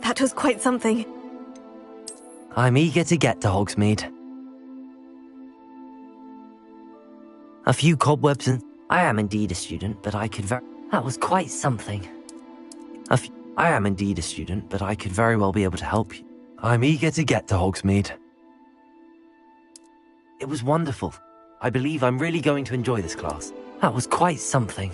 That was quite something. I'm eager to get to Hogsmeade. A few cobwebs and... I am indeed a student, but I could That was quite something. I am indeed a student, but I could very well be able to help you. I'm eager to get to Hogsmeade. It was wonderful. I believe I'm really going to enjoy this class. That was quite something.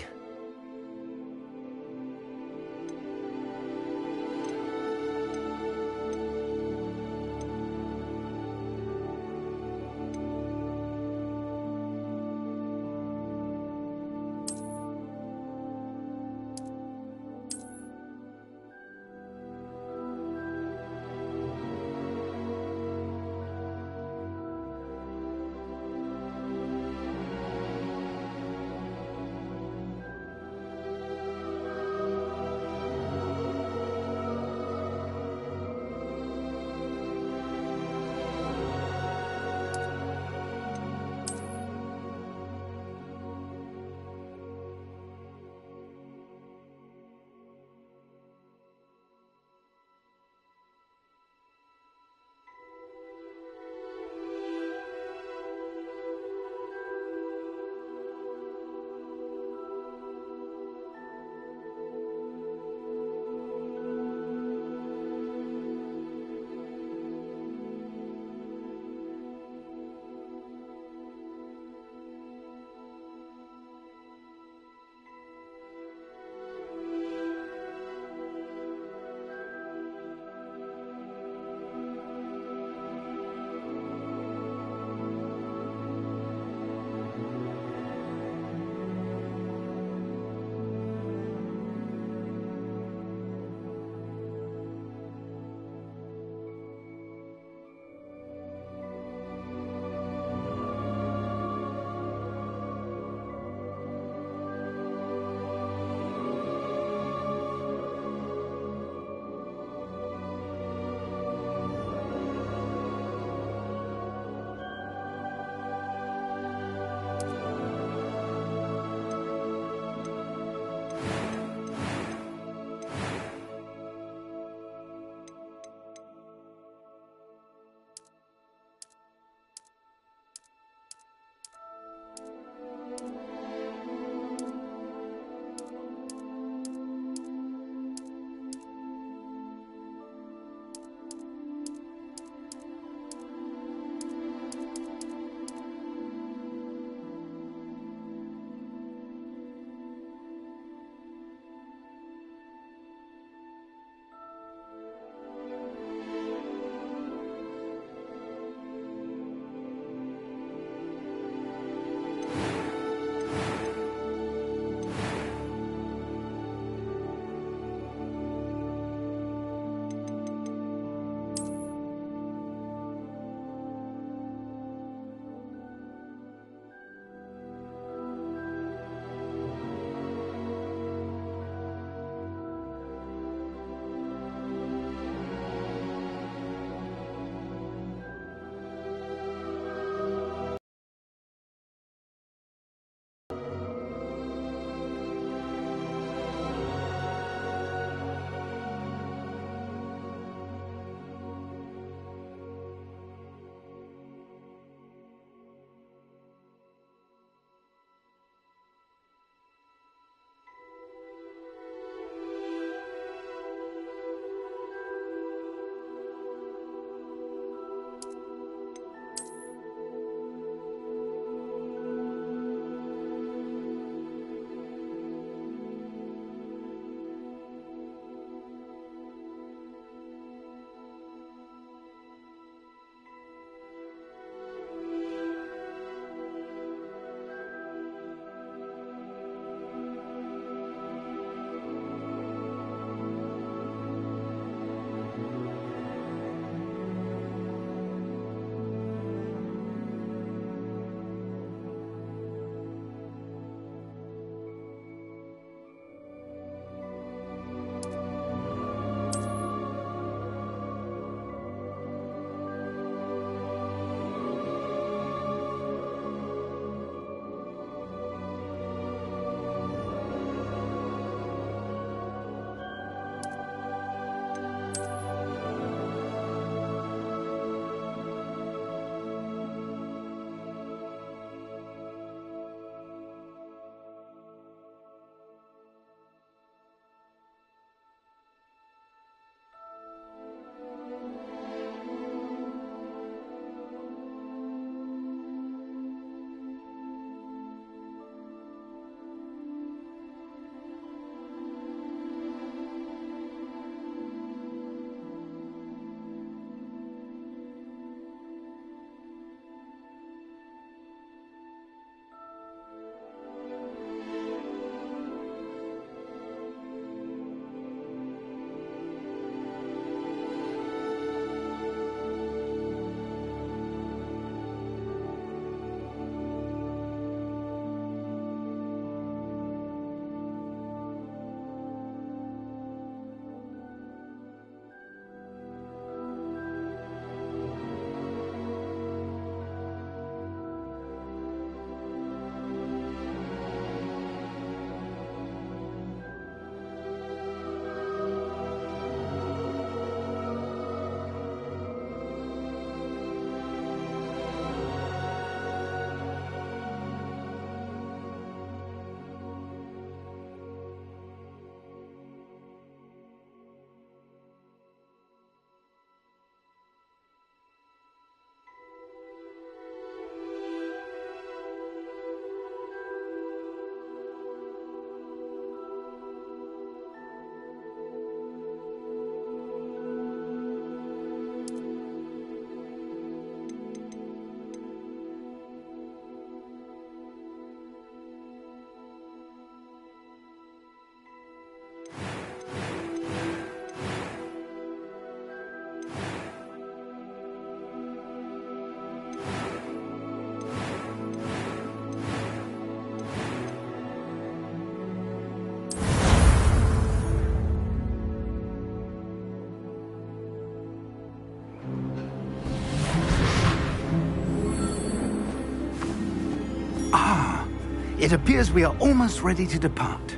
It appears we are almost ready to depart.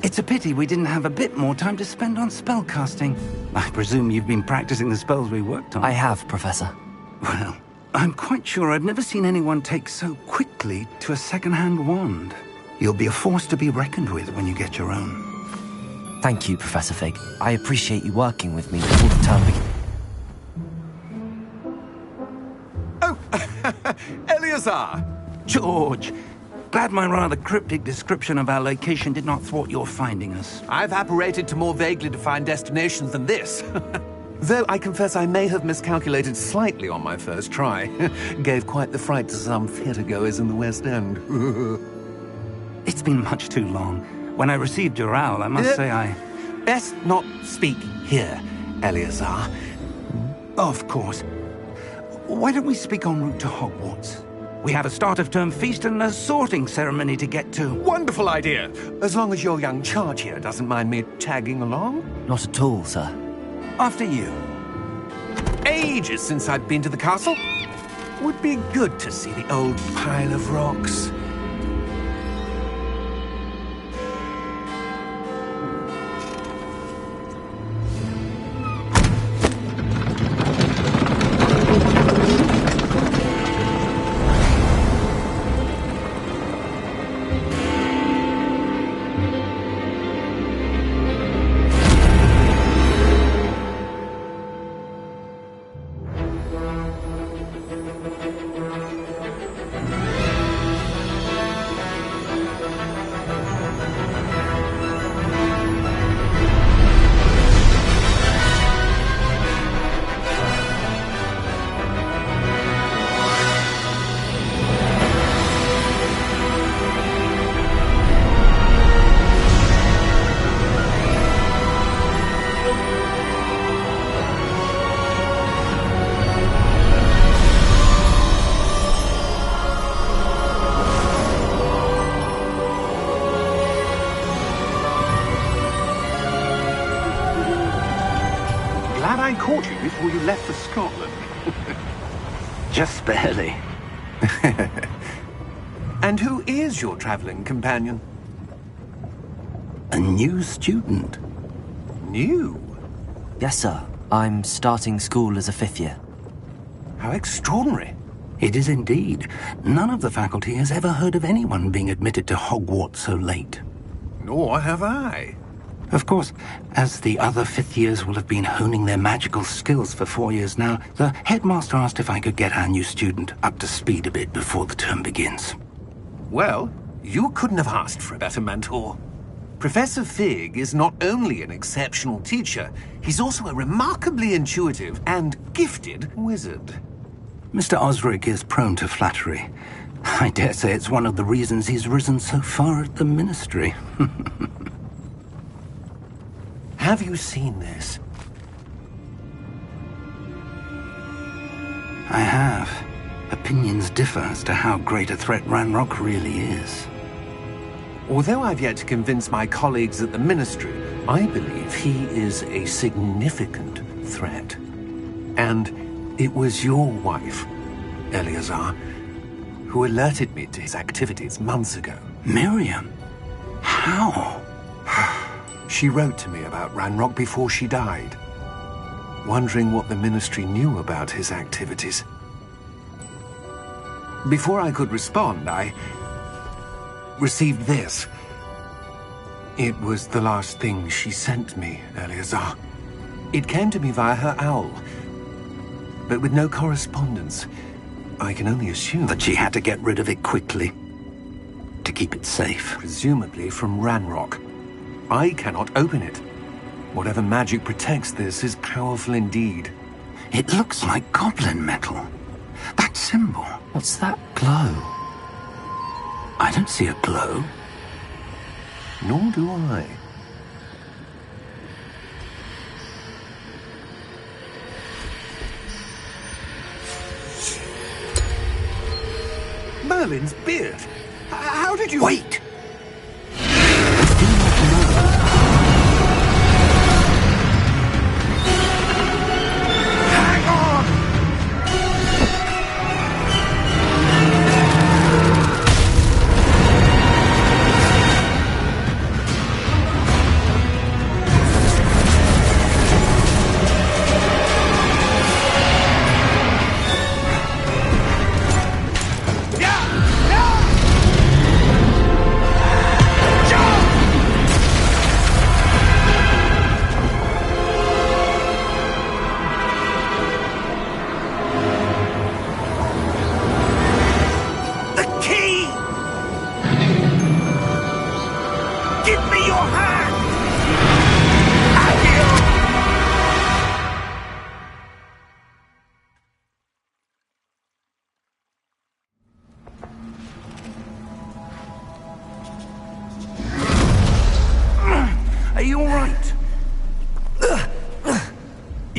It's a pity we didn't have a bit more time to spend on spellcasting. I presume you've been practicing the spells we worked on. I have, Professor. Well, I'm quite sure I've never seen anyone take so quickly to a second-hand wand. You'll be a force to be reckoned with when you get your own. Thank you, Professor Fig. I appreciate you working with me before the term begins. Oh, Eleazar! George! Glad my rather cryptic description of our location did not thwart your finding us. I've apparated to more vaguely defined destinations than this. Though I confess I may have miscalculated slightly on my first try. Gave quite the fright to some theatre-goers in the West End. It's been much too long. When I received your owl, I must say I... Best not speak here, Eleazar. Of course. Why don't we speak en route to Hogwarts? We have a start-of-term feast and a sorting ceremony to get to. Wonderful idea! As long as your young charge here doesn't mind me tagging along. Not at all, sir. After you. Ages since I'd been to the castle. Would be good to see the old pile of rocks. I caught you before you left for Scotland. Just barely. And who is your traveling companion? A new student. New? Yes, sir. I'm starting school as a 5th year. How extraordinary. It is indeed. None of the faculty has ever heard of anyone being admitted to Hogwarts so late. Nor have I. Of course, as the other 5th years will have been honing their magical skills for 4 years now, the headmaster asked if I could get our new student up to speed a bit before the term begins. Well, you couldn't have asked for a better mentor. Professor Fig is not only an exceptional teacher, he's also a remarkably intuitive and gifted wizard. Mr. Osric is prone to flattery. I dare say it's one of the reasons he's risen so far at the Ministry. Have you seen this? I have. Opinions differ as to how great a threat Ranrock really is. Although I've yet to convince my colleagues at the Ministry, I believe he is a significant threat. And it was your wife, Eleazar, who alerted me to his activities months ago. Miriam? How? She wrote to me about Ranrock before she died, wondering what the Ministry knew about his activities. Before I could respond, I received this. It was the last thing she sent me, Eleazar. It came to me via her owl, but with no correspondence. I can only assume that she had to get rid of it quickly, to keep it safe. Presumably from Ranrock. I cannot open it. Whatever magic protects this is powerful indeed. It looks like goblin metal. That symbol. What's that glow? I don't see a glow. Nor do I. Merlin's beard. How did you... Wait! Hang on!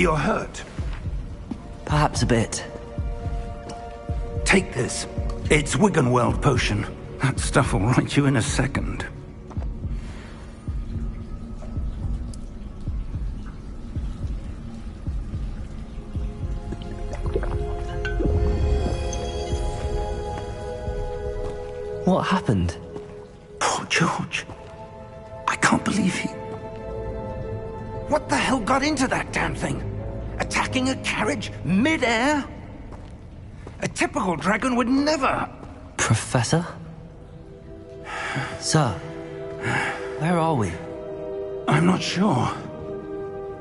You're hurt. Perhaps a bit. Take this. It's Wiggenweld potion. That stuff will right you in a second. What happened? Poor George. I can't believe he... What the hell got into that damn thing? Attacking a carriage mid-air? A typical dragon would never... Professor? Sir, where are we? I'm not sure.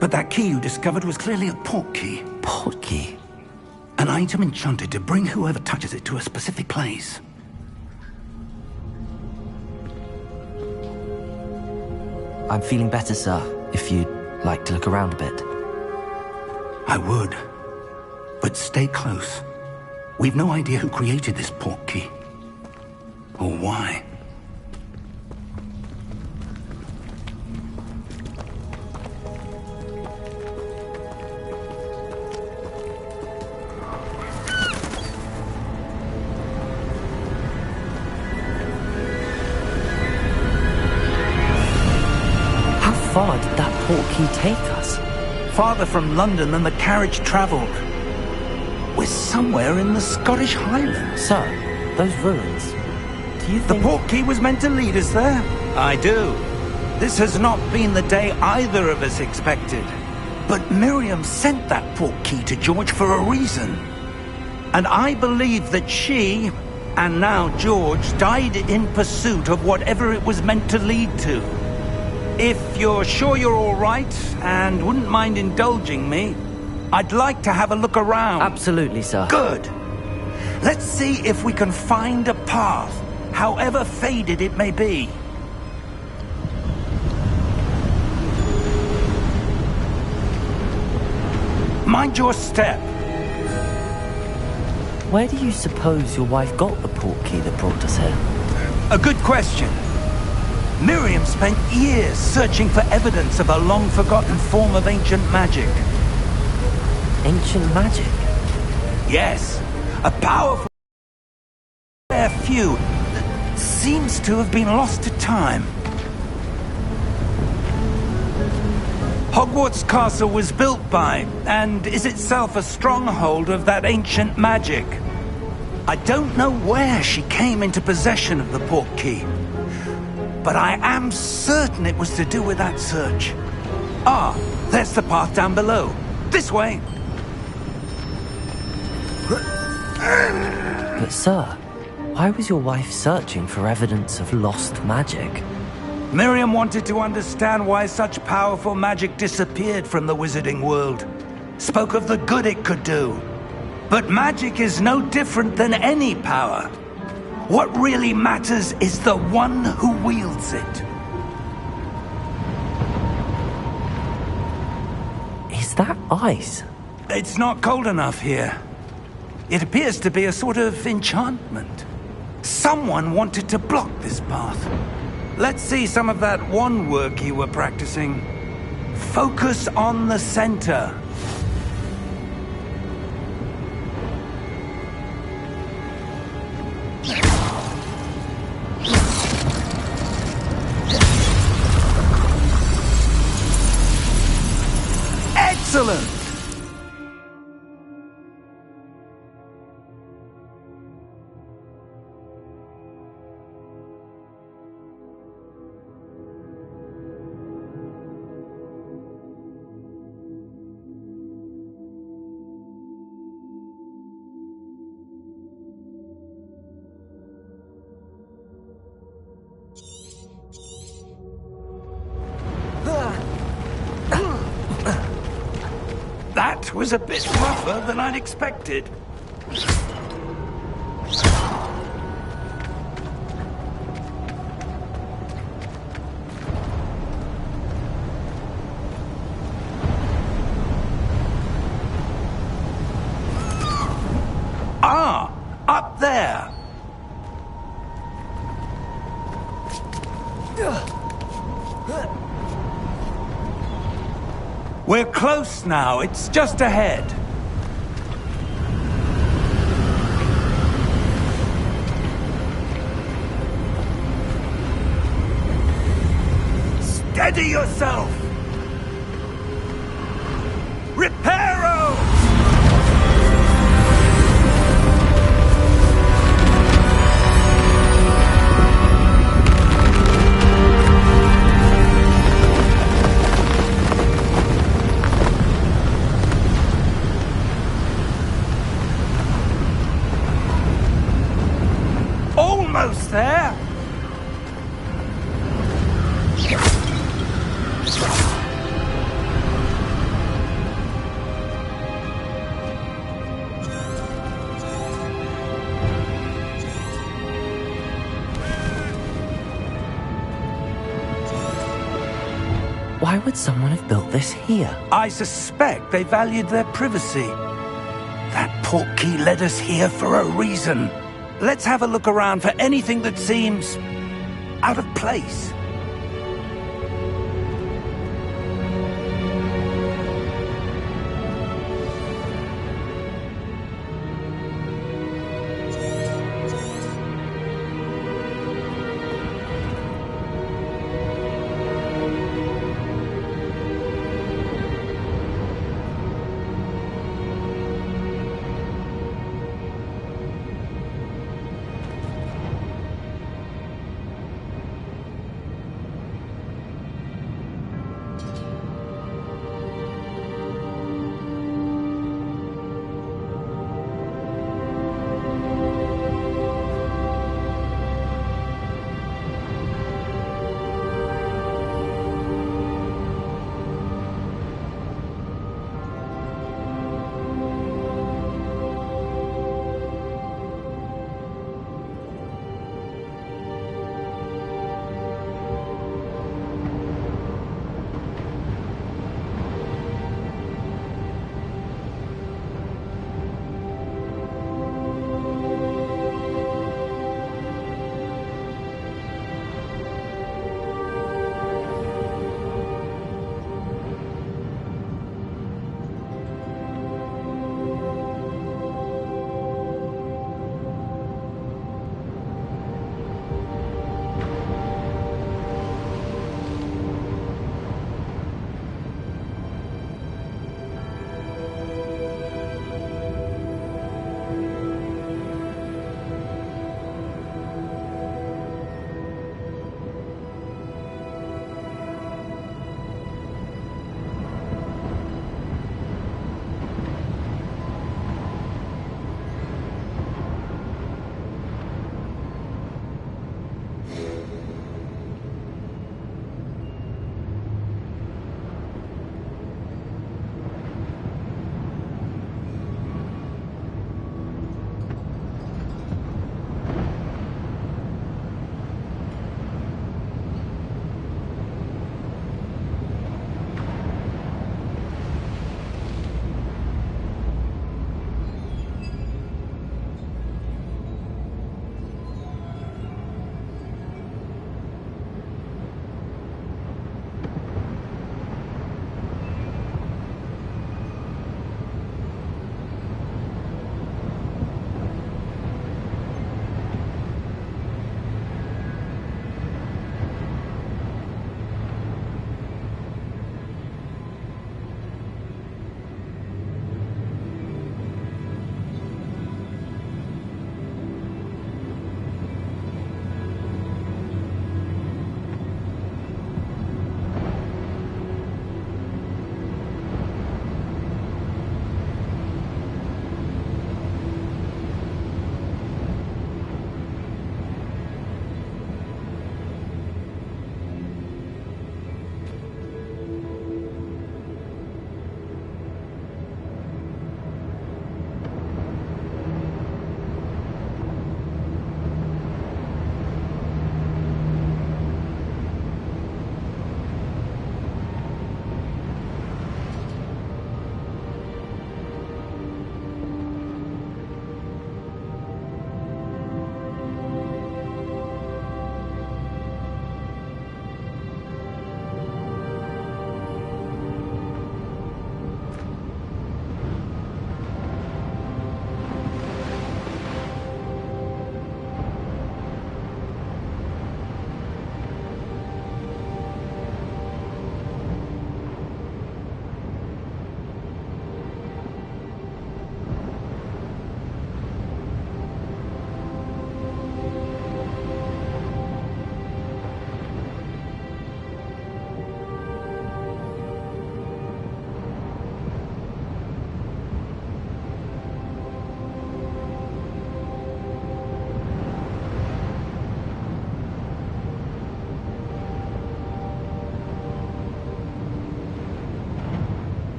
But that key you discovered was clearly a port key. Port key? An item enchanted to bring whoever touches it to a specific place. I'm feeling better, sir, if you'd like to look around a bit. I would. But stay close. We've no idea who created this port key. Or why. How far did that port key take us? Farther from London than the carriage travelled. We're somewhere in the Scottish Highlands. Sir, those ruins. Do you think... The port key was meant to lead us there? I do. This has not been the day either of us expected. But Miriam sent that port key to George for a reason. And I believe that she, and now George, died in pursuit of whatever it was meant to lead to. If you're sure you're all right, and wouldn't mind indulging me, I'd like to have a look around. Absolutely, sir. Good. Let's see if we can find a path, however faded it may be. Mind your step. Where do you suppose your wife got the port key that brought us here? A good question. Miriam spent years searching for evidence of a long-forgotten form of ancient magic. Ancient magic? Yes, a powerful rare few that seems to have been lost to time. Hogwarts Castle was built by, and is itself a stronghold of that ancient magic. I don't know where she came into possession of the port key, but I am certain it was to do with that search. Ah, there's the path down below. This way. But sir, why was your wife searching for evidence of lost magic? Miriam wanted to understand why such powerful magic disappeared from the wizarding world. Spoke of the good it could do. But magic is no different than any power. What really matters is the one who wields it. Is that ice? It's not cold enough here. It appears to be a sort of enchantment. Someone wanted to block this path. Let's see some of that wand work you were practicing. Focus on the center. Excellent! That was a bit rougher than I'd expected. Ah, up there. We're close now. It's just ahead. Steady yourself! Reparo! Almost there! Why would someone have built this here? I suspect they valued their privacy. That portkey led us here for a reason. Let's have a look around for anything that seems out of place.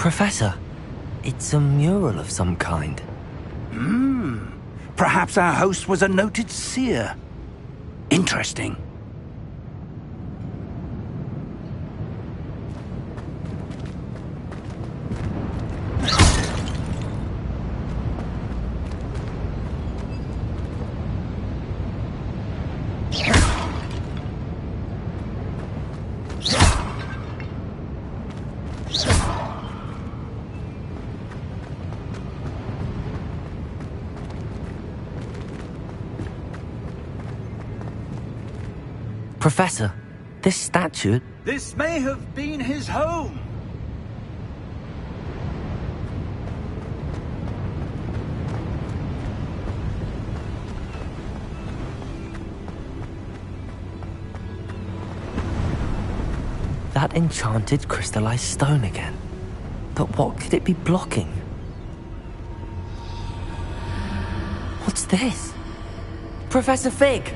Professor, it's a mural of some kind. Perhaps our host was a noted seer. Interesting. Professor, this statue... This may have been his home. That enchanted crystallized stone again. But what could it be blocking? What's this? Professor Fig!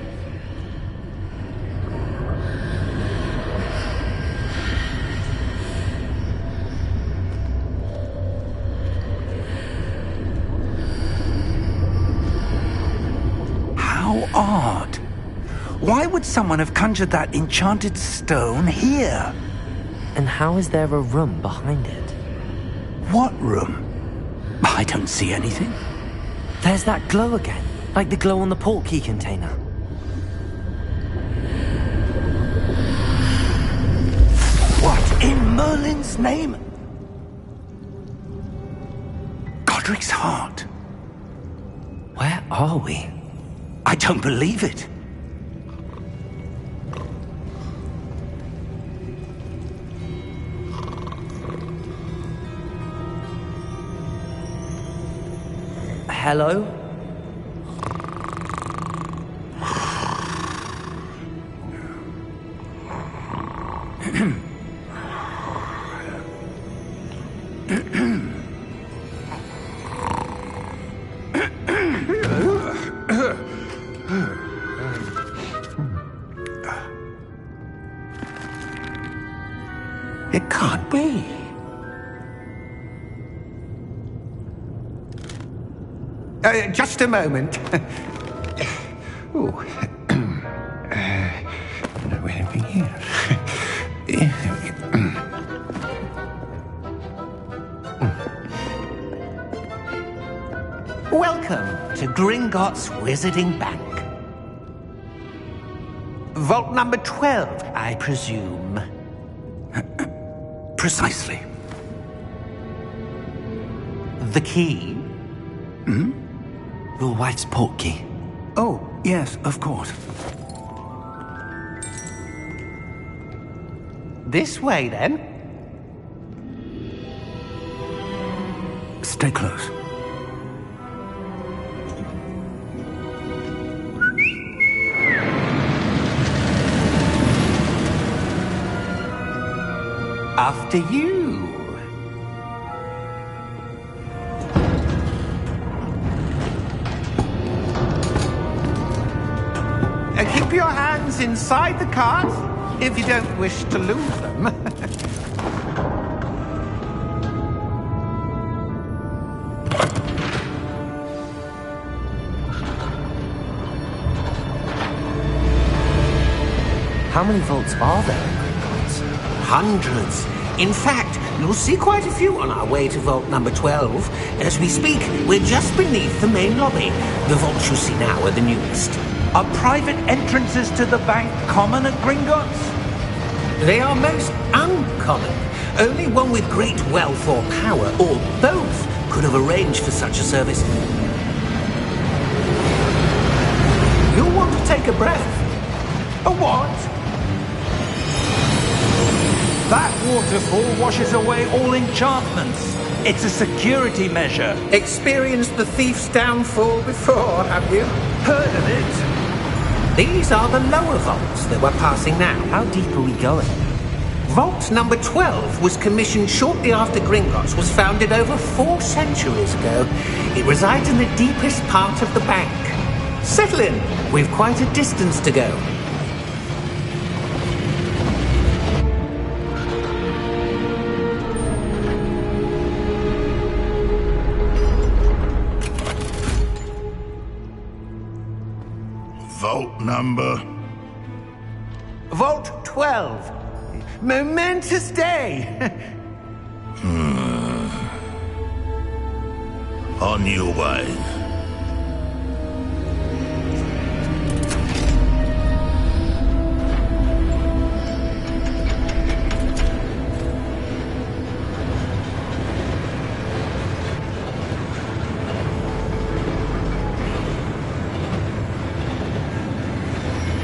How odd. Why would someone have conjured that enchanted stone here? And how is there a room behind it? What room? I don't see anything. There's that glow again, like the glow on the portkey container. What in Merlin's name? Godric's heart. Where are we? I don't believe it. Hello? It can't be. Just a moment. Oh. No, anything here. Welcome to Gringotts Wizarding Bank. Vault number 12, I presume. Precisely. The key? Your wife's portkey. Oh, yes, of course. This way, then. Stay close. After you. Keep your hands inside the cart if you don't wish to lose them. How many vaults are there in Gringotts? Hundreds. In fact, you'll see quite a few on our way to vault number 12. As we speak, we're just beneath the main lobby. The vaults you see now are the newest. Are private entrances to the bank common at Gringotts? They are most uncommon. Only one with great wealth or power, or both, could have arranged for such a service. You'll want to take a breath. A what? That waterfall washes away all enchantments. It's a security measure. Experienced the thief's downfall before, have you? Heard of it? These are the lower vaults that we're passing now. How deep are we going? Vault number 12 was commissioned shortly after Gringotts was founded over 4 centuries ago. It resides in the deepest part of the bank. Settle in. We've quite a distance to go. Vault number? Vault 12. Momentous day. On your way.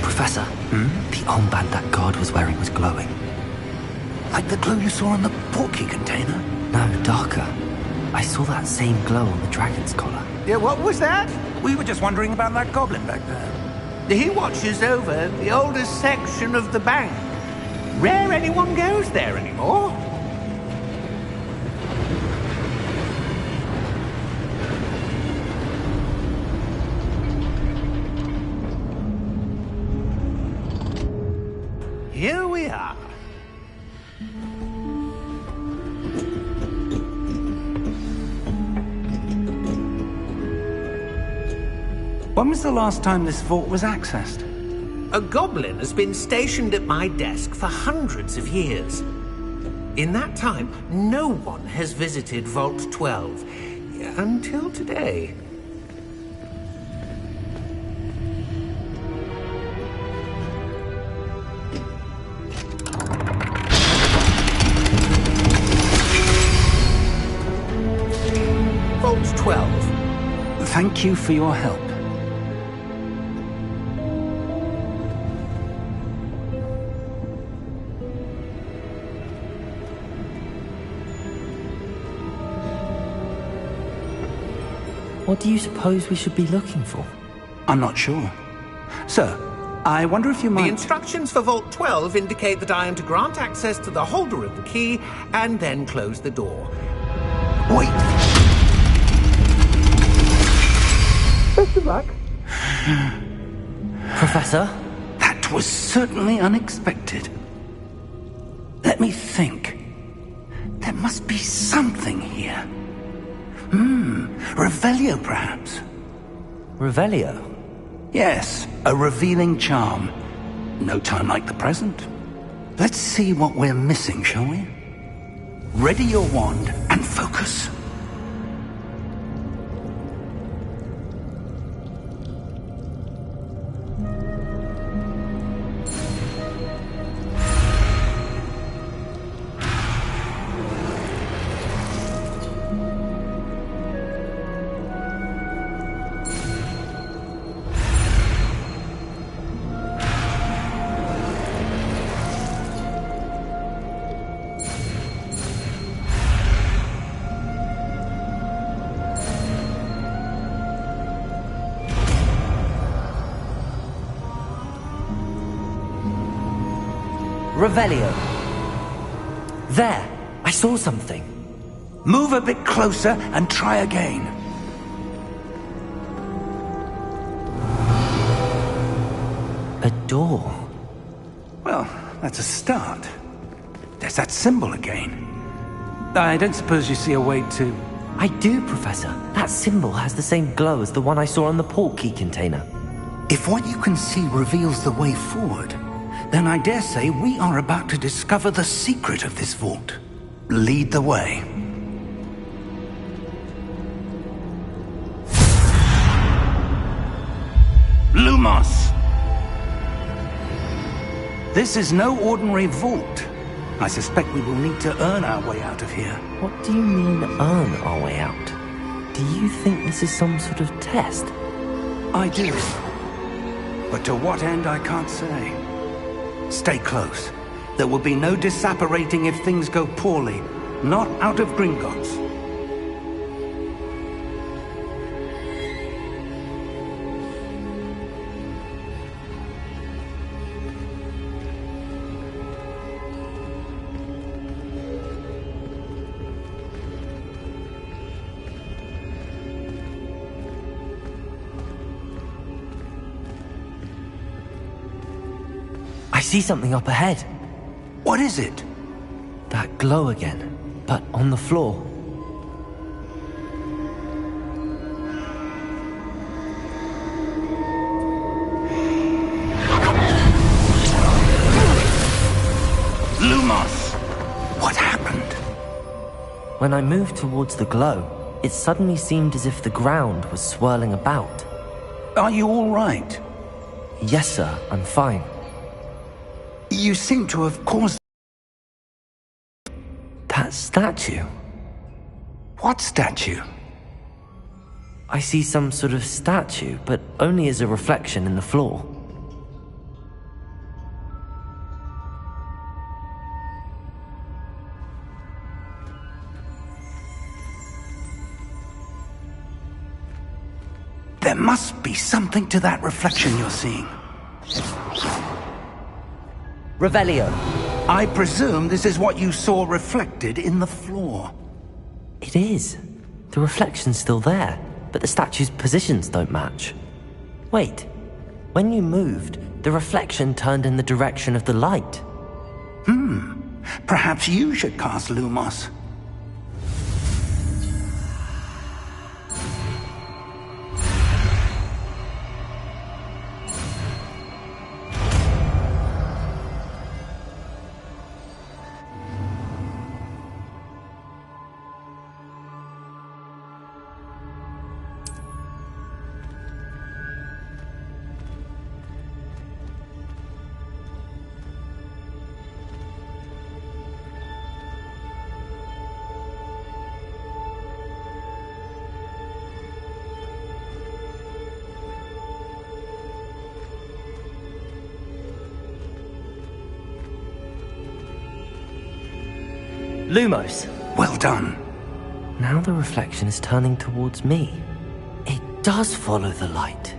Professor, the armband that guard was wearing was glowing. Like the glow you saw on the portkey container? No, darker. I saw that same glow on the dragon's collar. Yeah, what was that? We were just wondering about that goblin back there. He watches over the oldest section of the bank. Rare anyone goes there anymore. Here we are. When was the last time this vault was accessed? A goblin has been stationed at my desk for hundreds of years. In that time, no one has visited Vault 12. Until today. Vault 12. Thank you for your help. What do you suppose we should be looking for? I'm not sure. Sir, I wonder if you might... The instructions for Vault 12 indicate that I am to grant access to the holder of the key and then close the door. Wait! Best of luck. Professor? That was certainly unexpected. Let me think. There must be something here. Revelio, perhaps? Revelio? Yes, a revealing charm. No time like the present. Let's see what we're missing, shall we? Ready your wand and focus. Revelio. There! I saw something. Move a bit closer and try again. A door. Well, that's a start. There's that symbol again. I don't suppose you see a way to... I do, Professor. That symbol has the same glow as the one I saw on the portkey container. If what you can see reveals the way forward, then I dare say we are about to discover the secret of this vault. Lead the way. Lumos! This is no ordinary vault. I suspect we will need to earn our way out of here. What do you mean, earn our way out? Do you think this is some sort of test? I do. But to what end, I can't say. Stay close. There will be no disapparating if things go poorly. Not out of Gringotts. I see something up ahead. What is it? That glow again, but on the floor. When I moved towards the glow, it suddenly seemed as if the ground was swirling about. Are you all right? Yes, sir, I'm fine. You seem to have caused... That statue? What statue? I see some sort of statue, but only as a reflection in the floor. There must be something to that reflection you're seeing. Revelio. I presume this is what you saw reflected in the floor. It is. The reflection's still there, but the statue's positions don't match. Wait. When you moved, the reflection turned in the direction of the light. Perhaps you should cast Lumos. Lumos. Well done. Now the reflection is turning towards me. It does follow the light.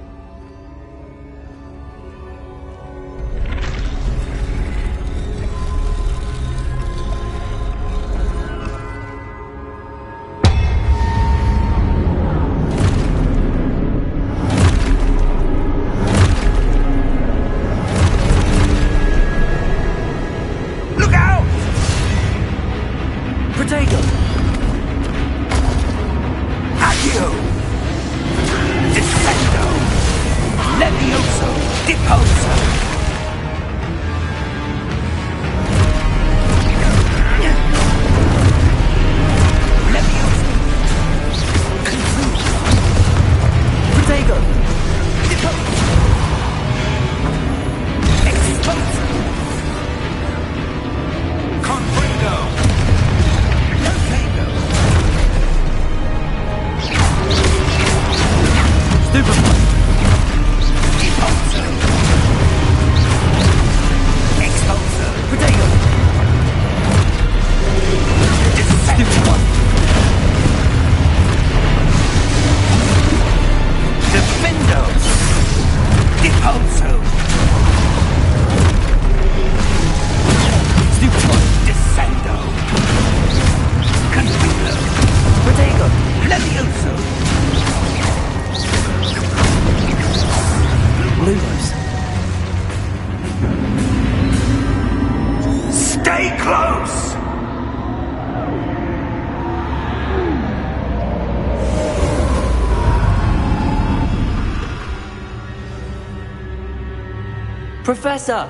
Professor!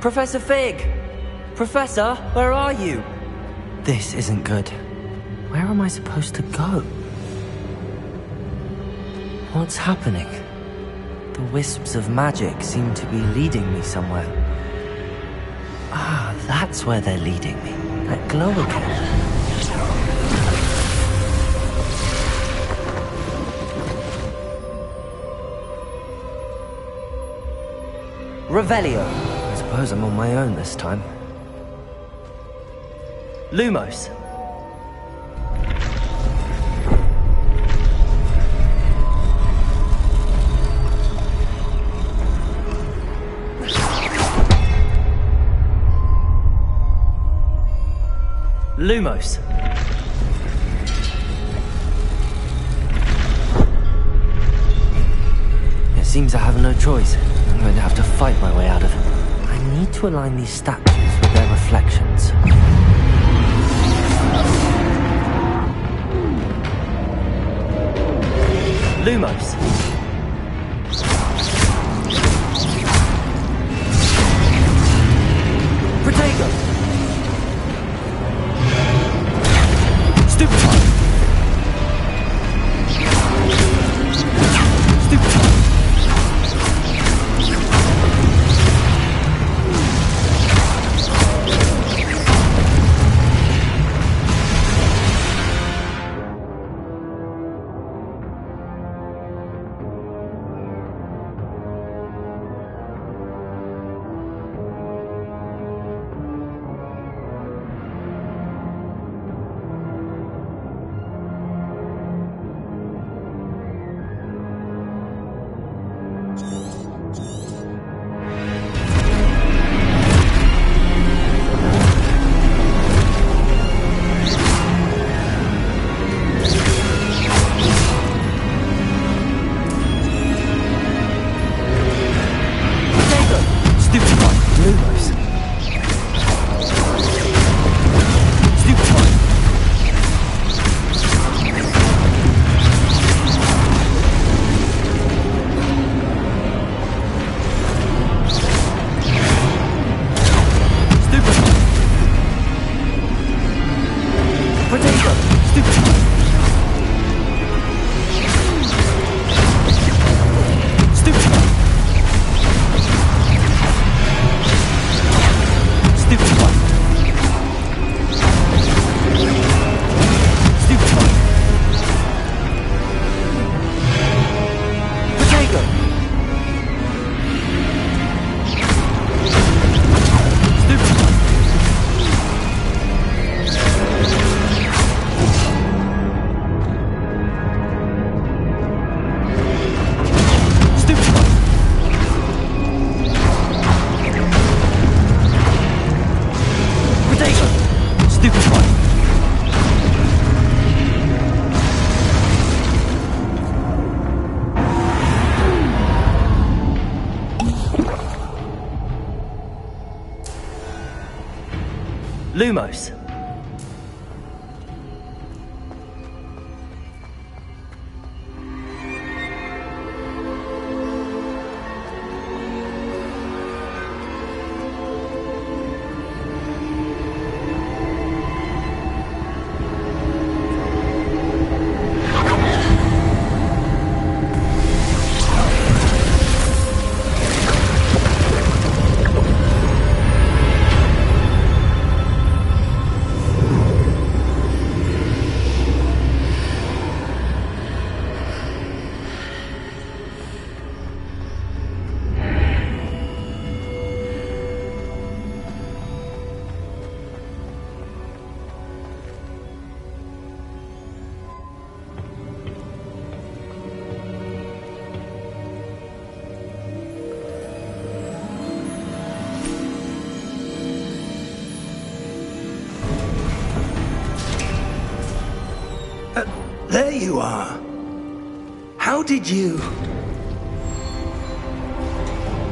Professor Fig! Professor, where are you? This isn't good. Where am I supposed to go? What's happening? The wisps of magic seem to be leading me somewhere. Ah, that's where they're leading me. That glow again. Revelio. I suppose I'm on my own this time. Lumos. Lumos. It seems I have no choice. I'm going to have to fight my way out of it. I need to align these statues with their reflections. Lumos. Protego. Stupid Lumos. There you are. How did you...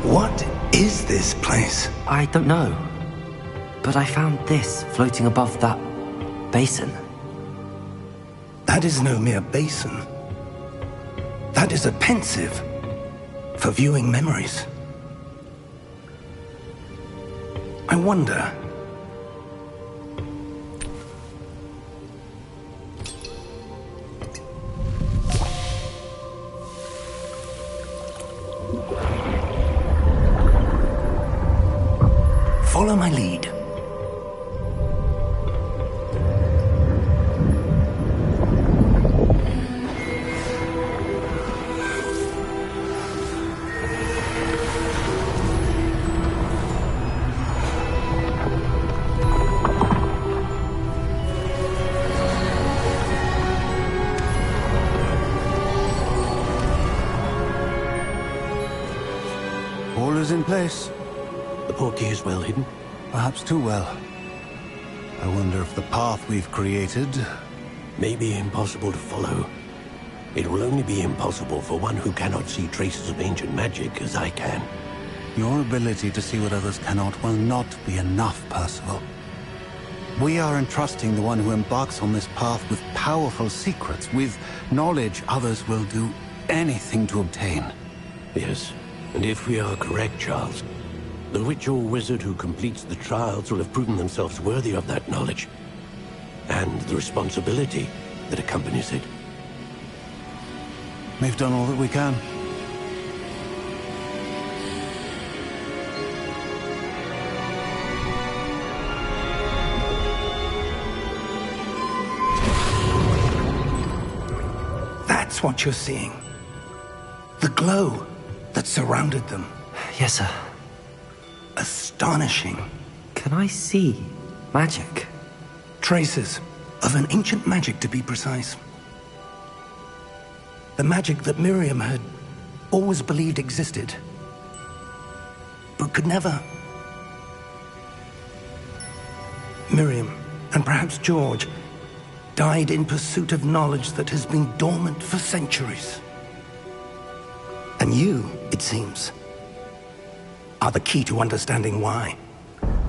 What is this place? I don't know. But I found this floating above that basin. That is no mere basin. That is a pensive for viewing memories. I wonder... Follow my lead. All is in place. The portkey is well hidden. Perhaps too well. I wonder if the path we've created... May be impossible to follow. It will only be impossible for one who cannot see traces of ancient magic as I can. Your ability to see what others cannot will not be enough, Percival. We are entrusting the one who embarks on this path with powerful secrets, with knowledge others will do anything to obtain. Yes, and if we are correct, Charles, the witch or wizard who completes the trials will have proven themselves worthy of that knowledge, and the responsibility that accompanies it. We've done all that we can. That's what you're seeing. The glow that surrounded them. Yes, sir. Astonishing. Can I see magic? Traces of an ancient magic, to be precise. The magic that Miriam had always believed existed, but could never. Miriam, and perhaps George, died in pursuit of knowledge that has been dormant for centuries. And you, it seems, are the key to understanding why.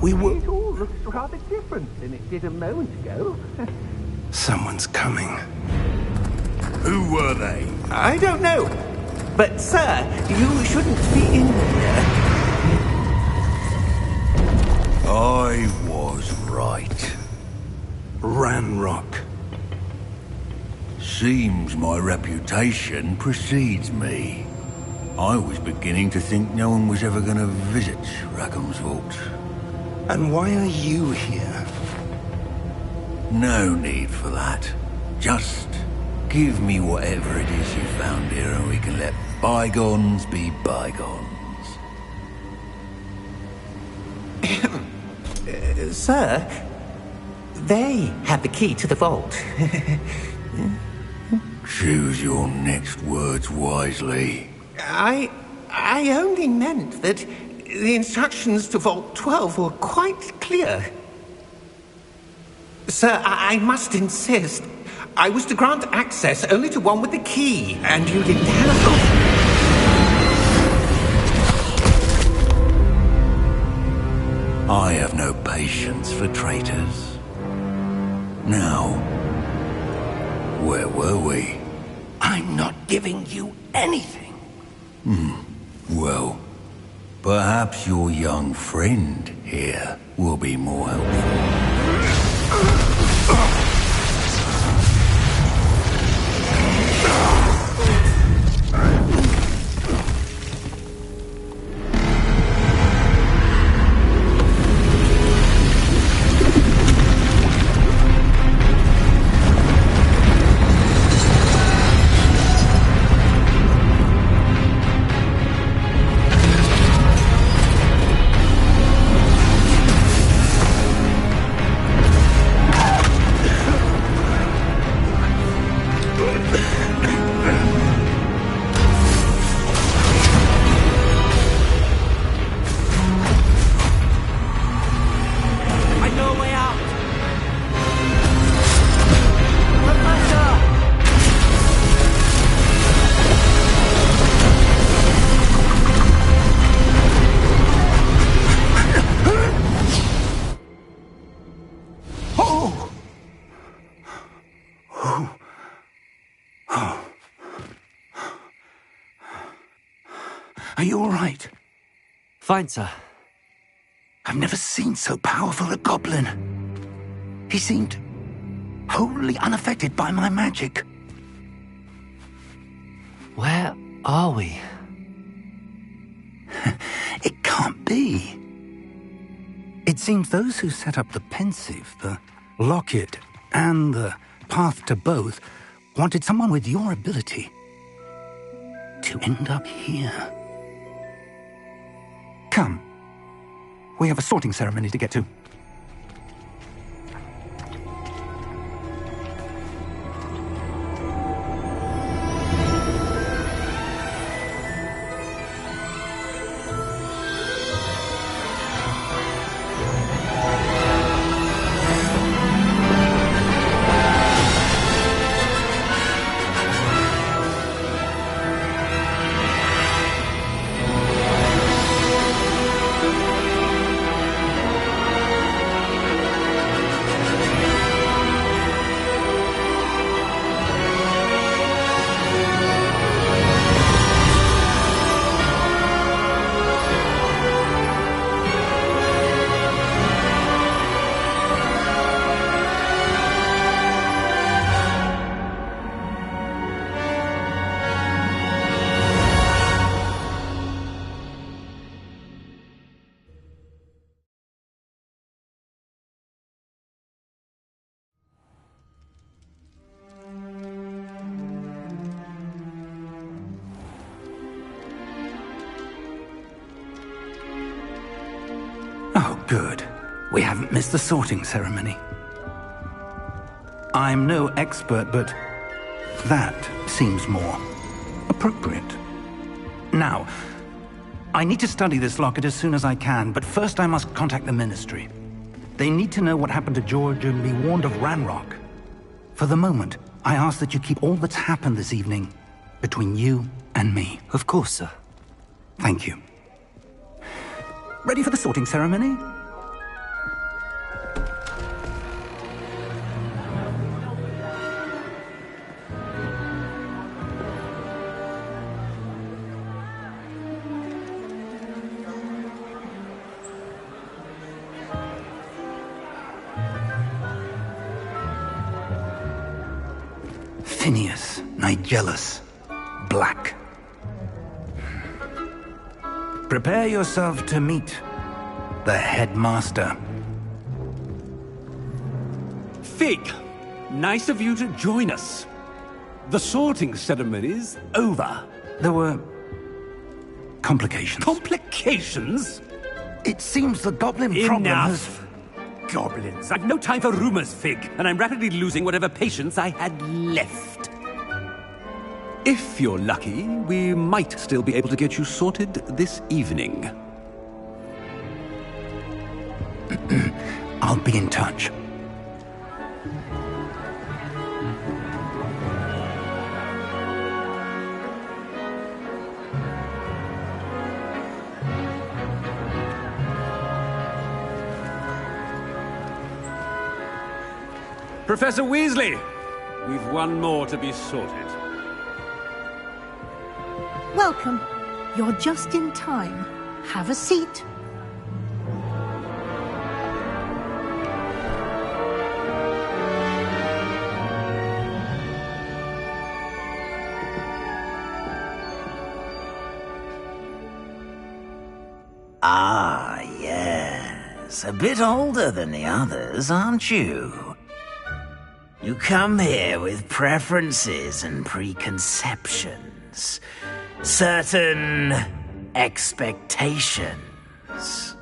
It all looks rather different than it did a moment ago. Someone's coming. Who were they? I don't know. But, sir, you shouldn't be in here. I was right. Ranrock. Seems my reputation precedes me. I was beginning to think no one was ever going to visit Rackham's Vault. And why are you here? No need for that. Just give me whatever it is you found here and we can let bygones be bygones. Sir, they have the key to the vault. Choose your next words wisely. I only meant that the instructions to Vault 12 were quite clear. Sir, I must insist. I was to grant access only to one with the key, and you didn't have... I have no patience for traitors. Now, where were we? I'm not giving you anything. Well, perhaps your young friend here will be more helpful. Are you all right? Fine, sir. I've never seen so powerful a goblin. He seemed wholly unaffected by my magic. Where are we? It can't be. It seems those who set up the pensive, the locket, and the path to both wanted someone with your ability to end up here. Come. We have a sorting ceremony to get to. Oh, good. We haven't missed the sorting ceremony. I'm no expert, but that seems more appropriate. Now, I need to study this locket as soon as I can, but first I must contact the Ministry. They need to know what happened to George and be warned of Ranrock. For the moment, I ask that you keep all that's happened this evening between you and me. Of course, sir. Thank you. Ready for the sorting ceremony? Phineas, Nigellus, Black. Prepare yourself to meet the headmaster. Fig, nice of you to join us. The sorting ceremony's over. There were complications. Complications? It seems the goblin problem has... Enough! Goblins. I've no time for rumors, Fig, and I'm rapidly losing whatever patience I had left. If you're lucky, we might still be able to get you sorted this evening. I'll be in touch. Professor Weasley, we've one more to be sorted. Welcome. You're just in time. Have a seat. Ah, yes. A bit older than the others, aren't you? You come here with preferences and preconceptions. Certain expectations.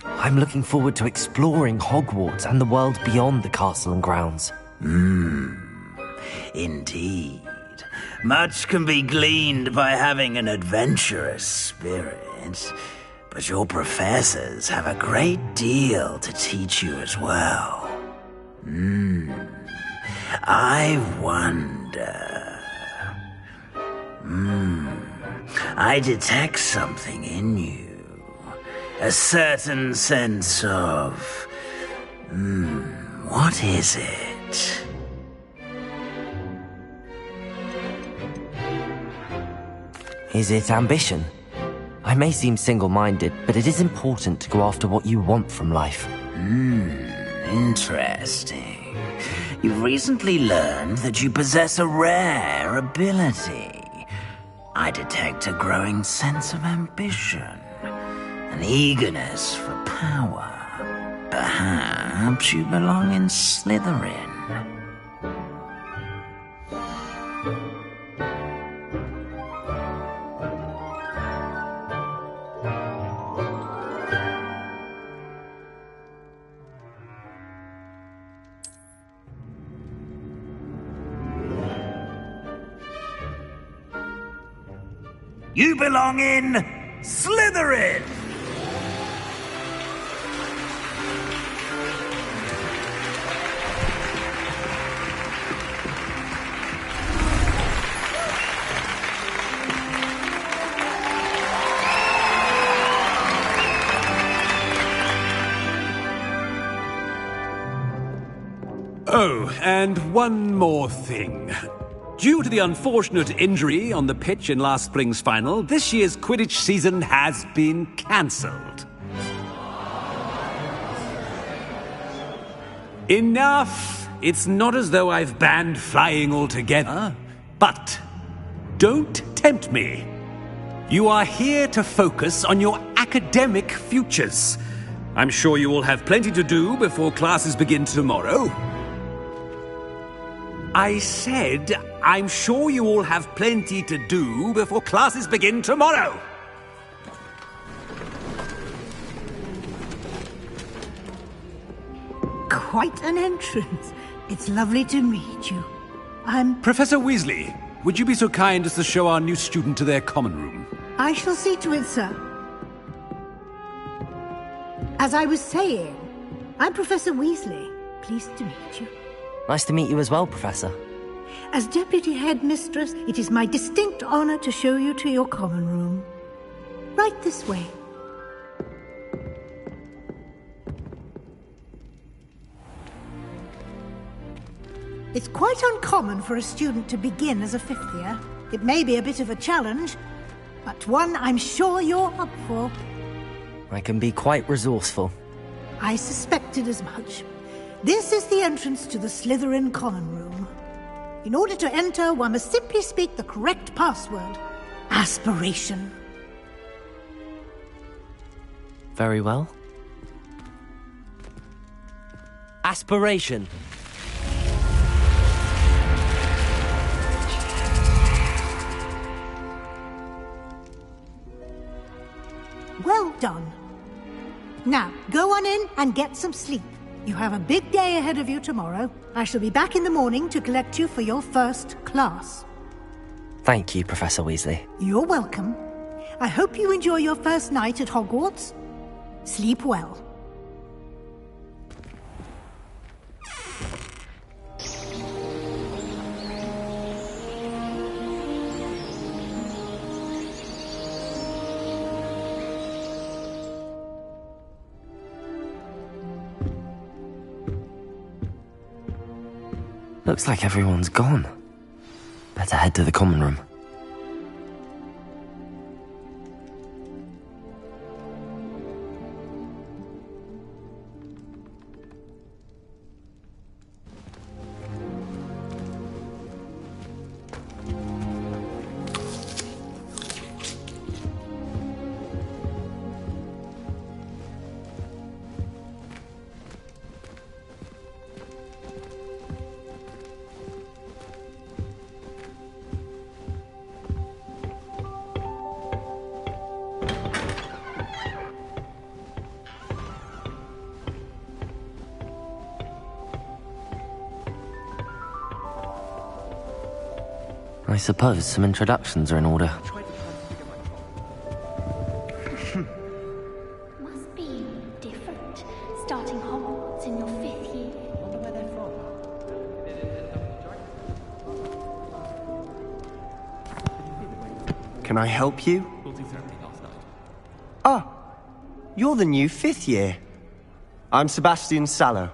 I'm looking forward to exploring Hogwarts and the world beyond the castle and grounds. Indeed. Much can be gleaned by having an adventurous spirit, but your professors have a great deal to teach you as well. I wonder... I detect something in you. A certain sense of... what is it? Is it ambition? I may seem single-minded, but it is important to go after what you want from life. Interesting. You've recently learned that you possess a rare ability. I detect a growing sense of ambition, an eagerness for power. Perhaps you belong in Slytherin. You belong in Slytherin! Oh, and one more thing. Due to the unfortunate injury on the pitch in last spring's final, this year's Quidditch season has been cancelled. Enough! It's not as though I've banned flying altogether, but don't tempt me. You are here to focus on your academic futures. I'm sure you will have plenty to do before classes begin tomorrow. I said, I'm sure you all have plenty to do before classes begin tomorrow. Quite an entrance. It's lovely to meet you. Professor Weasley, would you be so kind as to show our new student to their common room? I shall see to it, sir. As I was saying, I'm Professor Weasley. Pleased to meet you. Nice to meet you as well, Professor. As Deputy Headmistress, it is my distinct honor to show you to your common room. Right this way. It's quite uncommon for a student to begin as a fifth year. It may be a bit of a challenge, but one I'm sure you're up for. I can be quite resourceful. I suspected as much. This is the entrance to the Slytherin common room. In order to enter, one must simply speak the correct password. Aspiration. Very well. Aspiration. Well done. Now, go on in and get some sleep. You have a big day ahead of you tomorrow. I shall be back in the morning to collect you for your first class. Thank you, Professor Weasley. You're welcome. I hope you enjoy your first night at Hogwarts. Sleep well. Looks like everyone's gone. Better head to the common room. I suppose some introductions are in order. Must be different, starting Hogwarts in your 5th year. Wonder where they're from. Can I help you? Ah, you're the new 5th year. I'm Sebastian Sallow.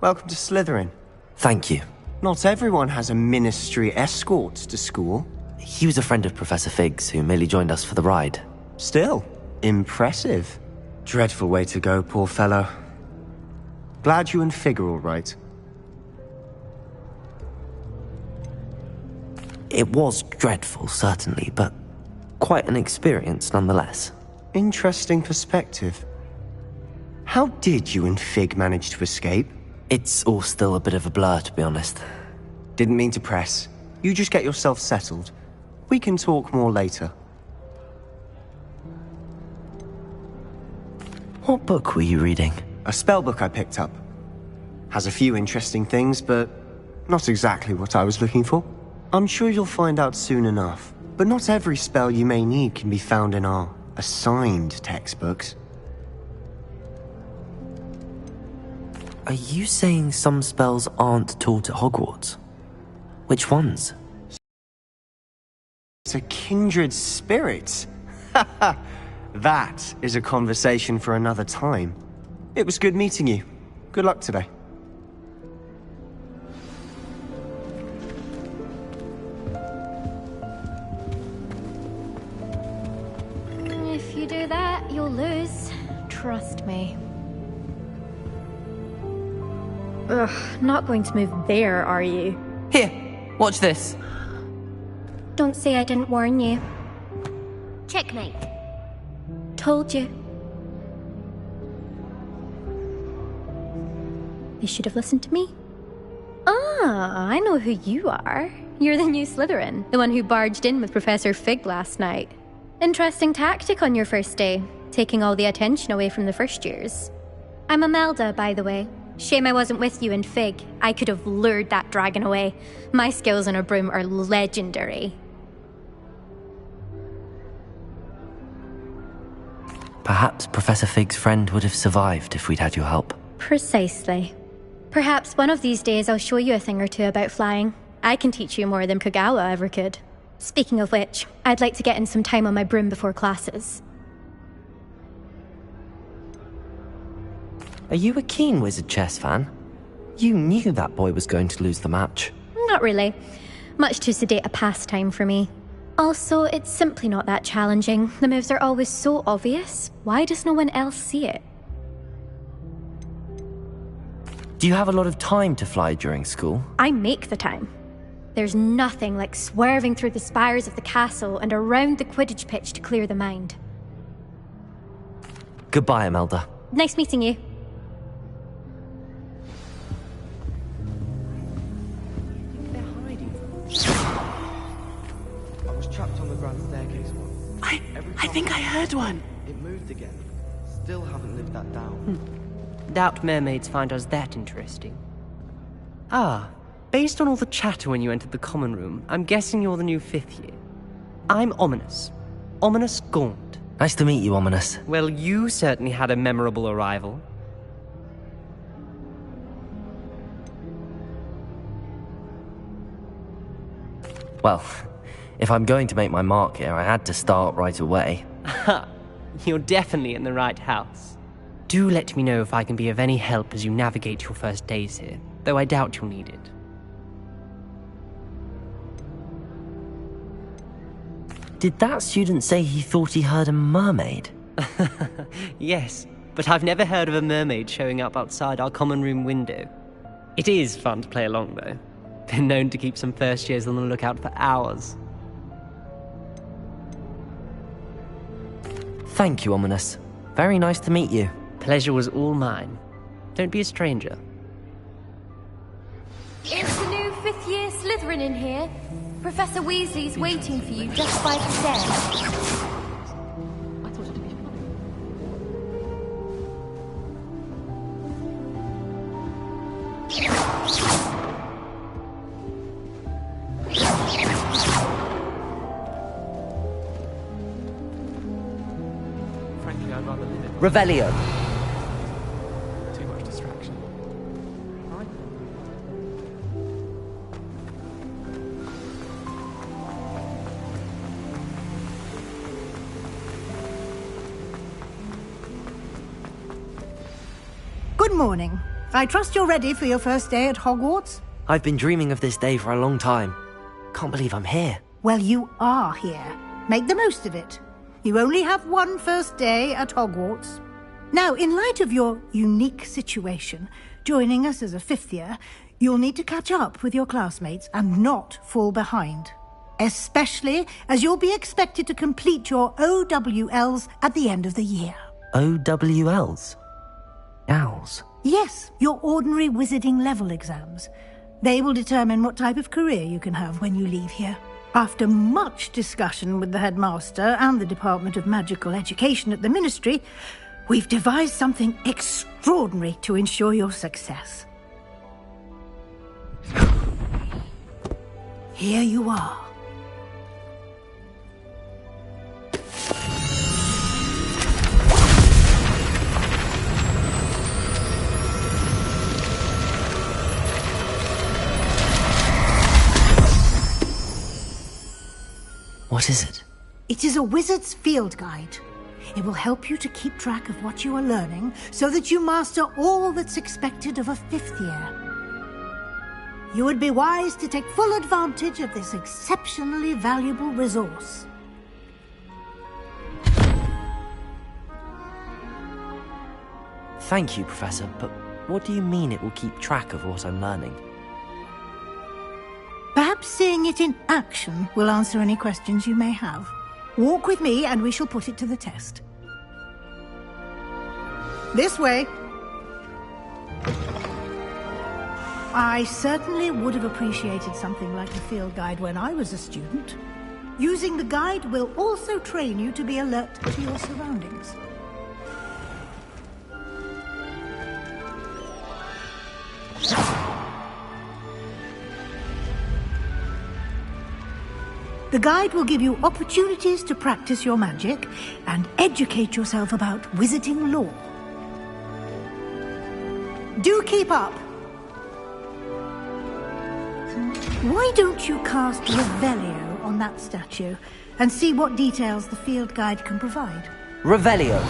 Welcome to Slytherin. Thank you. Not everyone has a ministry escort to school. He was a friend of Professor Fig's who merely joined us for the ride. Still, impressive. Dreadful way to go, poor fellow. Glad you and Fig are all right. It was dreadful, certainly, but quite an experience nonetheless. Interesting perspective. How did you and Fig manage to escape? It's all still a bit of a blur, to be honest. Didn't mean to press. You just get yourself settled. We can talk more later. What book were you reading? A spell book I picked up. Has a few interesting things, but not exactly what I was looking for. I'm sure you'll find out soon enough. But not every spell you may need can be found in our assigned textbooks. Are you saying some spells aren't taught at Hogwarts? Which ones? It's a kindred spirit. That is a conversation for another time. It was good meeting you. Good luck today. If you do that, you'll lose. Trust me. Ugh, not going to move there, are you? Here, watch this. Don't say I didn't warn you. Checkmate. Told you. You should have listened to me. Ah, I know who you are. You're the new Slytherin, the one who barged in with Professor Fig last night. Interesting tactic on your first day, taking all the attention away from the first years. I'm Imelda, by the way. Shame I wasn't with you and Fig. I could have lured that dragon away. My skills on a broom are legendary. Perhaps Professor Fig's friend would have survived if we'd had your help. Precisely. Perhaps one of these days I'll show you a thing or two about flying. I can teach you more than Kagawa ever could. Speaking of which, I'd like to get in some time on my broom before classes. Are you a keen Wizard Chess fan? You knew that boy was going to lose the match. Not really. Much too sedate a pastime for me. Also, it's simply not that challenging. The moves are always so obvious. Why does no one else see it? Do you have a lot of time to fly during school? I make the time. There's nothing like swerving through the spires of the castle and around the Quidditch pitch to clear the mind. Goodbye, Imelda. Nice meeting you. I was trapped on the grand staircase once. I think I heard one. It moved again. Still haven't lived that down. Doubt mermaids find us that interesting. Ah, based on all the chatter when you entered the common room, I'm guessing you're the new 5th year. I'm Ominous. Ominous Gaunt. Nice to meet you, Ominous. Well, you certainly had a memorable arrival. Well, if I'm going to make my mark here, I had to start right away. Ha! You're definitely in the right house. Do let me know if I can be of any help as you navigate your first days here, though I doubt you'll need it. Did that student say he thought he heard a mermaid? Yes, but I've never heard of a mermaid showing up outside our common room window. It is fun to play along, though. Been known to keep some first years on the lookout for hours. Thank you, Ominous. Very nice to meet you. Pleasure was all mine. Don't be a stranger. It's the new fifth-year Slytherin in here. Professor Weasley's waiting for you just by the stairs. Frankly, I'd rather live it. Revelio. Too much distraction. Right. Good morning. I trust you're ready for your first day at Hogwarts? I've been dreaming of this day for a long time. Can't believe I'm here. Well, you are here. Make the most of it. You only have one first day at Hogwarts. Now, in light of your unique situation, joining us as a fifth year, you'll need to catch up with your classmates and not fall behind. Especially as you'll be expected to complete your OWLs at the end of the year. OWLs? Owls? Yes, your ordinary wizarding level exams. They will determine what type of career you can have when you leave here. After much discussion with the headmaster and the Department of Magical Education at the Ministry, we've devised something extraordinary to ensure your success. Here you are. What is it? It is a wizard's field guide. It will help you to keep track of what you are learning so that you master all that's expected of a fifth year. You would be wise to take full advantage of this exceptionally valuable resource. Thank you, Professor, but what do you mean it will keep track of what I'm learning? Perhaps seeing it in action will answer any questions you may have. Walk with me and we shall put it to the test. This way. I certainly would have appreciated something like a field guide when I was a student. Using the guide will also train you to be alert to your surroundings. The guide will give you opportunities to practice your magic and educate yourself about wizarding lore. Do keep up! Why don't you cast Revelio on that statue and see what details the field guide can provide? Revelio.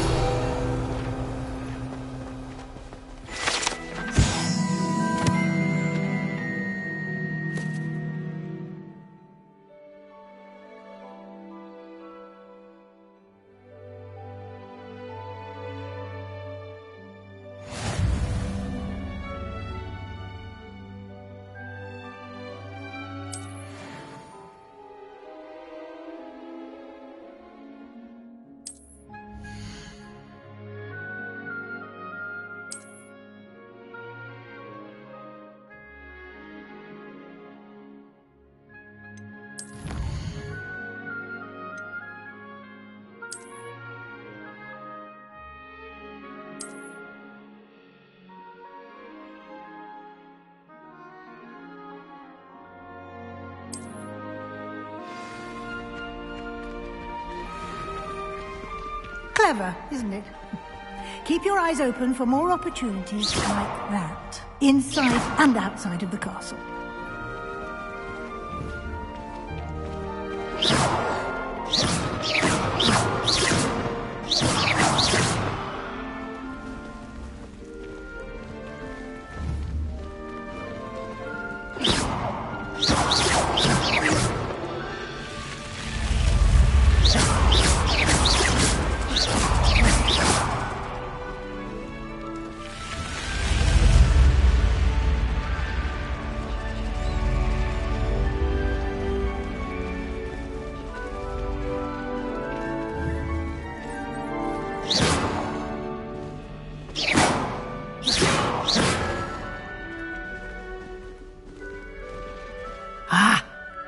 Clever, isn't it? Keep your eyes open for more opportunities like that, inside and outside of the castle.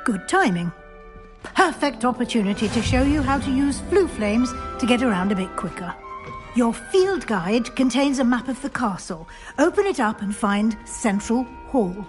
Good timing. Perfect opportunity to show you how to use flue flames to get around a bit quicker. Your field guide contains a map of the castle. Open it up and find Central Hall.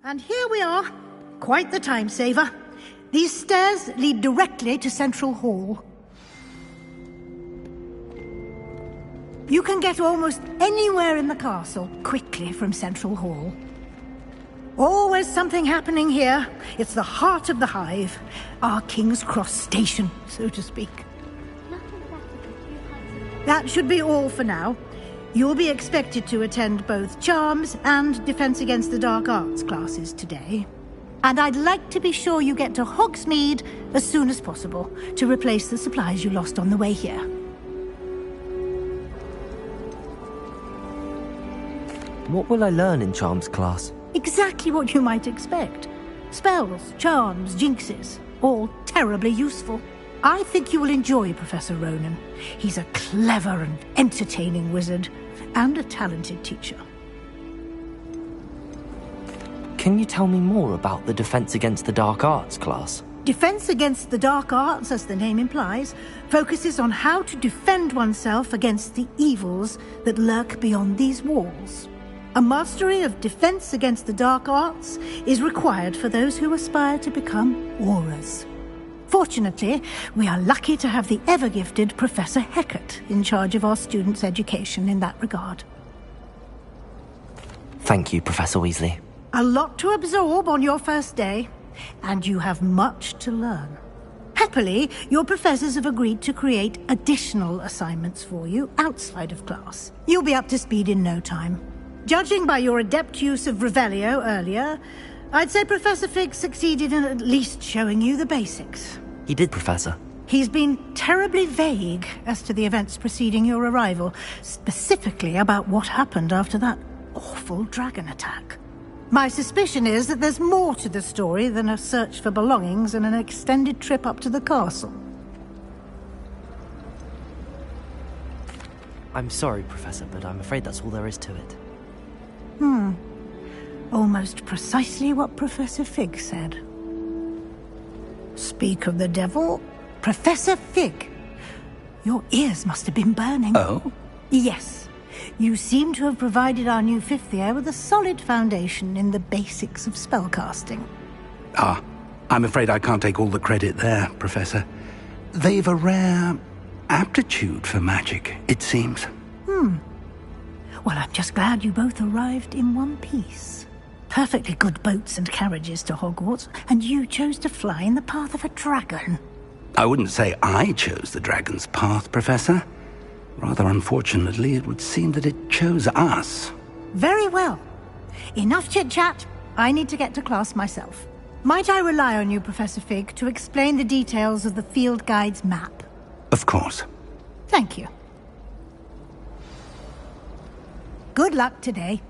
And here we are. Quite the time saver. These stairs lead directly to Central Hall. You can get almost anywhere in the castle quickly from Central Hall. Always something happening here. It's the heart of the hive. Our King's Cross station, so to speak. That should be all for now. You'll be expected to attend both Charms and Defense Against the Dark Arts classes today. And I'd like to be sure you get to Hogsmeade as soon as possible to replace the supplies you lost on the way here. What will I learn in Charms class? Exactly what you might expect. Spells, charms, jinxes, all terribly useful. I think you will enjoy Professor Ronan. He's a clever and entertaining wizard, and a talented teacher. Can you tell me more about the Defense Against the Dark Arts class? Defense Against the Dark Arts, as the name implies, focuses on how to defend oneself against the evils that lurk beyond these walls. A mastery of Defense Against the Dark Arts is required for those who aspire to become Aurors. Fortunately, we are lucky to have the ever-gifted Professor Hecat in charge of our students' education in that regard. Thank you, Professor Weasley. A lot to absorb on your first day, and you have much to learn. Happily, your professors have agreed to create additional assignments for you outside of class. You'll be up to speed in no time. Judging by your adept use of Revelio earlier, I'd say Professor Fig succeeded in at least showing you the basics. He did, Professor. He's been terribly vague as to the events preceding your arrival, specifically about what happened after that awful dragon attack. My suspicion is that there's more to the story than a search for belongings and an extended trip up to the castle. I'm sorry, Professor, but I'm afraid that's all there is to it. Almost precisely what Professor Fig said. Speak of the devil, Professor Fig. Your ears must have been burning. Oh? Yes. You seem to have provided our new fifth year with a solid foundation in the basics of spellcasting. I'm afraid I can't take all the credit there, Professor. They've a rare aptitude for magic, it seems. Well, I'm just glad you both arrived in one piece. Perfectly good boats and carriages to Hogwarts, and you chose to fly in the path of a dragon. I wouldn't say I chose the dragon's path, Professor. Rather unfortunately, it would seem that it chose us. Very well. Enough chit-chat. I need to get to class myself. Might I rely on you, Professor Fig, to explain the details of the field guide's map? Of course. Thank you. Good luck today.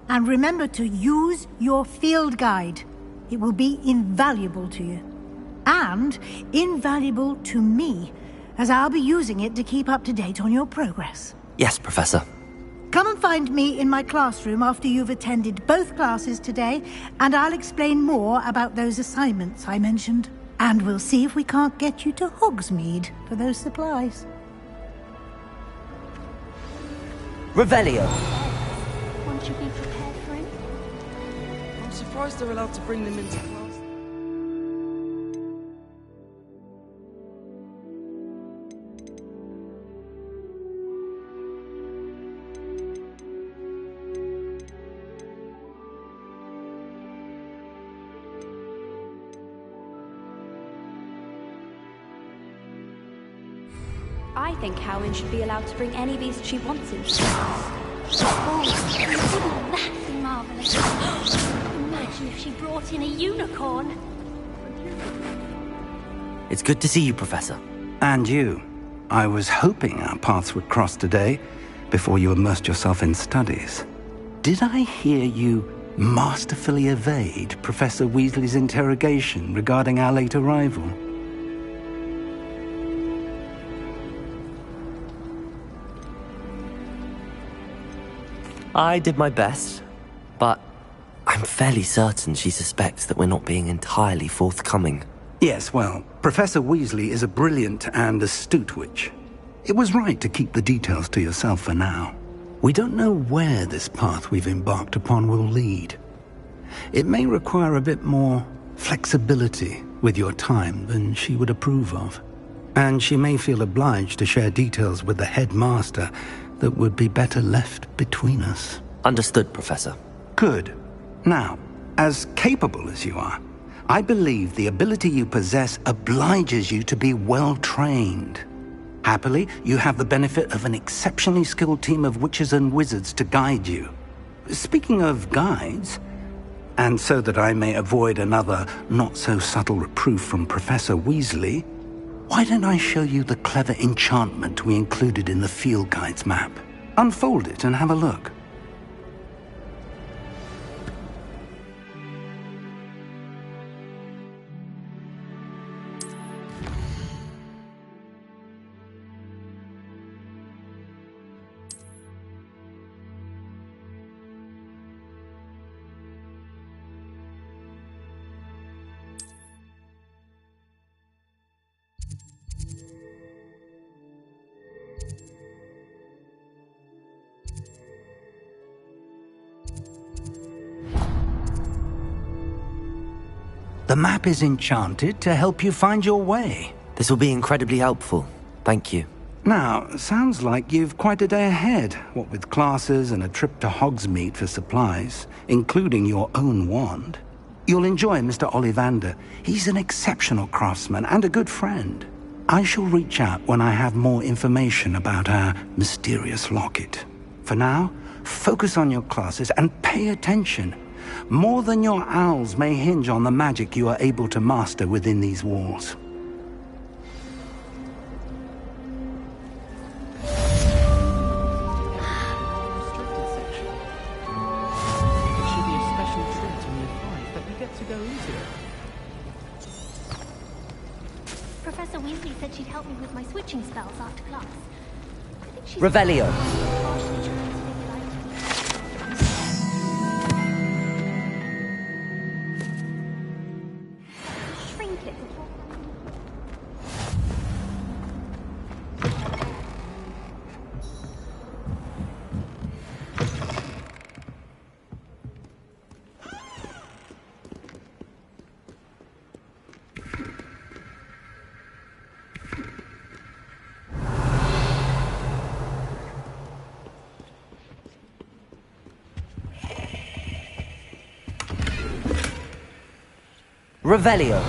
And remember to use your field guide. It will be invaluable to you. and invaluable to me, as I'll be using it to keep up to date on your progress. Yes, Professor. Come and find me in my classroom after you've attended both classes today, and I'll explain more about those assignments I mentioned. And we'll see if we can't get you to Hogsmeade for those supplies. Revelio. Won't you be prepared for him? I'm surprised they're allowed to bring them into class. I think Howlin should be allowed to bring any beast she wants into class. Oh, wouldn't that be marvellous? Imagine if she brought in a unicorn. It's good to see you, Professor. And you. I was hoping our paths would cross today, before you immersed yourself in studies. Did I hear you masterfully evade Professor Weasley's interrogation regarding our late arrival? I did my best, but I'm fairly certain she suspects that we're not being entirely forthcoming. Yes, well, Professor Weasley is a brilliant and astute witch. It was right to keep the details to yourself for now. We don't know where this path we've embarked upon will lead. It may require a bit more flexibility with your time than she would approve of. And she may feel obliged to share details with the headmaster that would be better left between us. Understood, Professor. Good. Now, as capable as you are, I believe the ability you possess obliges you to be well trained. Happily, you have the benefit of an exceptionally skilled team of witches and wizards to guide you. Speaking of guides, and so that I may avoid another not-so-subtle reproof from Professor Weasley, why don't I show you the clever enchantment we included in the field guide's map? Unfold it and have a look. The map is enchanted to help you find your way. This will be incredibly helpful. Thank you. Now, sounds like you've quite a day ahead, what with classes and a trip to Hogsmeade for supplies, including your own wand. You'll enjoy Mr. Ollivander. He's an exceptional craftsman and a good friend. I shall reach out when I have more information about our mysterious locket. For now, focus on your classes and pay attention. More than your owls may hinge on the magic you are able to master within these walls. Professor Weasley said she'd help me with my switching spells after class. I think she's... Revelio. Shrink it. Revelio.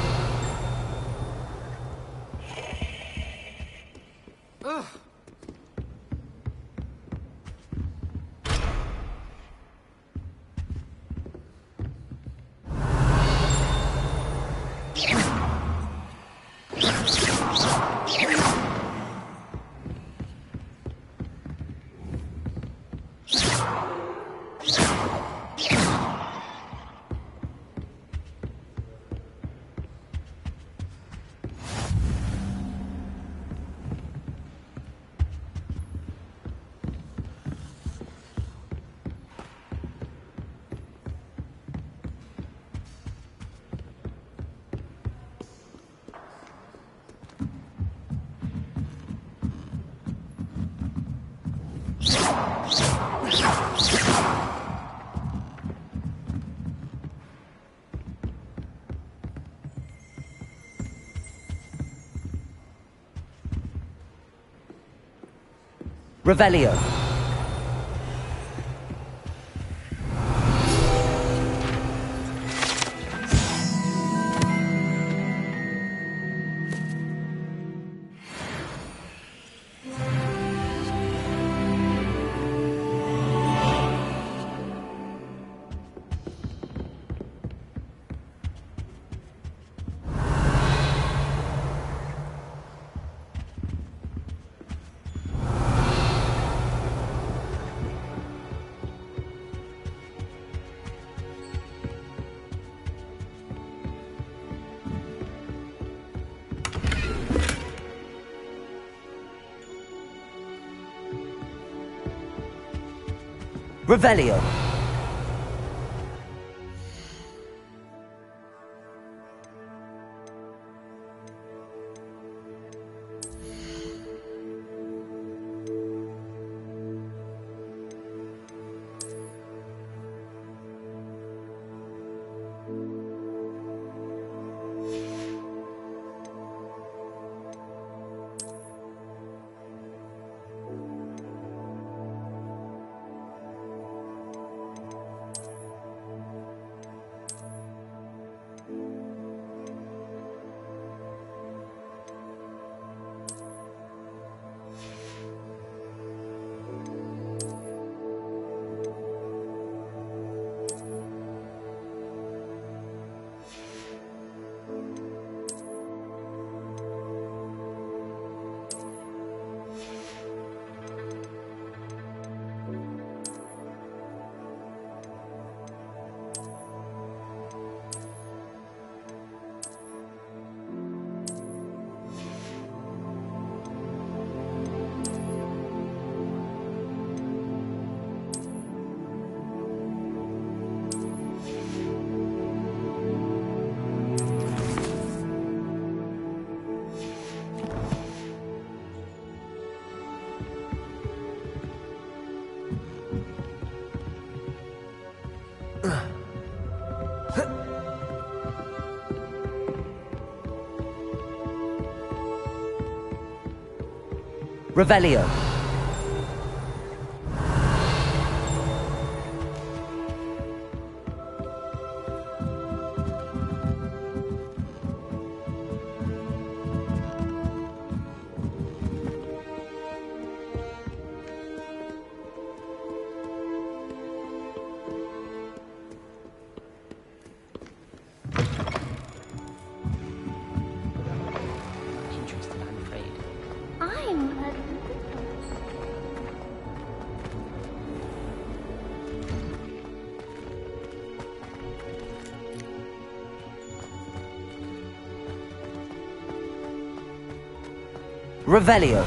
Revelio. Revelio. Revelio. Interested, I'm afraid. Revelio.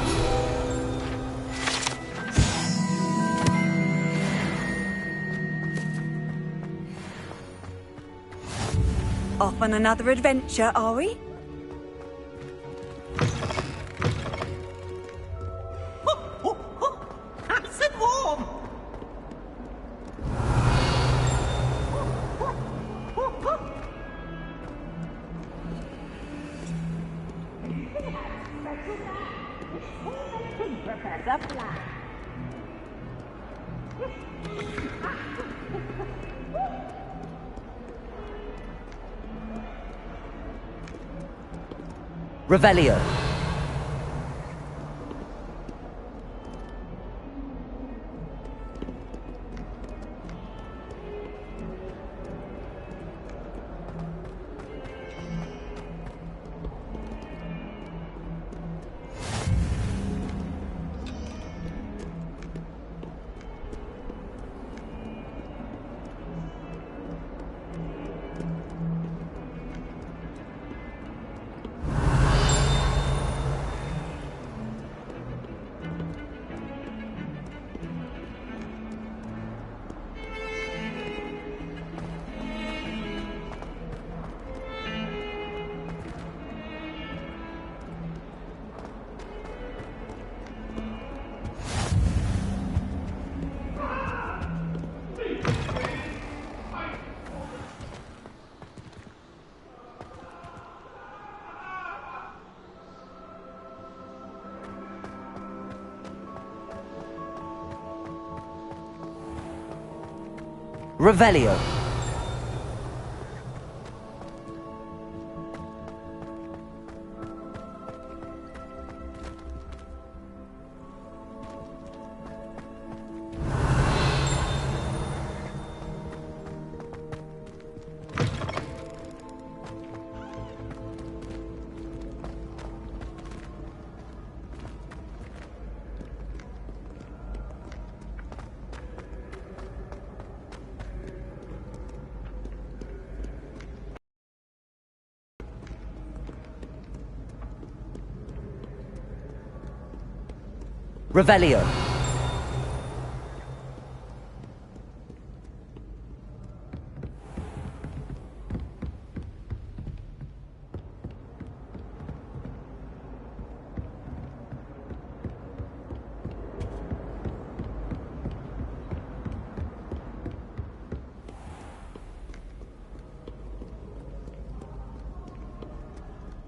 Off on another adventure, are we? Nice and warm! Professor Black. Revelio. Revelio. Revelio.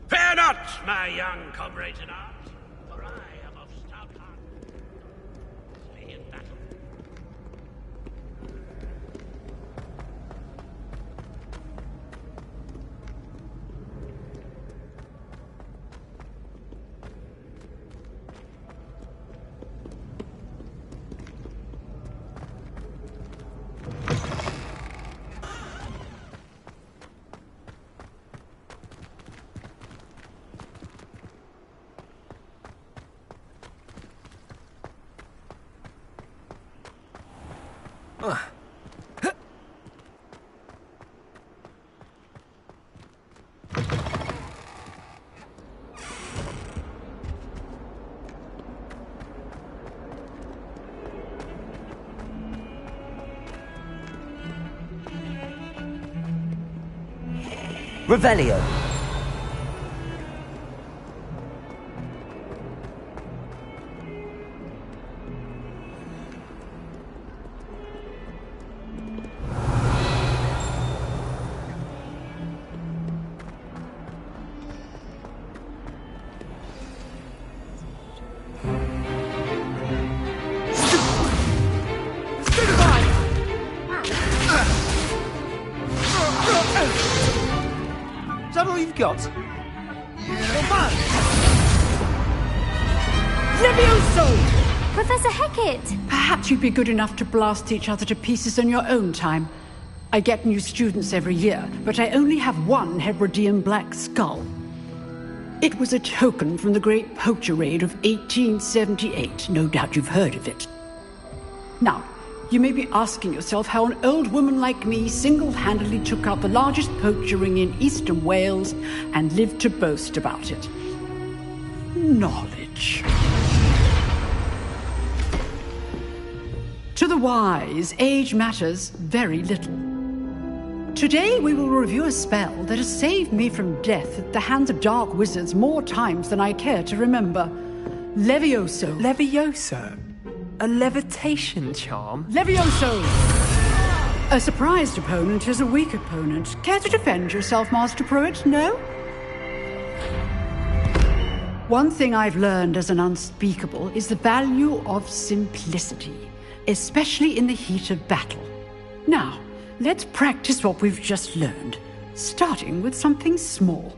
Fear not, my young comrades in arms, for I am of stout heart. Slay in battle. Revelio. Is that all you've got? Levioso! Professor Hecat! Perhaps you'd be good enough to blast each other to pieces on your own time. I get new students every year, but I only have one Hebridean black skull. It was a token from the Great Poacher Raid of 1878. No doubt you've heard of it. Now, you may be asking yourself how an old woman like me single-handedly took out the largest poacher ring in eastern Wales and lived to boast about it. Knowledge. To the wise, age matters very little. Today we will review a spell that has saved me from death at the hands of dark wizards more times than I care to remember. Levioso. Levioso? A levitation charm? Levioso! A surprised opponent is a weak opponent. Care to defend yourself, Master Pruitt? No? One thing I've learned as an unspeakable is the value of simplicity, especially in the heat of battle. Now, let's practice what we've just learned, starting with something small.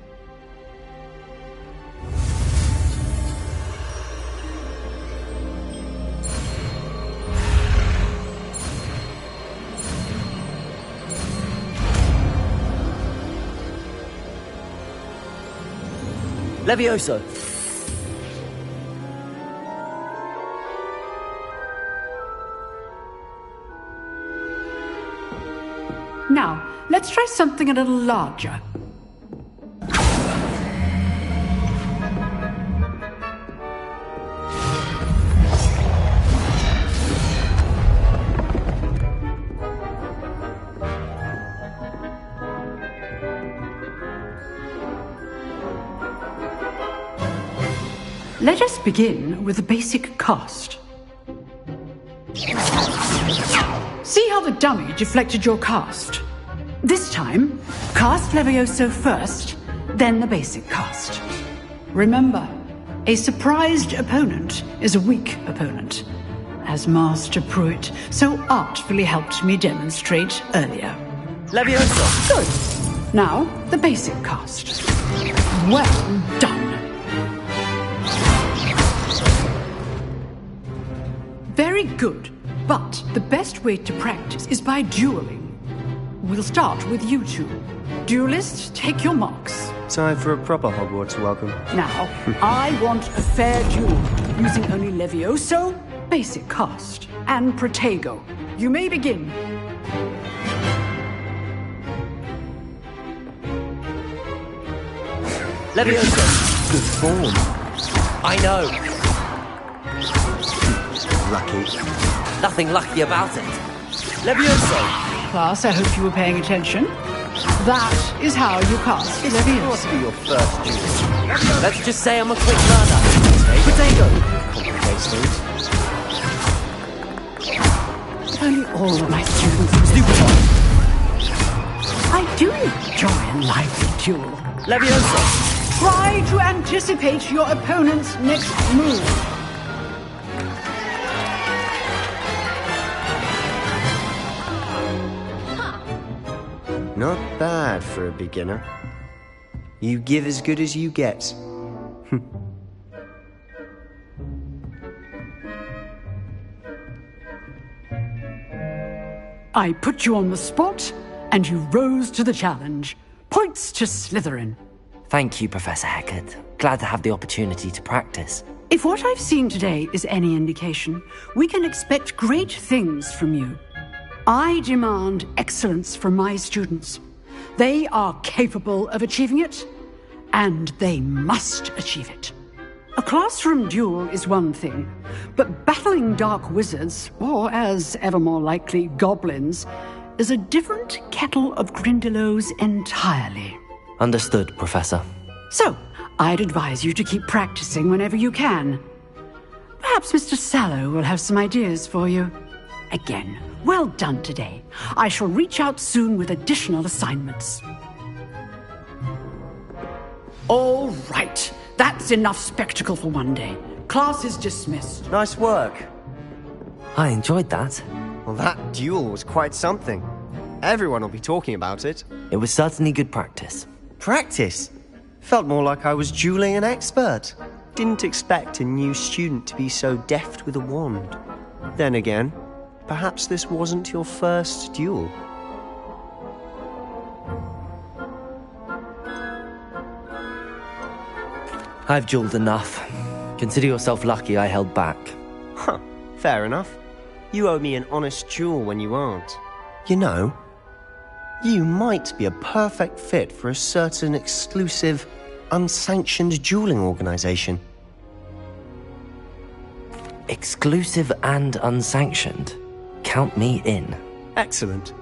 Levioso. Now, let's try something a little larger. Let us begin with the basic cast. See how the dummy deflected your cast? This time, cast Levioso first, then the basic cast. Remember, a surprised opponent is a weak opponent. as Master Pruitt so artfully helped me demonstrate earlier. Levioso! Good. Now, the basic cast. Well done. Very good. But the best way to practice is by dueling. We'll start with you two. Duelists, take your marks. Time for a proper Hogwarts welcome. Now, I want a fair duel, using only Levioso, basic cast, and Protego. You may begin. Levioso! Good form. I know. Lucky. Nothing lucky about it. Levioso! Class, I hope you were paying attention. That is how you cast Levioso. Must be your first duel. Let's just say I'm a quick learner. Potato! Complicates things. If only all of my students were stupid. I do enjoy a lively duel. Levioso! Try to anticipate your opponent's next move. Not bad for a beginner. You give as good as you get. I put you on the spot, and you rose to the challenge. Points to Slytherin. Thank you, Professor Hecat. Glad to have the opportunity to practice. If what I've seen today is any indication, we can expect great things from you. I demand excellence from my students. They are capable of achieving it, and they must achieve it. A classroom duel is one thing, but battling dark wizards, or as ever more likely, goblins, is a different kettle of Grindylows entirely. Understood, Professor. So, I'd advise you to keep practicing whenever you can. Perhaps Mr. Sallow will have some ideas for you. Again, well done today. I shall reach out soon with additional assignments. All right. That's enough spectacle for one day. Class is dismissed. Nice work. I enjoyed that. Well, that duel was quite something. Everyone will be talking about it. It was certainly good practice. Practice? Felt more like I was dueling an expert. Didn't expect a new student to be so deft with a wand. Then again, perhaps this wasn't your first duel. I've dueled enough. Consider yourself lucky I held back. Huh, fair enough. You owe me an honest duel when you aren't. You know, you might be a perfect fit for a certain exclusive, unsanctioned dueling organization. Exclusive and unsanctioned? Count me in. Excellent.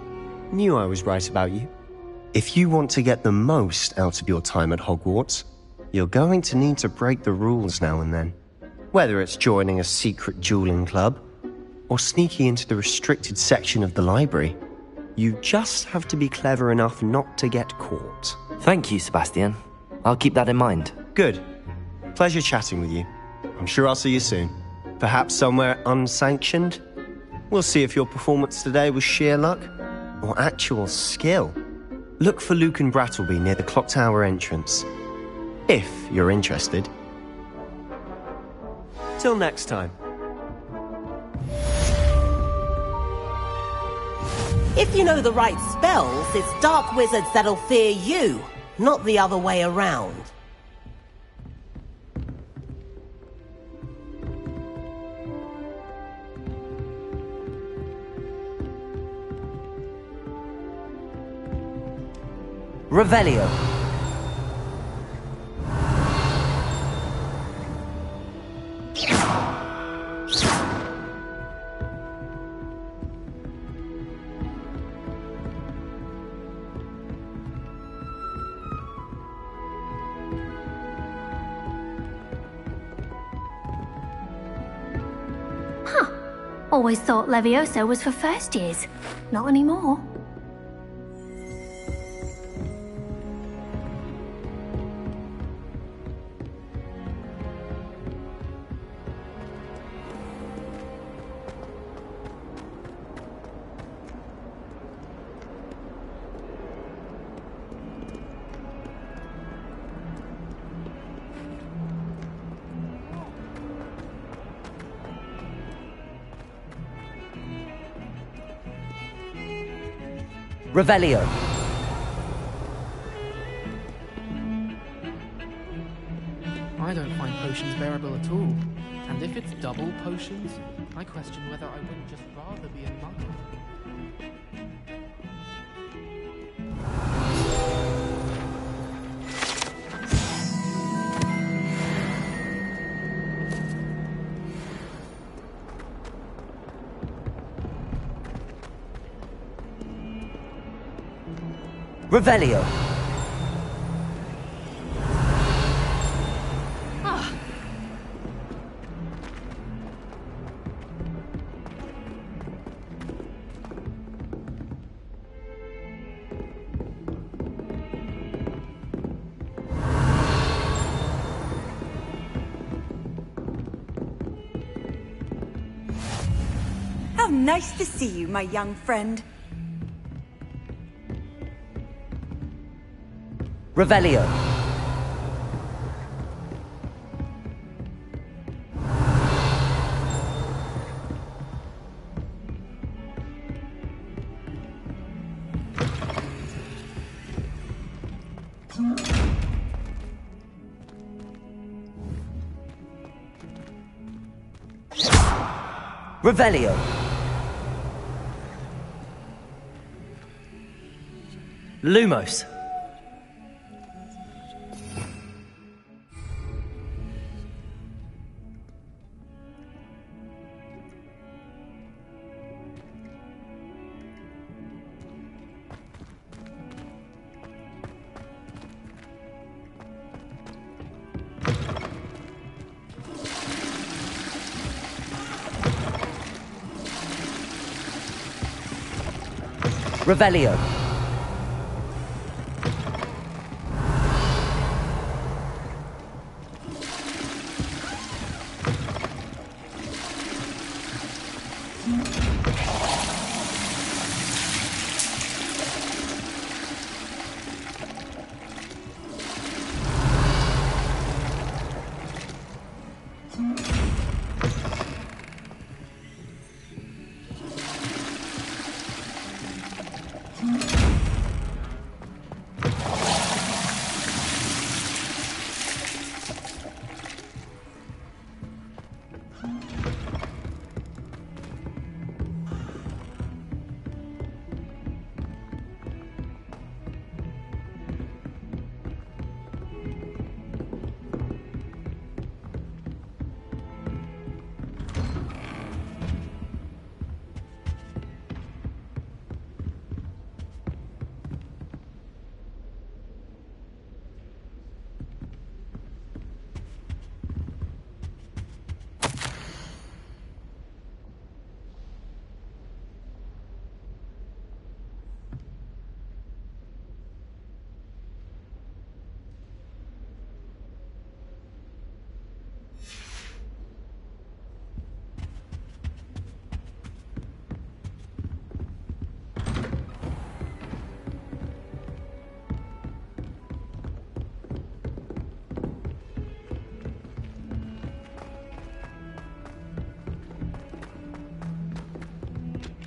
Knew I was right about you. If you want to get the most out of your time at Hogwarts, you're going to need to break the rules now and then. Whether it's joining a secret dueling club, or sneaking into the restricted section of the library, you just have to be clever enough not to get caught. Thank you, Sebastian. I'll keep that in mind. Good. Pleasure chatting with you. I'm sure I'll see you soon. Perhaps somewhere unsanctioned? We'll see if your performance today was sheer luck or actual skill. Look for Luke and Brattleby near the clock tower entrance. If you're interested. Till next time. If you know the right spells, it's dark wizards that'll fear you, not the other way around. Revelio. Always thought Levioso was for first years. Not anymore. Revelio. I don't find potions bearable at all. And if it's double potions, I question whether I wouldn't just rather be a muggle. Revelio. How nice to see you, my young friend. Revelio. Revelio. Lumos. Revelio.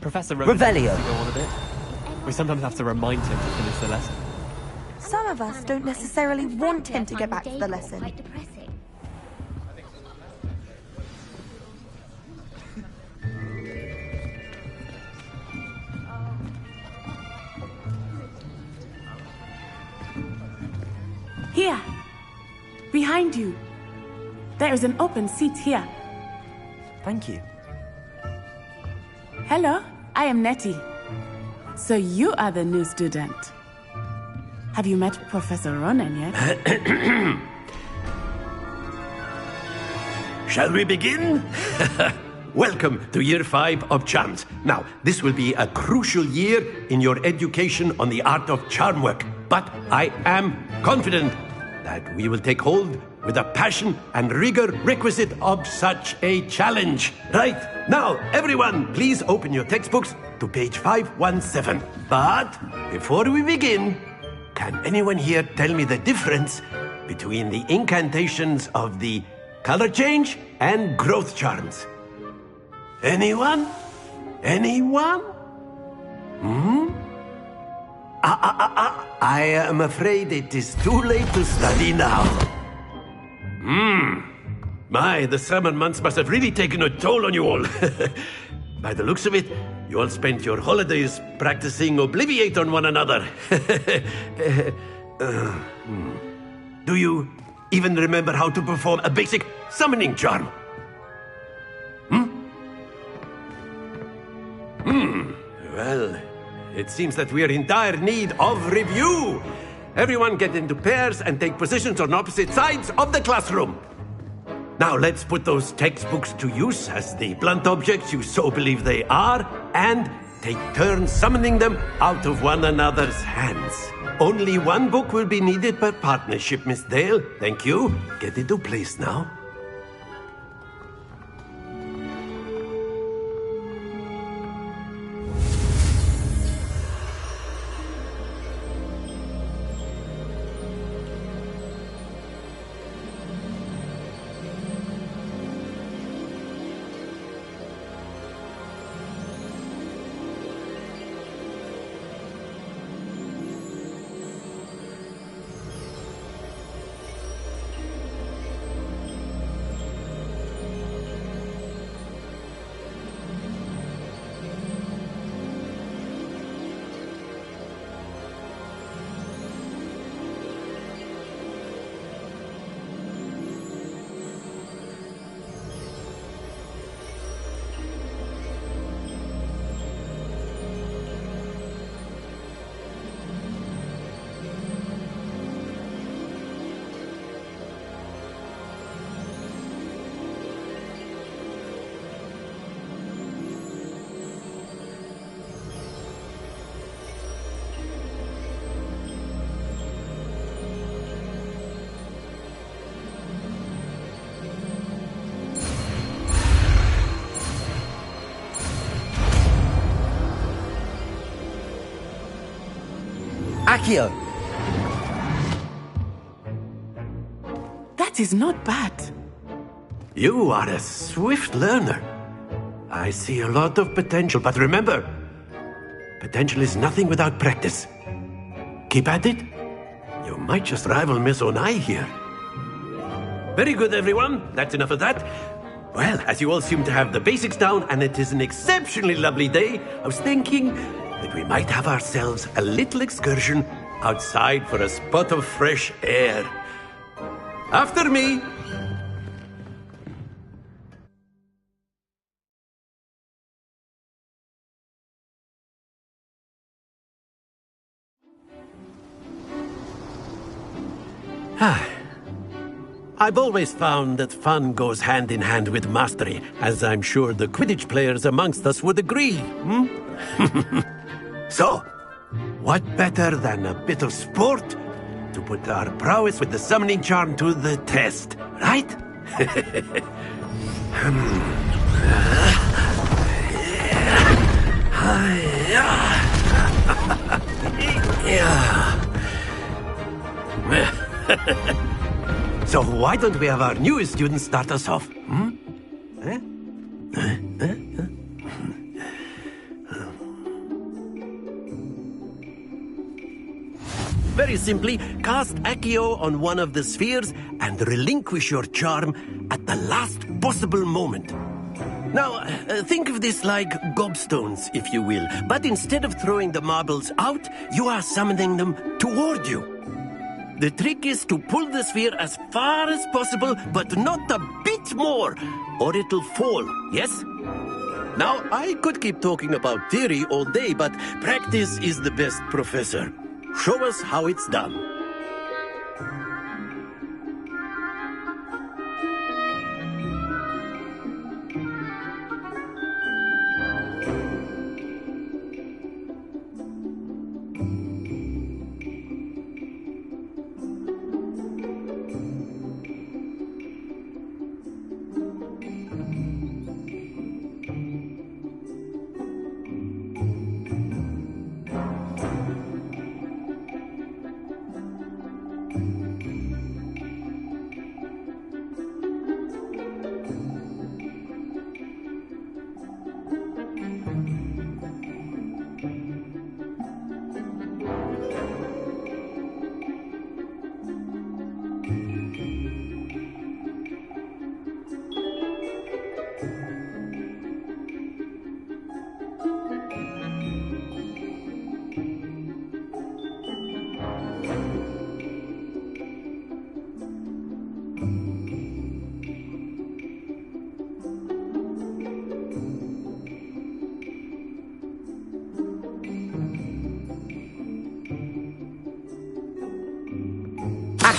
Professor Revelio. To go on a bit. We sometimes have to remind him to finish the lesson. Some of us don't necessarily want him to get back to the lesson. Here. Behind you. There is an open seat here. Thank you. Hello, I am Nettie. So you are the new student. Have you met Professor Ronan yet? Shall we begin? Welcome to Year 5 of Charms. Now, this will be a crucial year in your education on the art of charm work. But I am confident that we will take hold with the passion and rigor requisite of such a challenge. Right, now, everyone, please open your textbooks to page 517. But before we begin, can anyone here tell me the difference between the incantations of the color change and growth charms? Anyone? Anyone? I am afraid it is too late to study now. My, the summer months must have really taken a toll on you all. By the looks of it, you all spent your holidays practicing Obliviate on one another. Do you even remember how to perform a basic summoning charm? Well, it seems that we are in dire need of review. Everyone get into pairs and take positions on opposite sides of the classroom. Now let's put those textbooks to use as the blunt objects you so believe they are, and take turns summoning them out of one another's hands. Only one book will be needed per partnership, Miss Dale. Thank you. Get into place now. Accio! That is not bad. You are a swift learner. I see a lot of potential, but remember, potential is nothing without practice. Keep at it. You might just rival Miss Onai here. Very good, everyone. That's enough of that. Well, as you all seem to have the basics down, and it is an exceptionally lovely day, I was thinking that we might have ourselves a little excursion outside for a spot of fresh air. After me. I've always found that fun goes hand in hand with mastery, as I'm sure the Quidditch players amongst us would agree. So, what better than a bit of sport to put our prowess with the summoning charm to the test, right? So why don't we have our newest student start us off? Very simply, cast Accio on one of the spheres and relinquish your charm at the last possible moment. Now, think of this like gobstones, if you will, but instead of throwing the marbles out, you are summoning them toward you. The trick is to pull the sphere as far as possible, but not a bit more, or it'll fall, yes? Now, I could keep talking about theory all day, but practice is the best professor. Show us how it's done.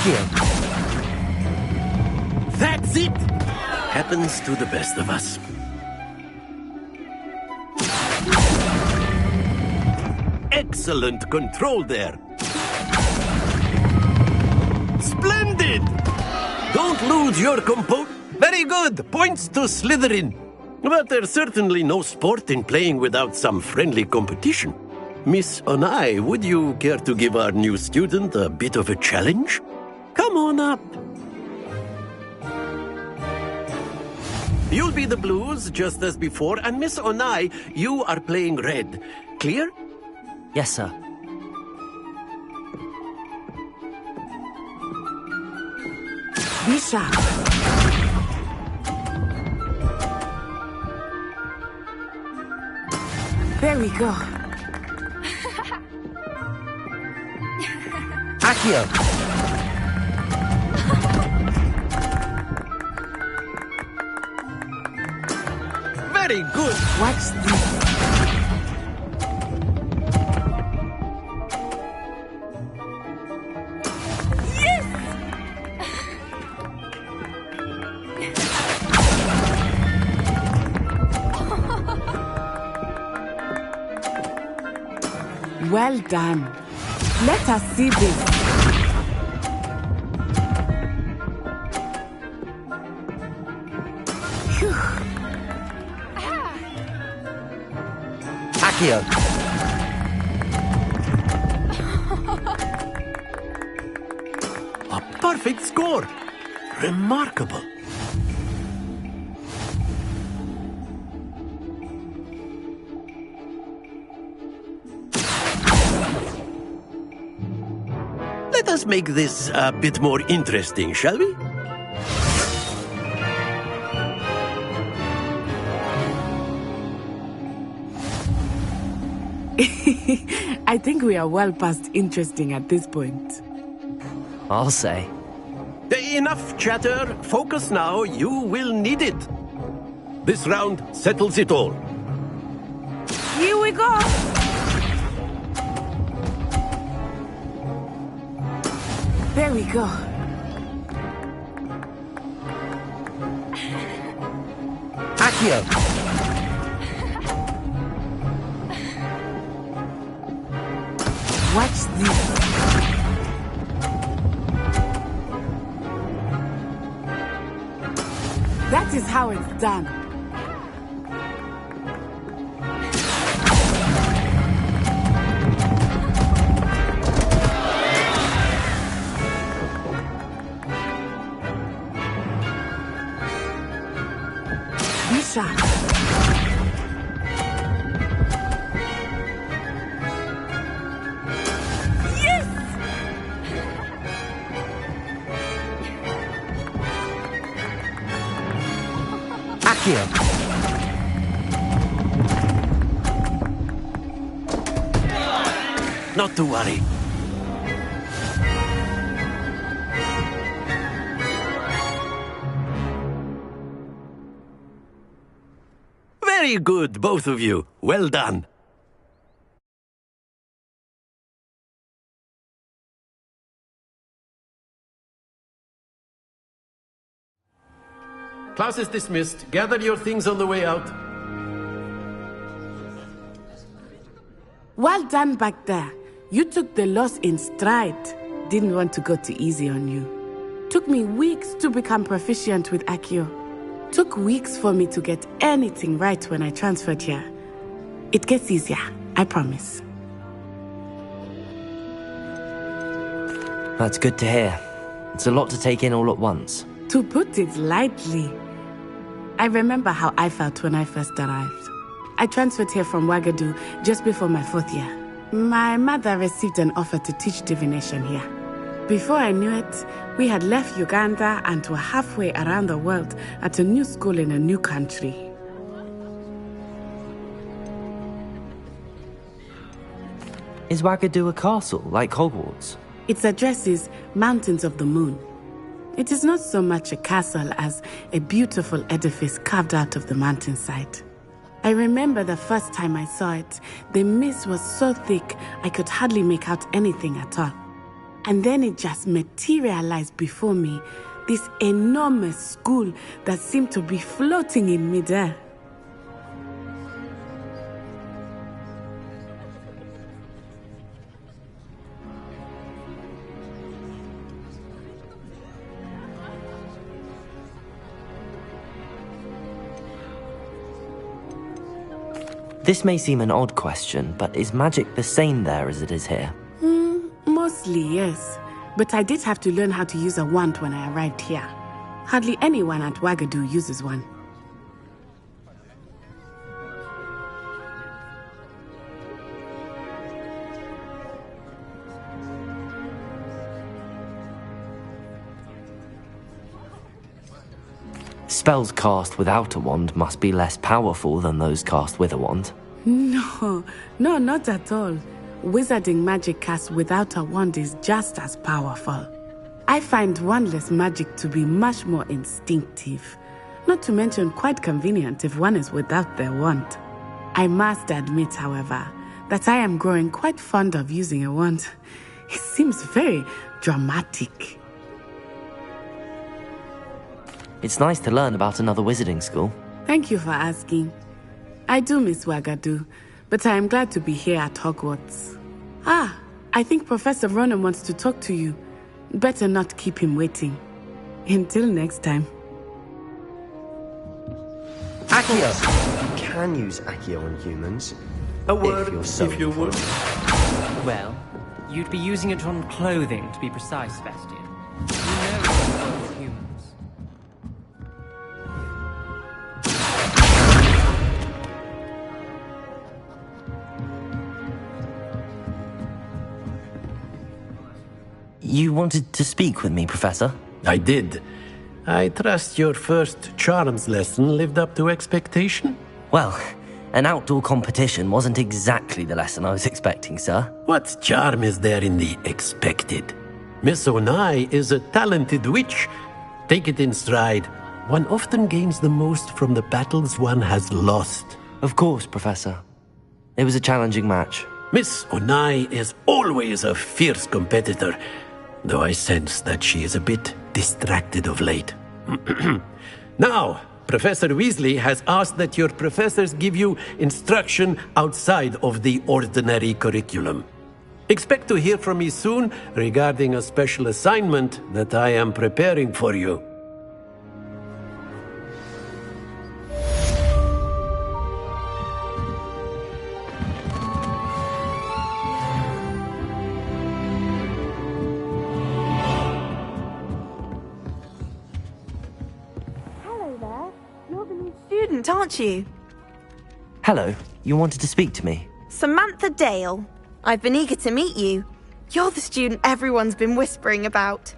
Accio! That's it! Happens to the best of us. Excellent control there. Splendid! Don't lose your composure. Very good. Points to Slytherin. But there's certainly no sport in playing without some friendly competition. Miss Onai, would you care to give our new student a bit of a challenge? Come on up. You'll be the blues, just as before, and Miss Onai, you are playing red. Clear? Yes, sir. Be sharp. There we go. Accio! Very good. Watch this. Well done. Let us see this. Phew. Accio! A perfect score. Remarkable. Let us make this a bit more interesting, shall we? I think we are well past interesting at this point. I'll say. Enough chatter. Focus now. You will need it. This round settles it all. Here we go. There we go. Accio! Watch this. That is how it's done. Be sharp. Accio! Not to worry. Very good, both of you. Well done. Class is dismissed. Gather your things on the way out. Well done back there. You took the loss in stride. Didn't want to go too easy on you. Took me weeks to become proficient with Accio. Took weeks for me to get anything right when I transferred here. It gets easier, I promise. That's good to hear. It's a lot to take in all at once. To put it lightly, I remember how I felt when I first arrived. I transferred here from Ouagadougou just before my 4th year. My mother received an offer to teach divination here. Before I knew it, we had left Uganda and were halfway around the world at a new school in a new country. Is Ouagadougou a castle, like Hogwarts? Its address is Mountains of the Moon. It is not so much a castle as a beautiful edifice carved out of the mountainside. I remember the first time I saw it, the mist was so thick I could hardly make out anything at all. And then it just materialized before me. This enormous school that seemed to be floating in midair. This may seem an odd question, but is magic the same there as it is here? Mostly, yes. But I did have to learn how to use a wand when I arrived here. Hardly anyone at Wagadu uses one. Spells cast without a wand must be less powerful than those cast with a wand. No, not at all. Wizarding magic cast without a wand is just as powerful. I find wandless magic to be much more instinctive. Not to mention quite convenient if one is without their wand. I must admit, however, that I am growing quite fond of using a wand. It seems very dramatic. It's nice to learn about another wizarding school. Thank you for asking. I do miss Wagadu, but I am glad to be here at Hogwarts. I think Professor Ronan wants to talk to you. Better not keep him waiting. Until next time. Accio! You can use Accio on humans. A word, if you're so if you would. Well, you'd be using it on clothing, to be precise, Sebastian. You know the world of humans. You wanted to speak with me, Professor? I did. I trust your first charms lesson lived up to expectation? Well, an outdoor competition wasn't exactly the lesson I was expecting, sir. What charm is there in the expected? Miss Onai is a talented witch. Take it in stride. One often gains the most from the battles one has lost. Of course, Professor. It was a challenging match. Miss Onai is always a fierce competitor, though I sense that she is a bit distracted of late. Now, Professor Weasley has asked that your professors give you instruction outside of the ordinary curriculum. Expect to hear from me soon regarding a special assignment that I am preparing for you. Aren't you? Hello, you wanted to speak to me? Samantha Dale. I've been eager to meet you. You're the student everyone's been whispering about.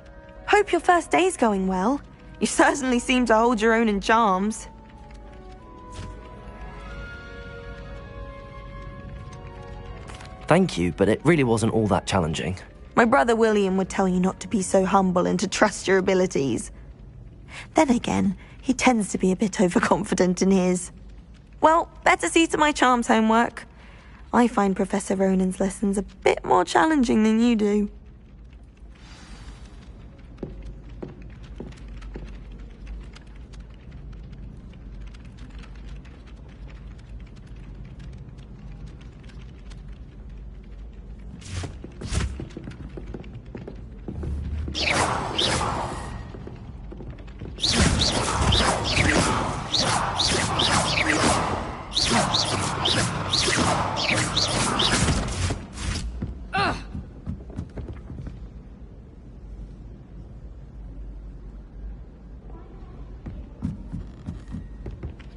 Hope your first day's going well. You certainly seem to hold your own in charms. Thank you, but it really wasn't all that challenging. My brother William would tell you not to be so humble and to trust your abilities. Then again, he tends to be a bit overconfident in his. Well, better see to my charms homework. I find Professor Ronan's lessons a bit more challenging than you do.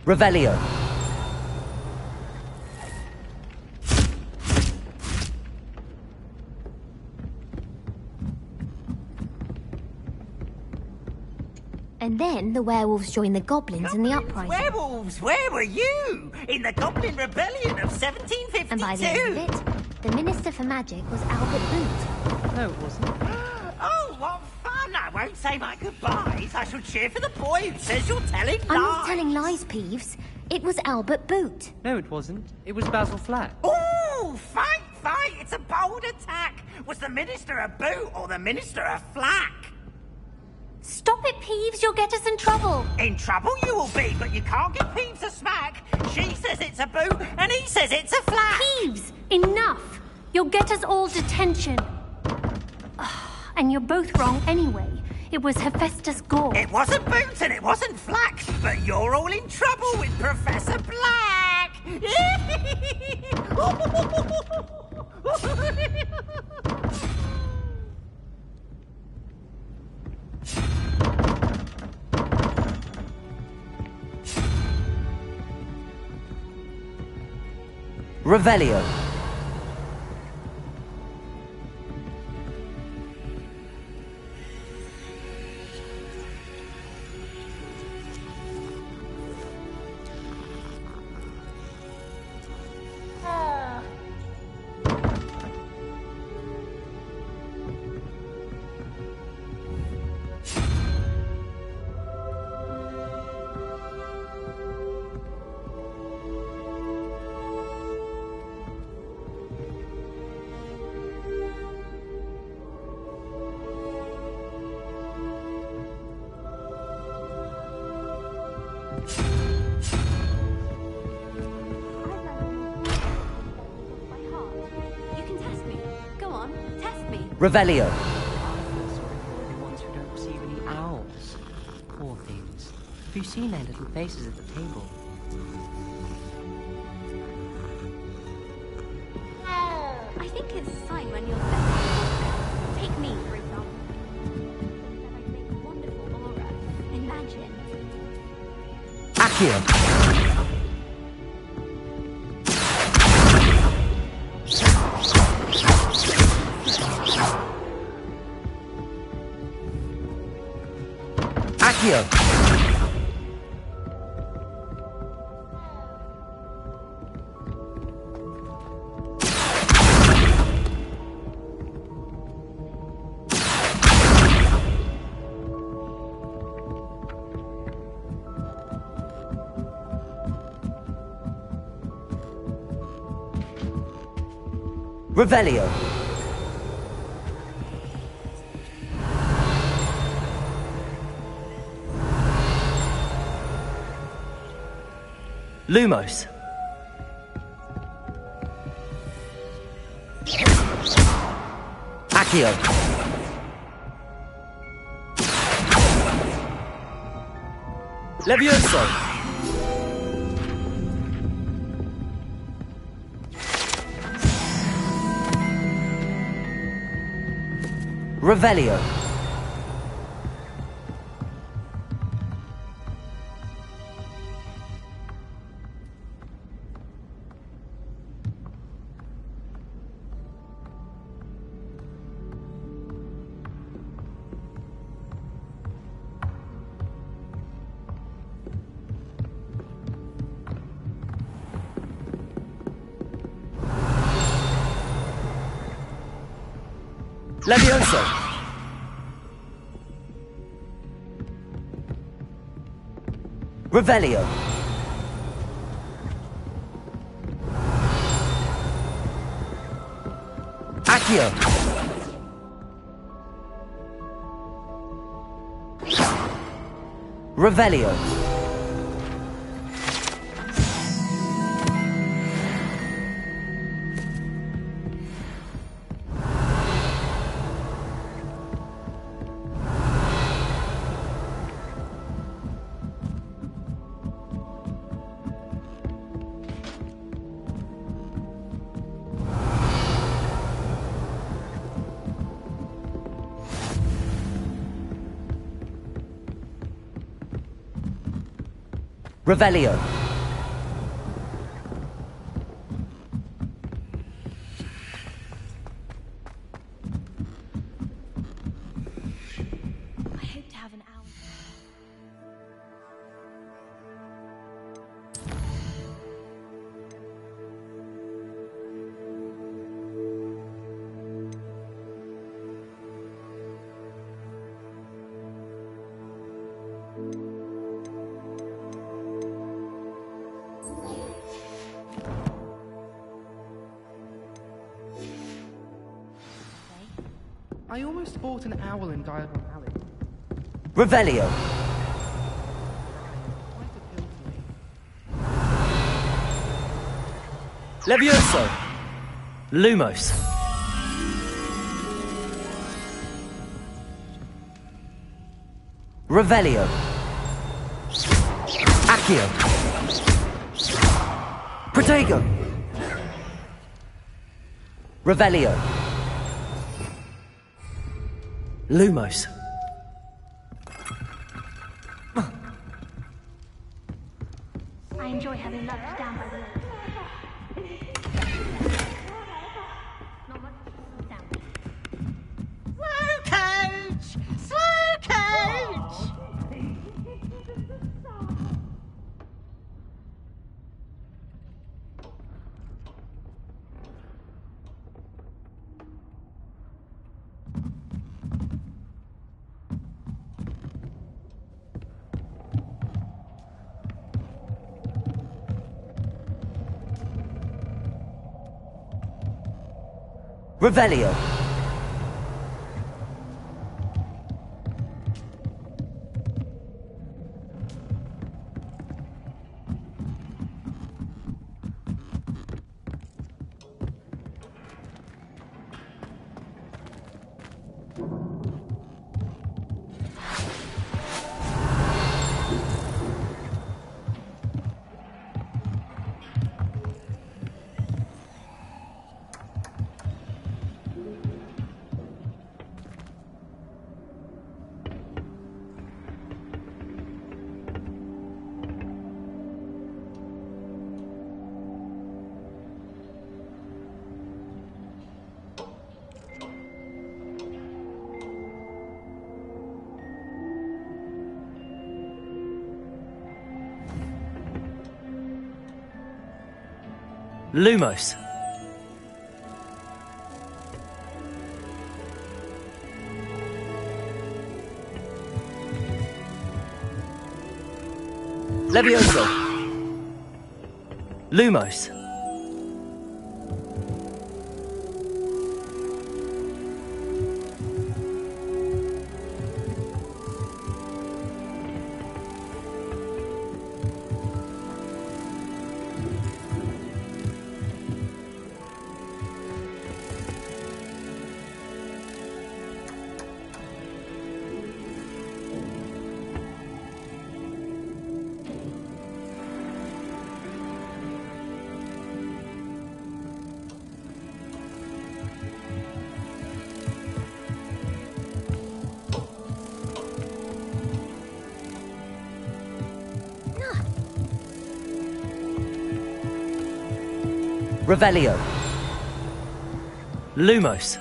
Revelio. And then the werewolves joined the goblins in the uprising. Werewolves, where were you? In the Goblin Rebellion of 1752? And by the end of it, the Minister for Magic was Albert Boot. No, it wasn't. Oh, what fun! I won't say my goodbyes. I shall cheer for the boy who says you're telling lies. I'm not telling lies, Peeves. It was Albert Boot. No, it wasn't. It was Basil Flat. Oh, thank fight! It's a bold attack! Was the Minister a boot or the Minister a flack? Stop it, Peeves, you'll get us in trouble. In trouble you will be, but you can't give Peeves a smack. She says it's a boot, and he says it's a flack. Peeves, enough. You'll get us all detention. And you're both wrong anyway. It was Hephaestus Gore. It wasn't boot and it wasn't flack, but you're all in trouble with Professor Black. Revelio. Revelio. I feel sorry for the ones who don't receive any owls. Poor things. Have you seen their little faces at the table? I think it's a sign when you're better. Take me, for example. That I make a wonderful aura. Imagine. Accio. Accio. Revelio. Lumos. Accio. Levioso. Revelio. Levioso. Revelio. Accio. Revelio. Revelio. I hope to have an owl. I almost bought an owl in Diagon Alley. Revelio. Levioso. Lumos. Revelio. Accio. Protego. Revelio. Lumos. I enjoy having lunch down by the lake. Not much sound. Slow coach! Slow coach! Revelio. Lumos. Levioso. Lumos. Revelio. Lumos.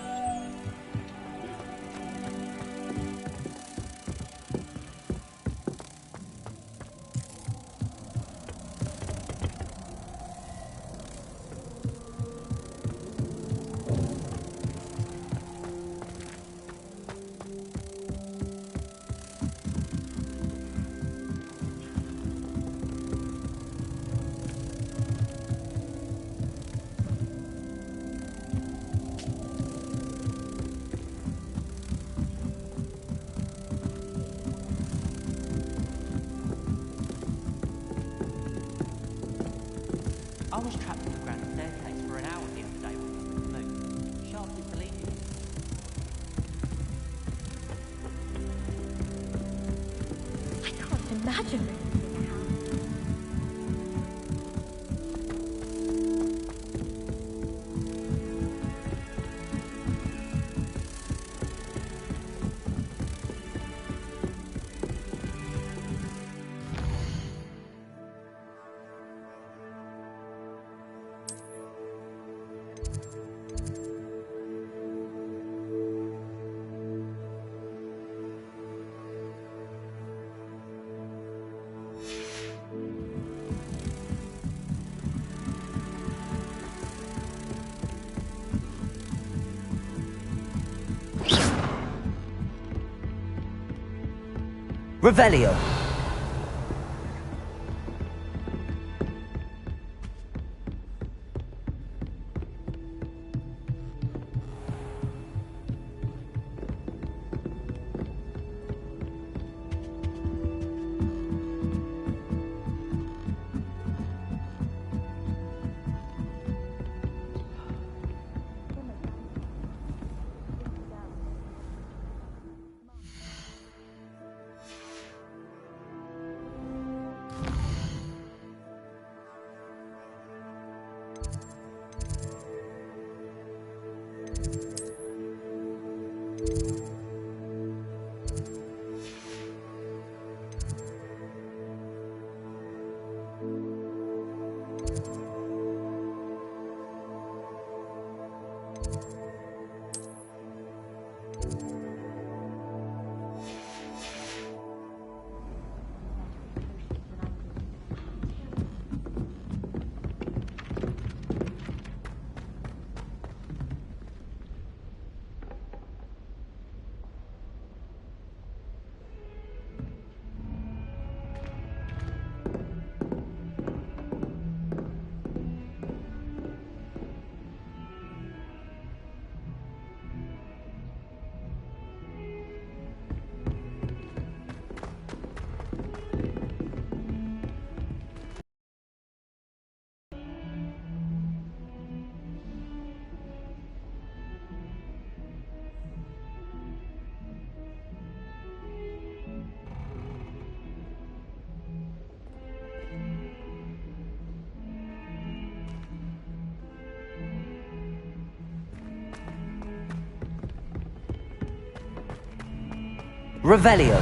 I was trapped in the grand staircase for an hour the other day with the moon. Sharply believing. I can't imagine this. Revelio. Revelio.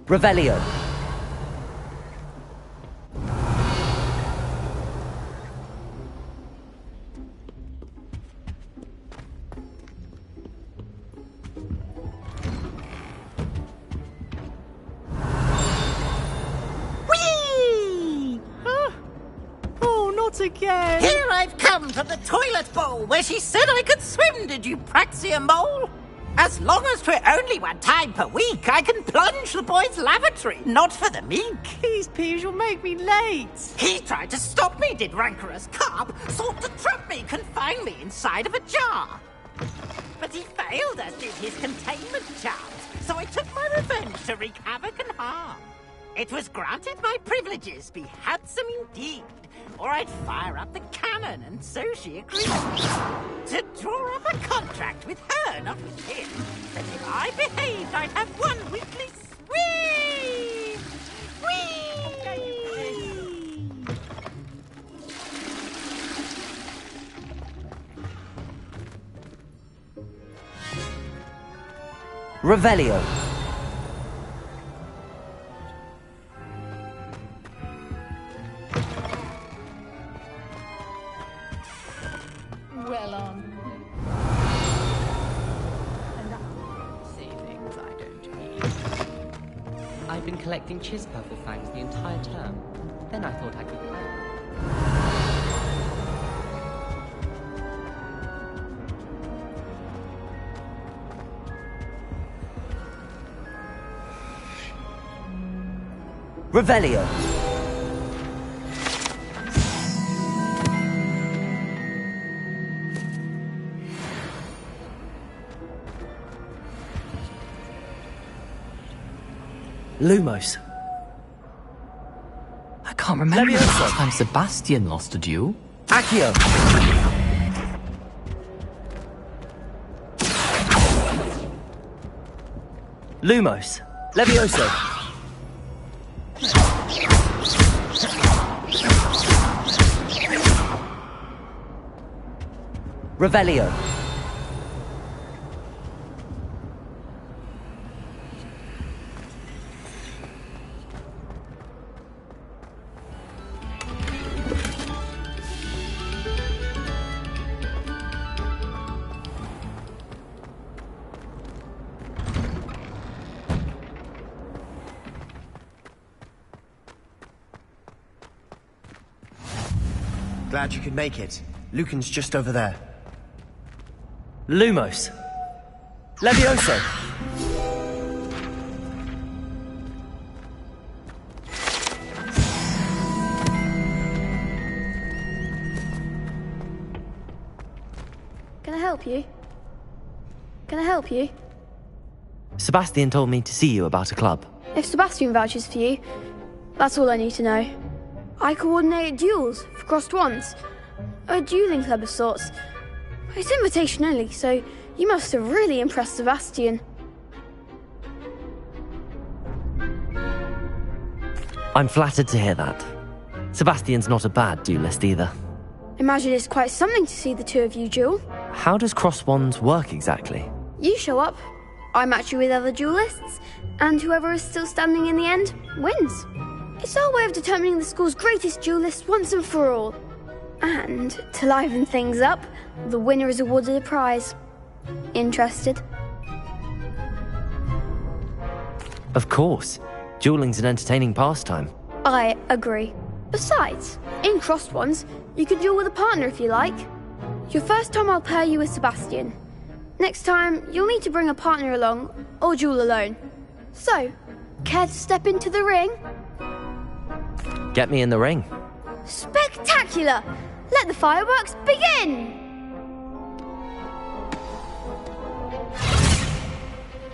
Revelio. Whee! Oh, not again! Here I've come to the toilet bowl where she said I could swim, did you praxia mole? As long as 'twere only one time per week, I can plunge the boy's lavatory, not for the meek. Please, Peeves, you'll make me late. He tried to stop me, did rancorous carp, sought to trap me, confine me inside of a jar. But he failed, as did his containment charms, so I took my revenge to wreak havoc and harm. It was granted my privileges be handsome indeed, or I'd fire up the cannon, and so she agreed to draw up a contract with her, not with him, that if I behaved, I'd have one weekly swim. Revelio. Well, say things I don't mean. I've been collecting Chispurple fangs the entire term. Then I thought I could... Revelio. Lumos. I can't remember the Leviosa. last time Sebastian lost a duel. Accio. Lumos. Levioso. Revelio. Glad you could make it. Lucan's just over there. Lumos. Levioso. Can I help you? Can I help you? Sebastian told me to see you about a club. If Sebastian vouches for you, that's all I need to know. I coordinate duels for crossed wands. A dueling club of sorts. It's invitation only, so you must have really impressed Sebastian. I'm flattered to hear that. Sebastian's not a bad duelist either. Imagine it's quite something to see the two of you duel. How does cross wands work exactly? You show up, I match you with other duelists, and whoever is still standing in the end wins. It's our way of determining the school's greatest duelist once and for all. And, to liven things up, the winner is awarded a prize. Interested? Of course. Dueling's an entertaining pastime. I agree. Besides, in crossed ones, you can duel with a partner if you like. Your first time I'll pair you with Sebastian. Next time, you'll need to bring a partner along, or duel alone. So, care to step into the ring? Get me in the ring. Spectacular! Let the fireworks begin!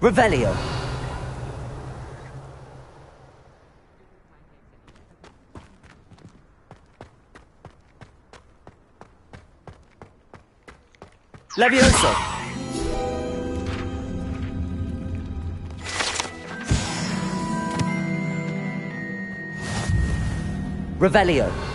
Revelio. Levioso. Revelio.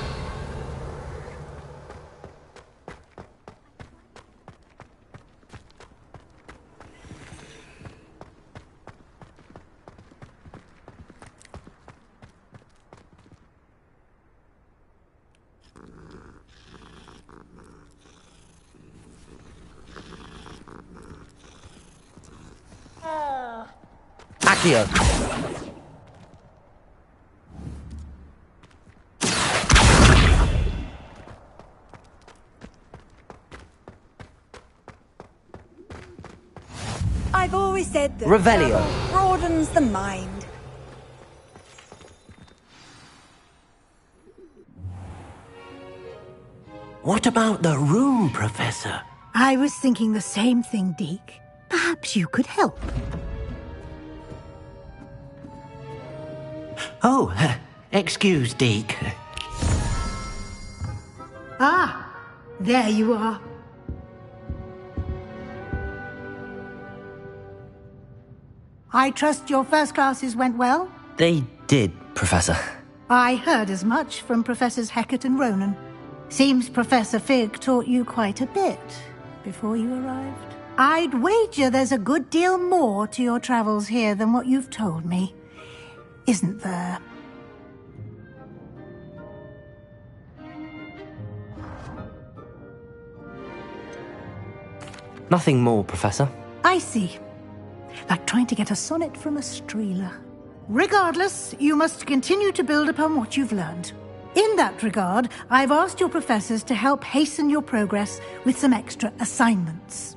Accio. I've always said that Revelio. travel broadens the mind. What about the room, Professor? I was thinking the same thing, Deke. Perhaps you could help. Oh, excuse, Deke. Ah, there you are. I trust your first classes went well? They did, Professor. I heard as much from Professors Hecat and Ronan. Seems Professor Fig taught you quite a bit before you arrived. I'd wager there's a good deal more to your travels here than what you've told me. Isn't there? Nothing more, Professor. I see. Like trying to get a sonnet from a streeler. Regardless, you must continue to build upon what you've learned. In that regard, I've asked your professors to help hasten your progress with some extra assignments.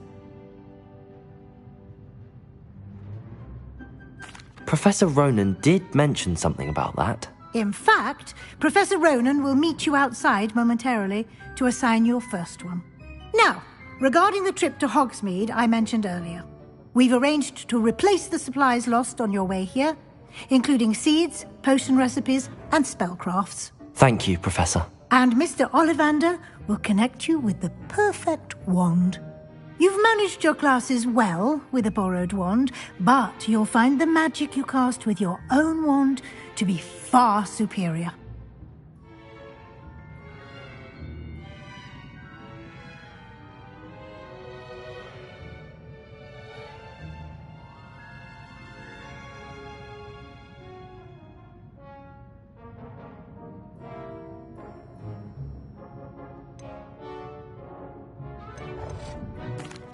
Professor Ronan did mention something about that. In fact, Professor Ronan will meet you outside momentarily to assign your first one. Now, regarding the trip to Hogsmeade I mentioned earlier, we've arranged to replace the supplies lost on your way here, including seeds, potion recipes, and spellcrafts. Thank you, Professor. And Mr. Ollivander will connect you with the perfect wand. You've managed your classes well with a borrowed wand, but you'll find the magic you cast with your own wand to be far superior.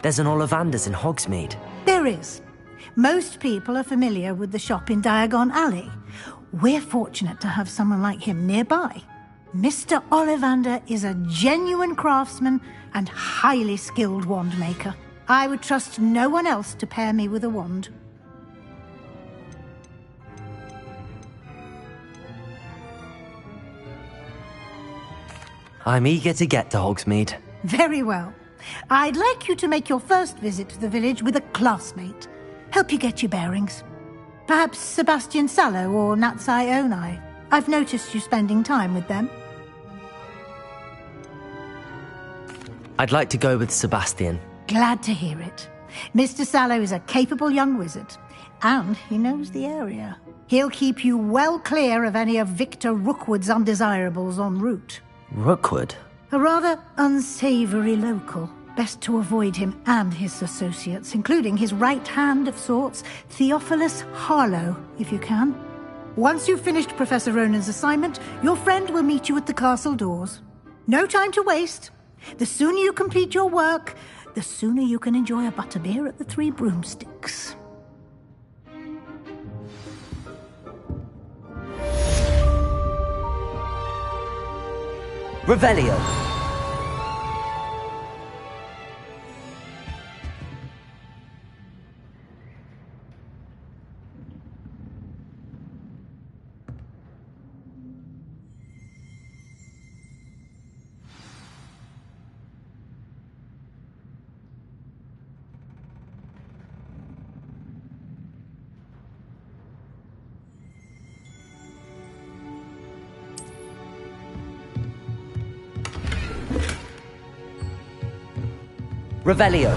There's an Ollivander's in Hogsmeade. There is. Most people are familiar with the shop in Diagon Alley. We're fortunate to have someone like him nearby. Mr. Ollivander is a genuine craftsman and highly skilled wand maker. I would trust no one else to pair me with a wand. I'm eager to get to Hogsmeade. Very well. I'd like you to make your first visit to the village with a classmate. Help you get your bearings. Perhaps Sebastian Sallow or Natsai Onai. I've noticed you spending time with them. I'd like to go with Sebastian. Glad to hear it. Mr. Sallow is a capable young wizard, and he knows the area. He'll keep you well clear of any of Victor Rookwood's undesirables en route. Rookwood? A rather unsavory local. Best to avoid him and his associates, including his right hand of sorts, Theophilus Harlow, if you can. Once you've finished Professor Ronan's assignment, your friend will meet you at the castle doors. No time to waste. The sooner you complete your work, the sooner you can enjoy a butterbeer at the Three Broomsticks. Revelio. Revelio.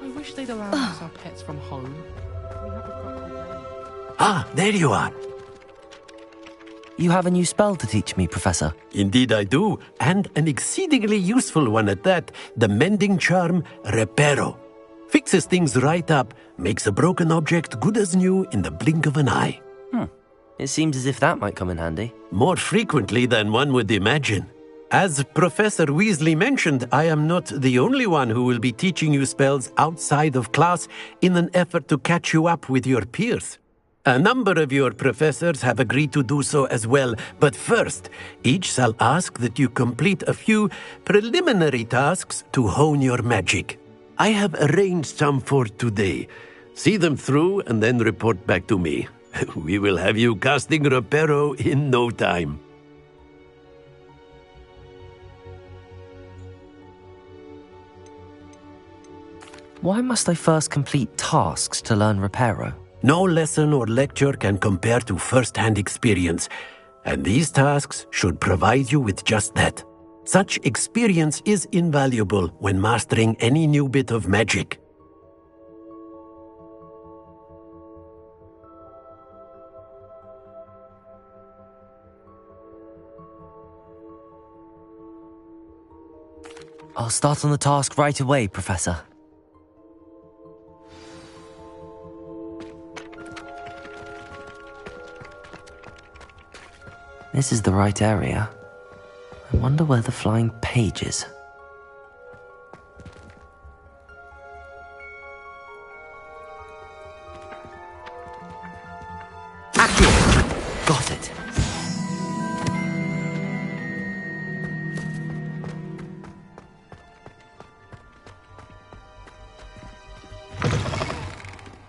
I wish they'd allow us our pets from home. Ah, there you are. You have a new spell to teach me, Professor. Indeed I do, and an exceedingly useful one at that. The mending charm, Reparo. Fixes things right up, makes a broken object good as new in the blink of an eye. It seems as if that might come in handy. More frequently than one would imagine. As Professor Weasley mentioned, I am not the only one who will be teaching you spells outside of class in an effort to catch you up with your peers. A number of your professors have agreed to do so as well, but first, each shall ask that you complete a few preliminary tasks to hone your magic. I have arranged some for today. See them through and then report back to me. We will have you casting Reparo in no time. Why must I first complete tasks to learn Reparo? No lesson or lecture can compare to first-hand experience, and these tasks should provide you with just that. Such experience is invaluable when mastering any new bit of magic. I'll start on the task right away, Professor. This is the right area. I wonder where the flying page is. Accio! Got it.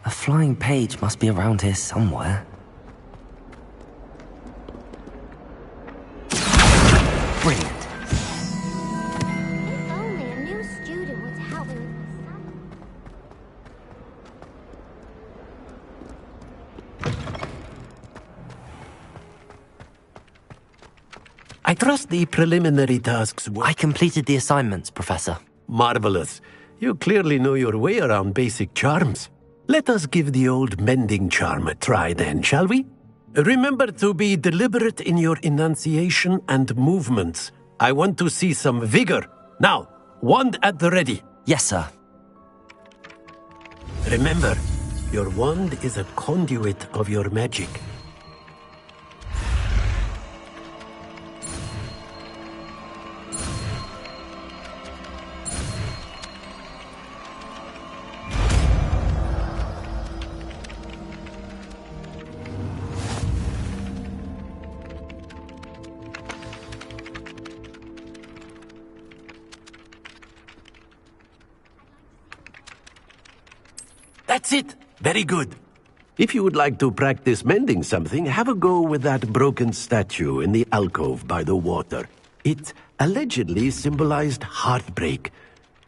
A flying page must be around here somewhere. Brilliant. If only a new student would help me with I trust the preliminary tasks were... I completed the assignments, Professor. Marvelous. You clearly know your way around basic charms. Let us give the old mending charm a try then, shall we? Remember to be deliberate in your enunciation and movements. I want to see some vigor. Now, wand at the ready. Yes, sir. Remember, your wand is a conduit of your magic. That's it. Very good. If you would like to practice mending something, have a go with that broken statue in the alcove by the water. It allegedly symbolized heartbreak.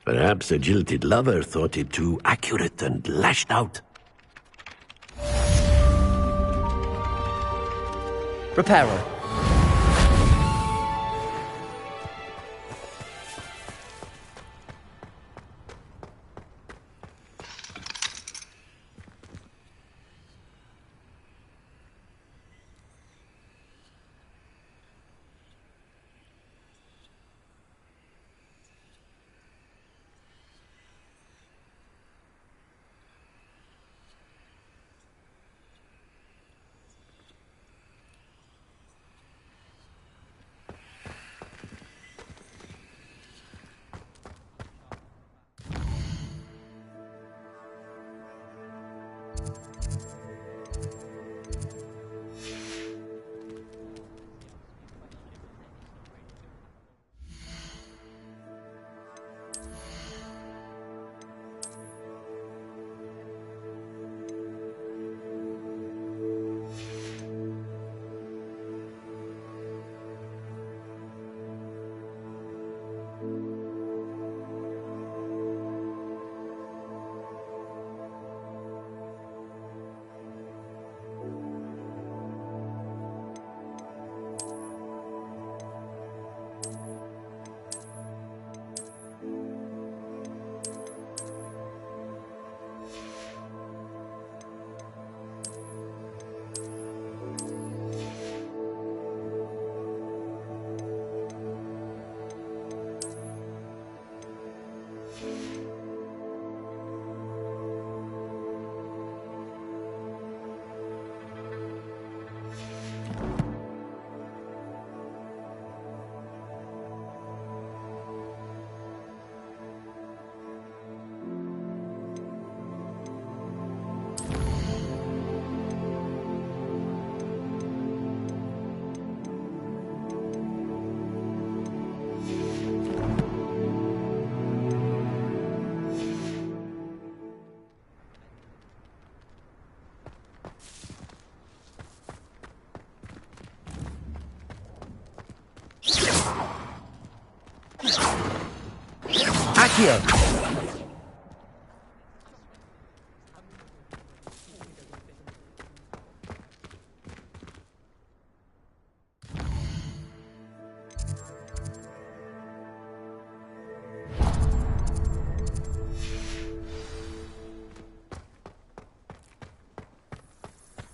Perhaps a jilted lover thought it too accurate and lashed out. Reparo. Accio!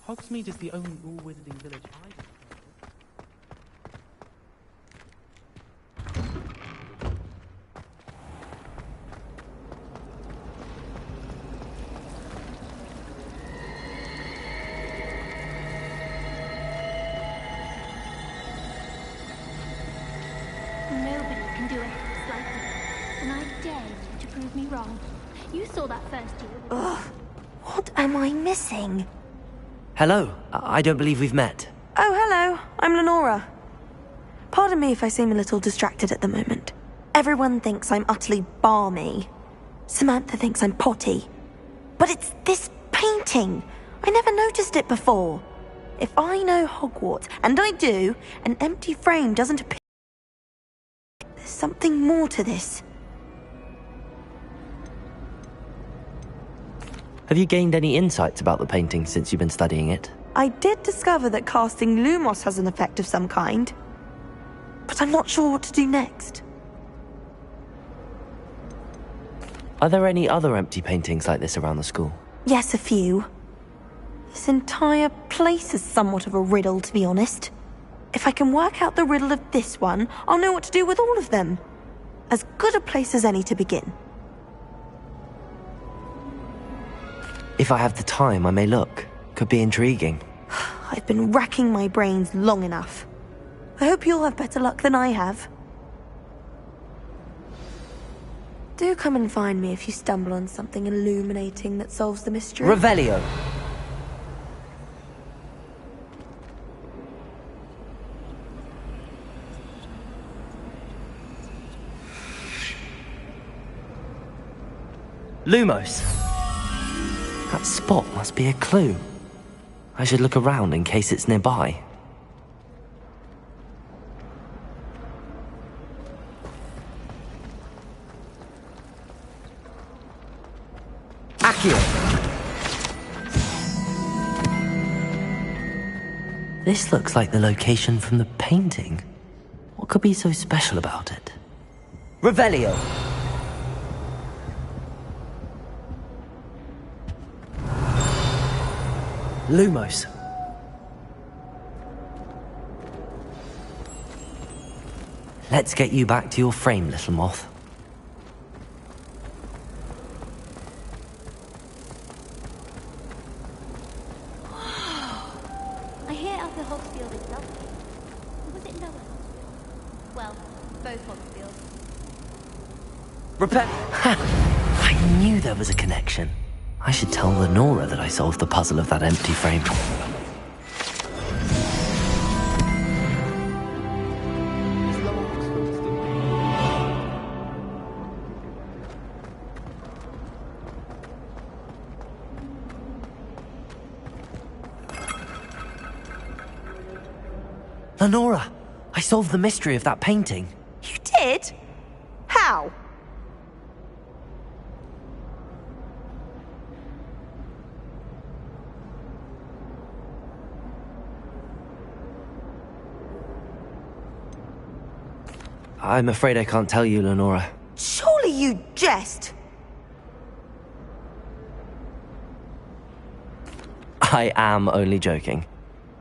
Hogsmeade is the only all-wizarding village I know. Nobody can do anything like this, and I dare you to prove me wrong. You saw that first year. Ugh. What am I missing? Hello. I don't believe we've met. Oh, hello. I'm Lenora. Pardon me if I seem a little distracted at the moment. Everyone thinks I'm utterly balmy. Samantha thinks I'm potty. But it's this painting. I never noticed it before. If I know Hogwarts, and I do, an empty frame doesn't appear. There's something more to this. Have you gained any insights about the painting since you've been studying it? I did discover that casting Lumos has an effect of some kind. But I'm not sure what to do next. Are there any other empty paintings like this around the school? Yes, a few. This entire place is somewhat of a riddle, to be honest. If I can work out the riddle of this one, I'll know what to do with all of them. As good a place as any to begin. If I have the time, I may look. Could be intriguing. I've been racking my brains long enough. I hope you'll have better luck than I have. Do come and find me if you stumble on something illuminating that solves the mystery. Revelio! Lumos! That spot must be a clue. I should look around in case it's nearby. Accio! This looks like the location from the painting. What could be so special about it? Revelio! Lumos. Let's get you back to your frame, little moth. I hear Upper Hogsfield is lovely. Or was it Lower Hogsfield? Well, both Hogsfields. Repair. I knew there was a connection. I should tell Lenora that I solved the puzzle of that empty frame. Lenora, I solved the mystery of that painting. You did? How? I'm afraid I can't tell you, Lenora. Surely you jest. I am only joking.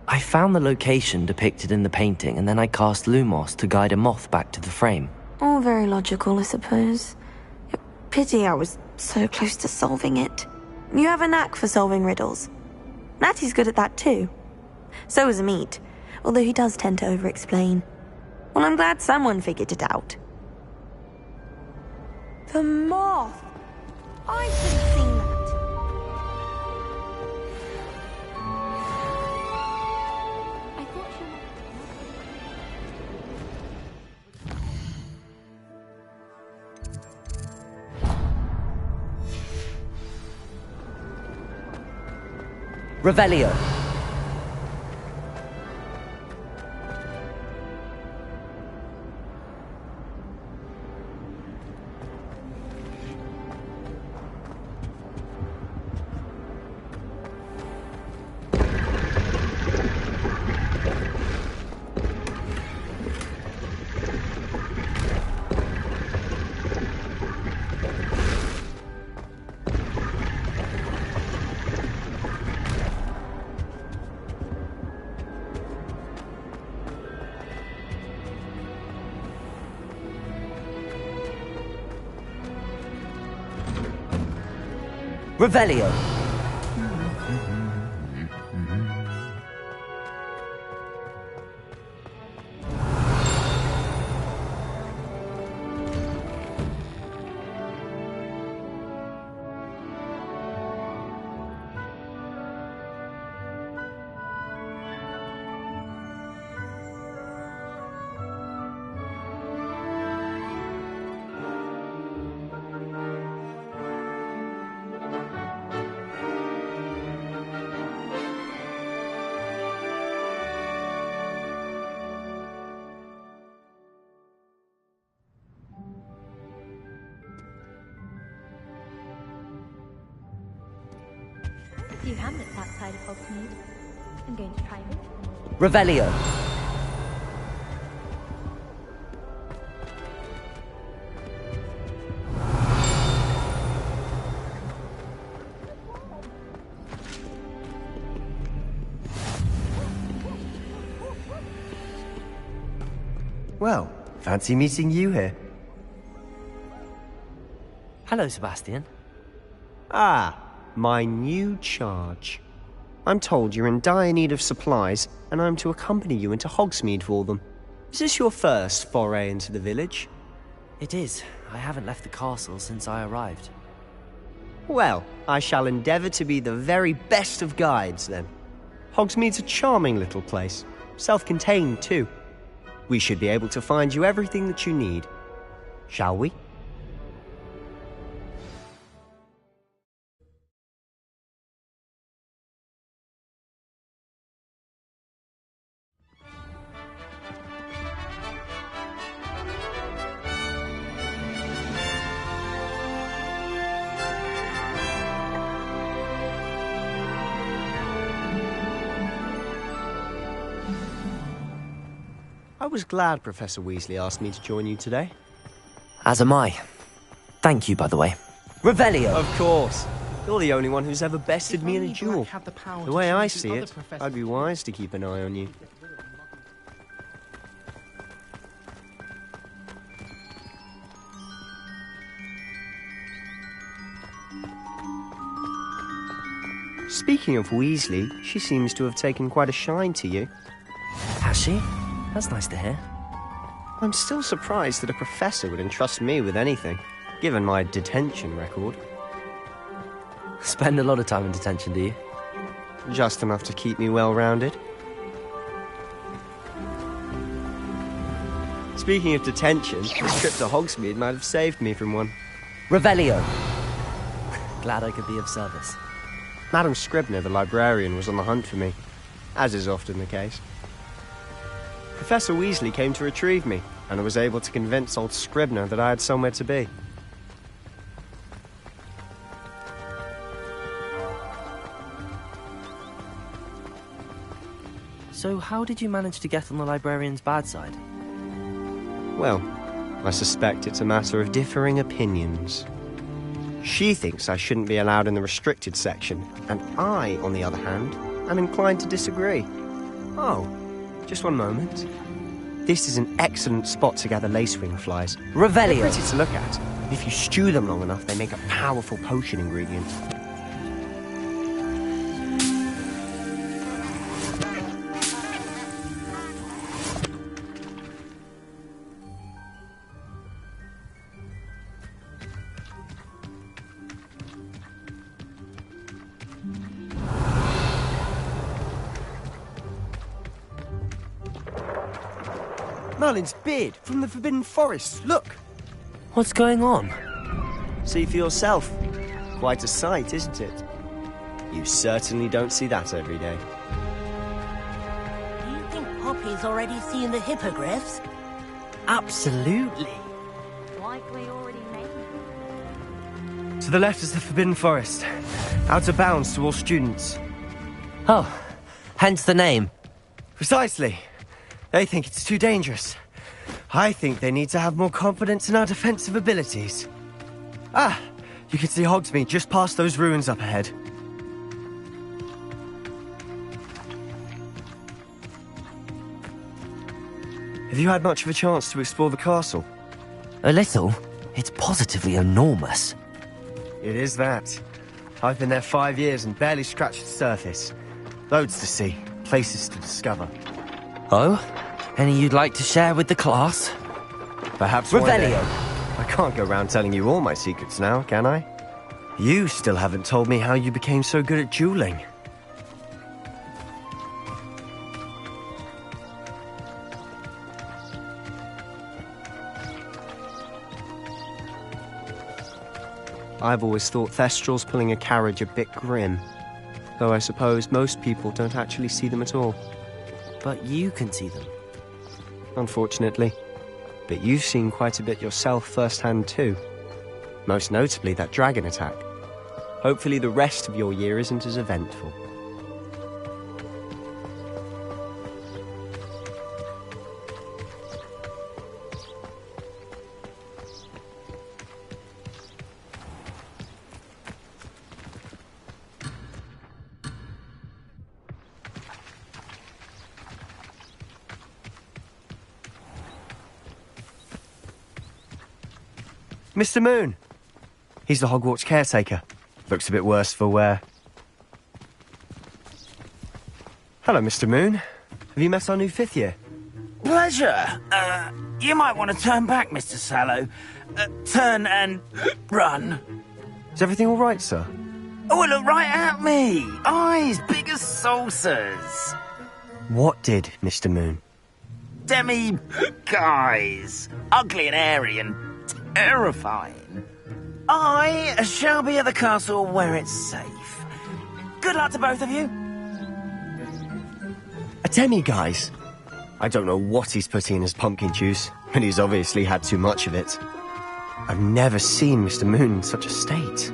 I found the location depicted in the painting, and then I cast Lumos to guide a moth back to the frame. All very logical, I suppose. Pity I was so close to solving it. You have a knack for solving riddles. Natty's good at that too. So is Amit, although he does tend to over-explain. Well, I'm glad someone figured it out. The moth! I should have seen that. I thought you Revelio. Revelio. A few hamlets outside of Hogsmeade. I'm going to try it. Revelio. Well, fancy meeting you here. Hello, Sebastian. Ah, my new charge. I'm told you're in dire need of supplies, and I'm to accompany you into Hogsmeade for them. Is this your first foray into the village? It is. I haven't left the castle since I arrived. Well, I shall endeavour to be the very best of guides, then. Hogsmeade's a charming little place. Self-contained, too. We should be able to find you everything that you need. Shall we? I was glad Professor Weasley asked me to join you today. As am I. Thank you, by the way. Revelio! Of course. You're the only one who's ever bested me in a duel. The way I see it, I'd be wise to keep an eye on you. Speaking of Weasley, she seems to have taken quite a shine to you. Has she? That's nice to hear. I'm still surprised that a professor would entrust me with anything, given my detention record. Spend a lot of time in detention, do you? Just enough to keep me well-rounded. Speaking of detention, this trip to Hogsmeade might have saved me from one. Revelio. Glad I could be of service. Madam Scribner, the librarian, was on the hunt for me, as is often the case. Professor Weasley came to retrieve me, and I was able to convince old Scribner that I had somewhere to be. So how did you manage to get on the librarian's bad side? Well, I suspect it's a matter of differing opinions. She thinks I shouldn't be allowed in the restricted section, and I, on the other hand, am inclined to disagree. Oh, just one moment. This is an excellent spot to gather lacewing flies. Revelio! They're pretty to look at. If you stew them long enough, they make a powerful potion ingredient. Merlin's beard from the Forbidden Forest. Look! What's going on? See for yourself. Quite a sight, isn't it? You certainly don't see that every day. Do you think Poppy's already seen the hippogriffs? Absolutely. Like we already made. To the left is the Forbidden Forest. Out of bounds to all students. Oh, hence the name. Precisely. They think it's too dangerous. I think they need to have more confidence in our defensive abilities. Ah, you can see Hogsmeade just past those ruins up ahead. Have you had much of a chance to explore the castle? A little. It's positively enormous. It is that. I've been there 5 years and barely scratched the surface. Loads to see, places to discover. Oh? Any you'd like to share with the class? Perhaps one day. Revelio! I can't go around telling you all my secrets now, can I? You still haven't told me how you became so good at dueling. I've always thought Thestrals pulling a carriage a bit grim. Though I suppose most people don't actually see them at all. But you can see them. Unfortunately. But you've seen quite a bit yourself firsthand too. Most notably that dragon attack. Hopefully the rest of your year isn't as eventful. Mr. Moon! He's the Hogwarts caretaker. Looks a bit worse for wear. Hello, Mr. Moon. Have you met our new 5th year? Pleasure. You might want to turn back, Mr. Sallow. Turn and run. Is everything all right, sir? Oh, look right at me. Eyes big as saucers. What did, Mr. Moon? Guys. Ugly and hairy and terrifying. I shall be at the castle where it's safe. Good luck to both of you. A demi-guise? I don't know what he's putting in his pumpkin juice, but he's obviously had too much of it. I've never seen Mr. Moon in such a state.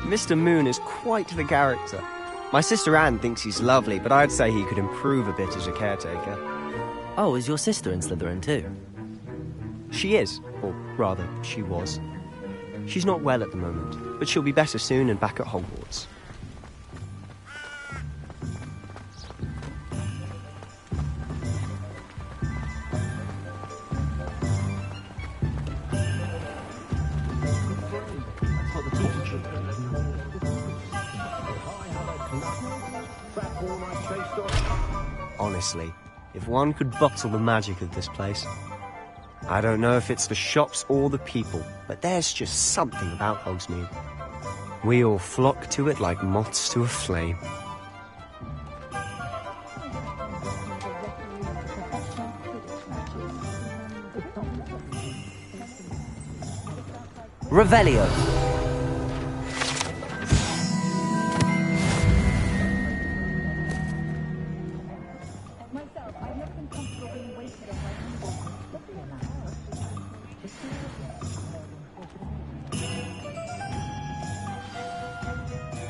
Mr. Moon is quite the character. My sister Anne thinks he's lovely, but I'd say he could improve a bit as a caretaker. Oh, is your sister in Slytherin too? She is, or rather, she was. She's not well at the moment, but she'll be better soon and back at Hogwarts. Honestly, if one could bottle the magic of this place. I don't know if it's the shops or the people, but there's just something about Hogsmeade. We all flock to it like moths to a flame. Revelio!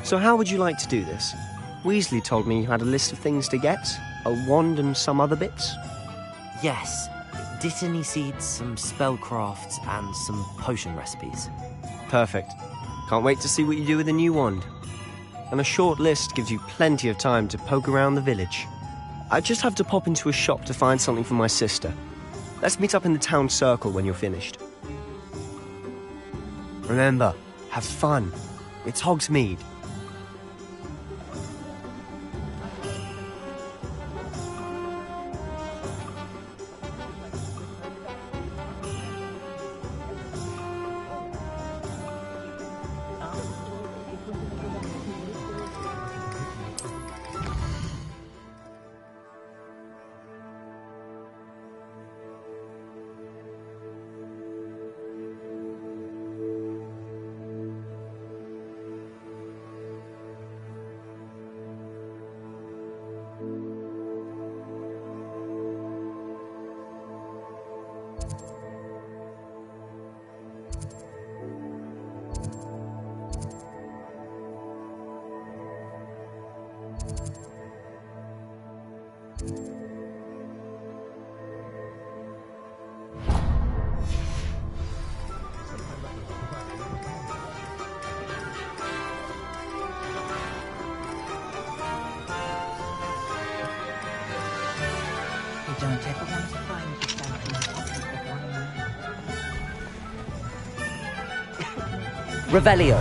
So how would you like to do this? Weasley told me you had a list of things to get, a wand and some other bits. Yes. Dittany seeds, some spellcrafts, and some potion recipes. Perfect. Can't wait to see what you do with the new wand. And a short list gives you plenty of time to poke around the village. I just have to pop into a shop to find something for my sister. Let's meet up in the town circle when you're finished. Remember, have fun. It's Hogsmeade. Revelio.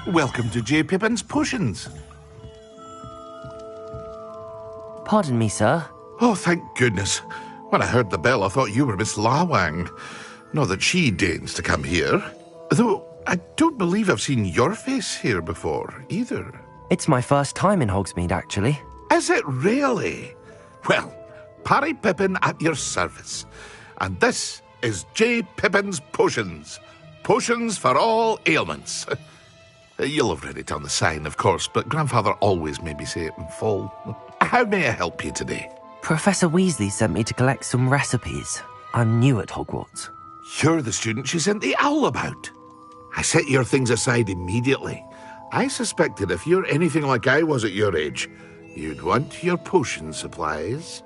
Welcome to J. Pippin's Potions. Pardon me, sir. Oh, thank goodness. When I heard the bell, I thought you were Miss Lawang. Not that she deigns to come here. Though I don't believe I've seen your face here before, either. It's my first time in Hogsmeade, actually. Is it really? Well, Parry Pippin at your service. And this is J. Pippin's Potions. Potions for all ailments. You'll have read it on the sign, of course, but Grandfather always made me say it in full. How may I help you today? Professor Weasley sent me to collect some recipes. I'm new at Hogwarts. You're the student she sent the owl about. I set your things aside immediately. I suspected if you're anything like I was at your age, you'd want your potion supplies.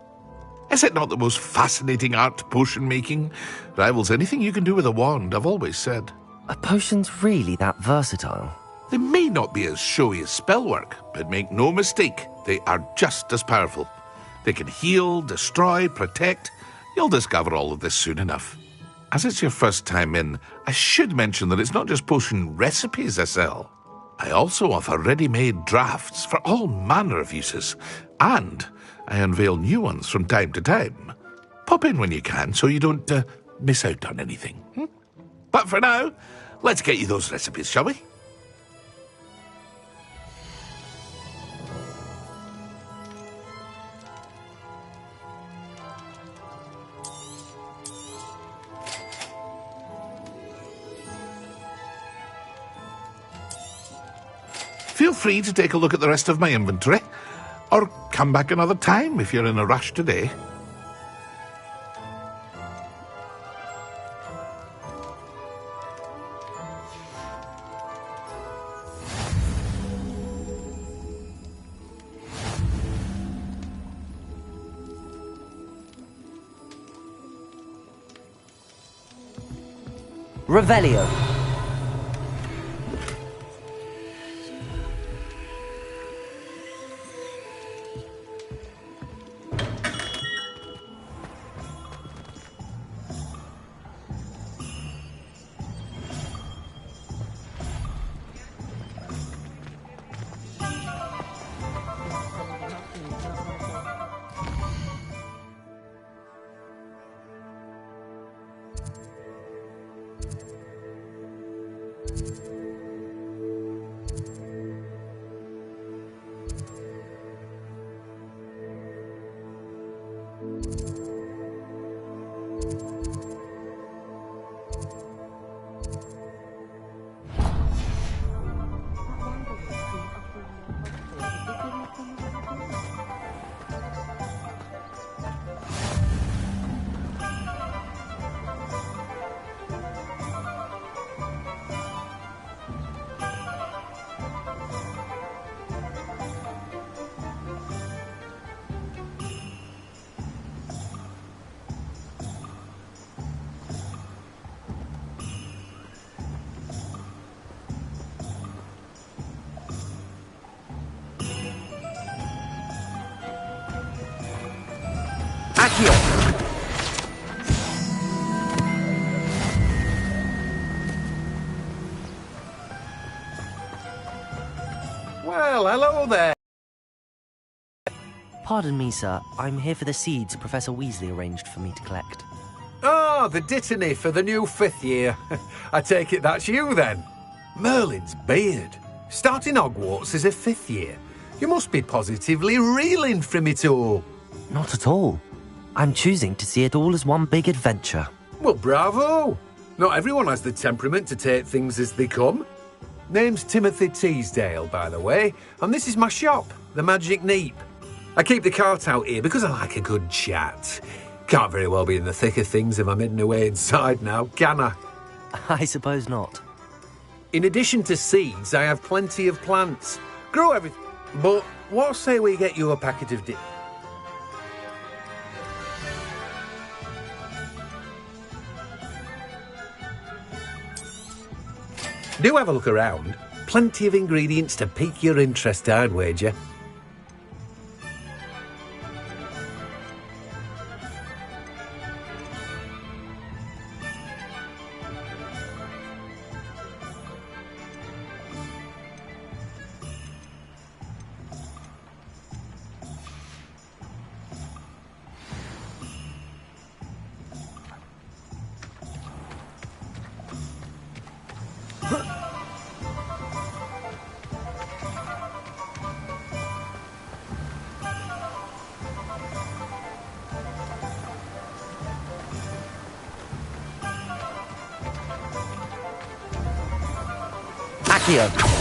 Is it not the most fascinating art, potion making? Rivals anything you can do with a wand, I've always said. Are potions really that versatile? They may not be as showy as spellwork, but make no mistake, they are just as powerful. They can heal, destroy, protect. You'll discover all of this soon enough. As it's your first time in, I should mention that it's not just potion recipes I sell. I also offer ready-made drafts for all manner of uses, and I unveil new ones from time to time. Pop in when you can so you don't miss out on anything. But for now, let's get you those recipes, shall we? Feel free to take a look at the rest of my inventory, or come back another time if you're in a rush today. Revelio. Well, hello there. Pardon me, sir. I'm here for the seeds Professor Weasley arranged for me to collect. Oh, the dittany for the new 5th year. I take it that's you, then. Merlin's beard. Starting Hogwarts as a 5th year. You must be positively reeling from it all. Not at all. I'm choosing to see it all as one big adventure. Well, bravo. Not everyone has the temperament to take things as they come. Name's Timothy Teasdale, by the way, and this is my shop, the Magic Neep. I keep the cart out here because I like a good chat. Can't very well be in the thick of things if I'm hidden away inside now, can I? I suppose not. In addition to seeds, I have plenty of plants. Grow everything. But what say we get you a packet of dip? Do have a look around. Plenty of ingredients to pique your interest, I'd wager. Accio.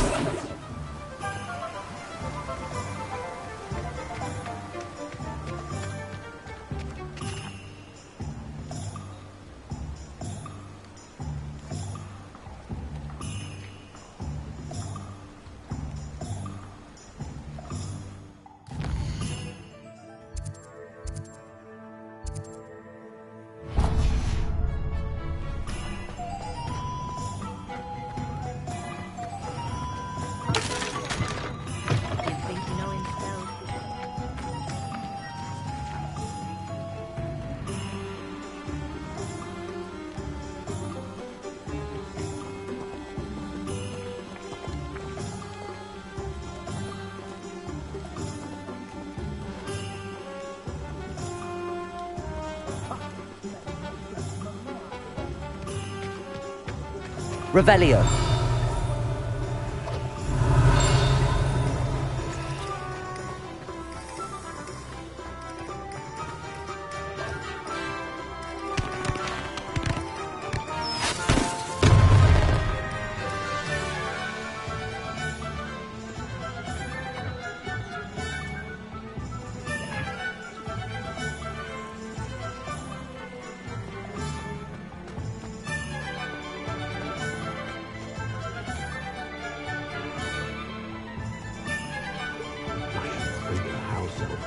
Revelio.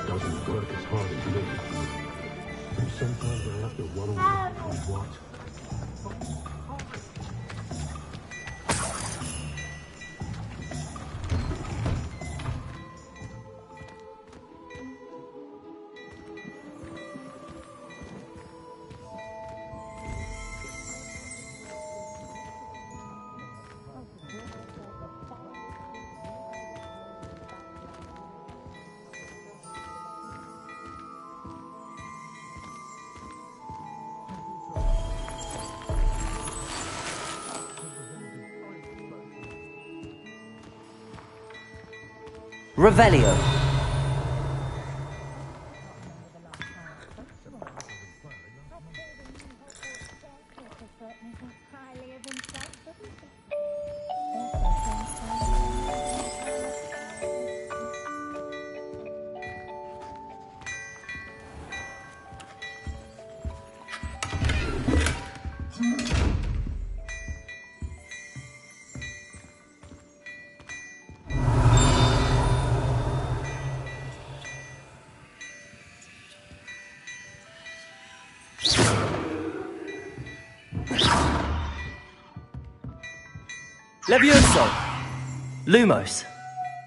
Doesn't work as hard as me. And sometimes I have to wonder what. Revelio. Levioso. Lumos.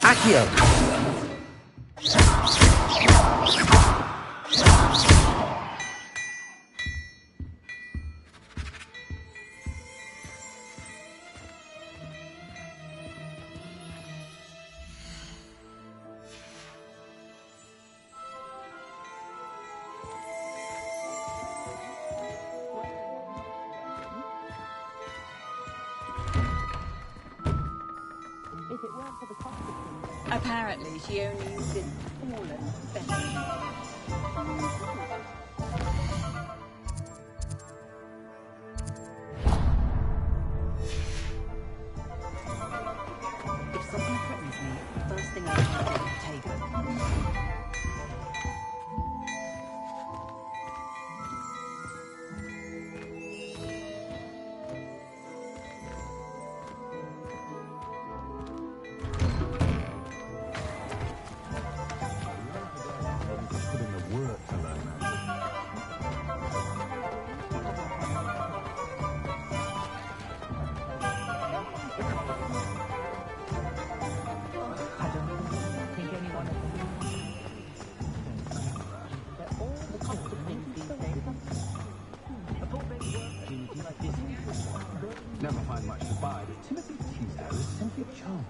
Accio. Apparently, she only used it fallen better. If something threatens me, the first thing I do is take it. Never find much to buy, but Timothy Teasdale is simply charming.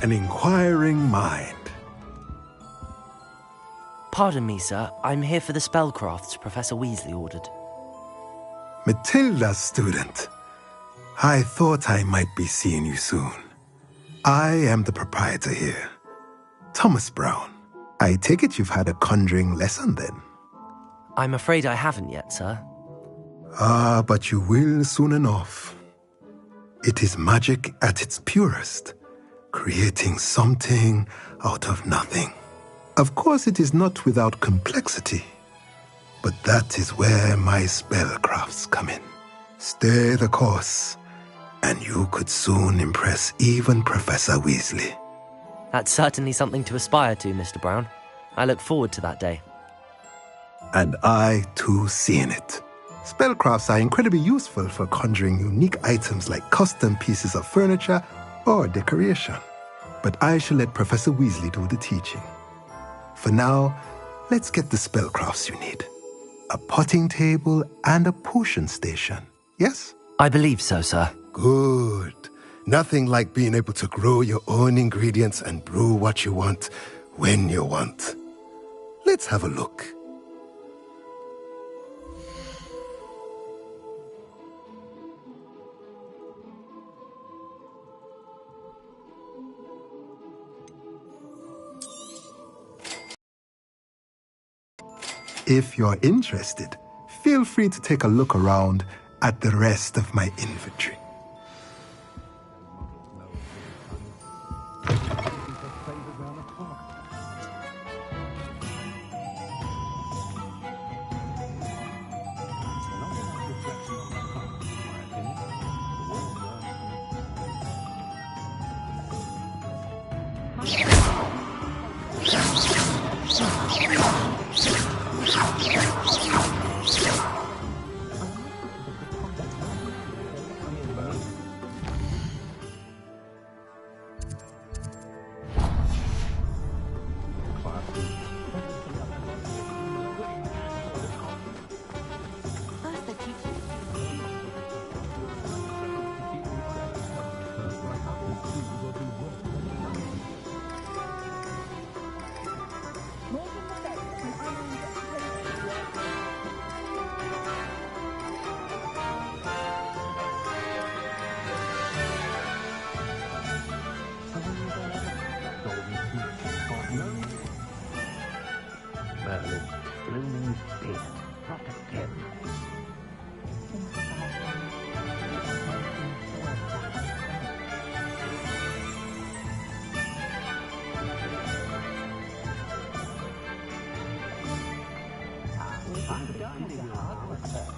An inquiring mind. Pardon me, sir. I'm here for the spellcrafts Professor Weasley ordered. Matilda's student. I thought I might be seeing you soon. I am the proprietor here, Thomas Brown. I take it you've had a conjuring lesson then? I'm afraid I haven't yet, sir. Ah, but you will soon enough. It is magic at its purest, creating something out of nothing. Of course, it is not without complexity, but that is where my spellcrafts come in. Stay the course, and you could soon impress even Professor Weasley. That's certainly something to aspire to, Mr. Brown. I look forward to that day. And I, too, see in it. Spellcrafts are incredibly useful for conjuring unique items like custom pieces of furniture or decoration. But I shall let Professor Weasley do the teaching. For now, let's get the spellcrafts you need. A potting table and a potion station, yes? I believe so, sir. Good. Nothing like being able to grow your own ingredients and brew what you want when you want. Let's have a look. If you're interested, feel free to take a look around at the rest of my inventory.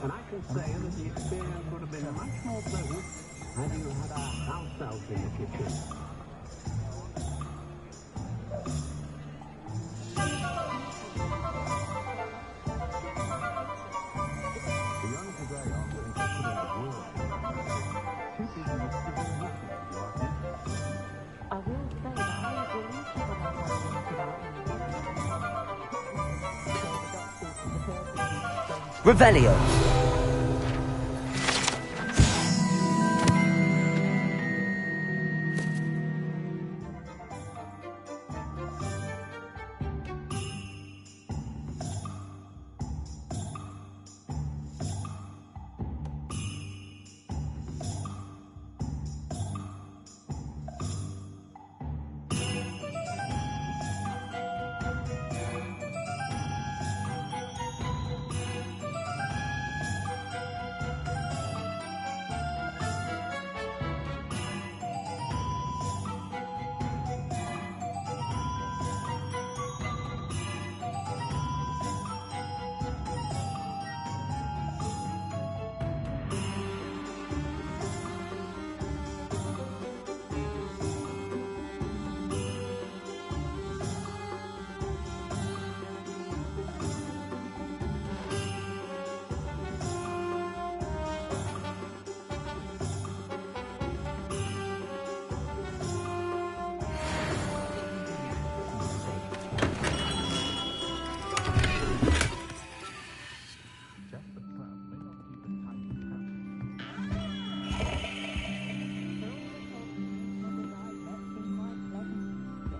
And I can say that the experience would have been much more pleasant had you had a house elf in the kitchen. Revelio.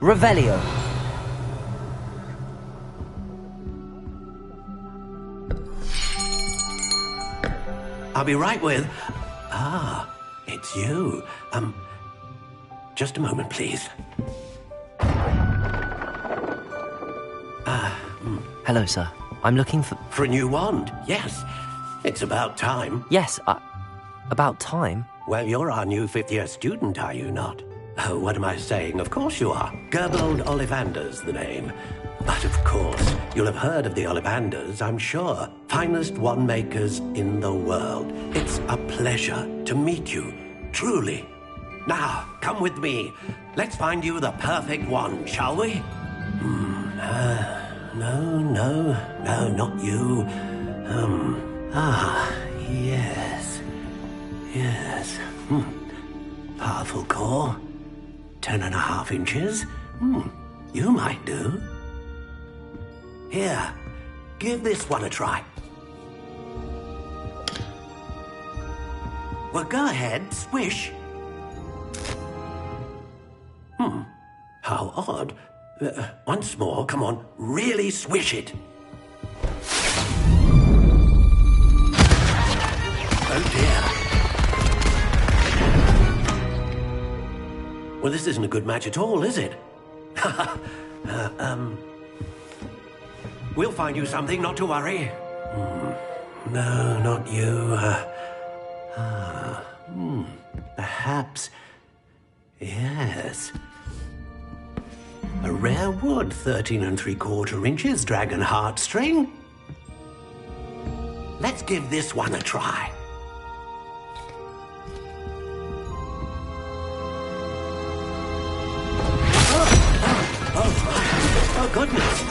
Revelio. I'll be right with... Ah, it's you. Just a moment, please. Hello, sir. I'm looking for... For a new wand, yes. It's about time. Yes, about time? Well, you're our new fifth-year student, are you not? Oh, what am I saying? Of course you are. Gerbold Ollivander's the name. But of course, you'll have heard of the Ollivanders, I'm sure. Finest wand makers in the world. It's a pleasure to meet you, truly. Now, come with me. Let's find you the perfect wand, shall we? No, not you. Yes. Powerful core. 10.5 inches. You might do. Here, give this one a try. Well, go ahead, swish. How odd. Once more, come on, really swish it. Oh dear. Well, this isn't a good match at all, is it? We'll find you something, not to worry. No, not you. Perhaps. Yes. A rare wood, 13 3/4 inches, dragon heartstring. Let's give this one a try. Oh, goodness.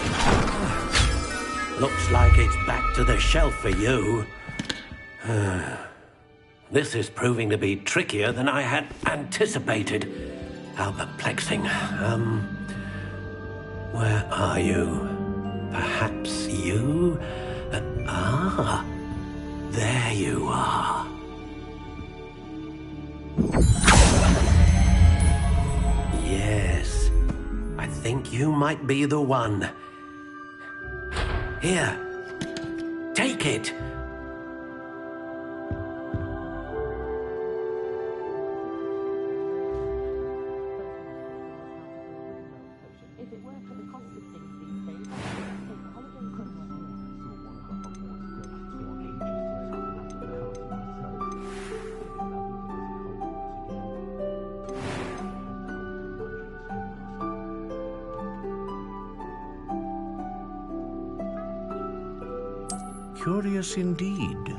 Looks like it's back to the shelf for you. This is proving to be trickier than I had anticipated. How perplexing. Where are you? Perhaps you? There you are. Yes, I think you might be the one. Here, take it. Curious indeed.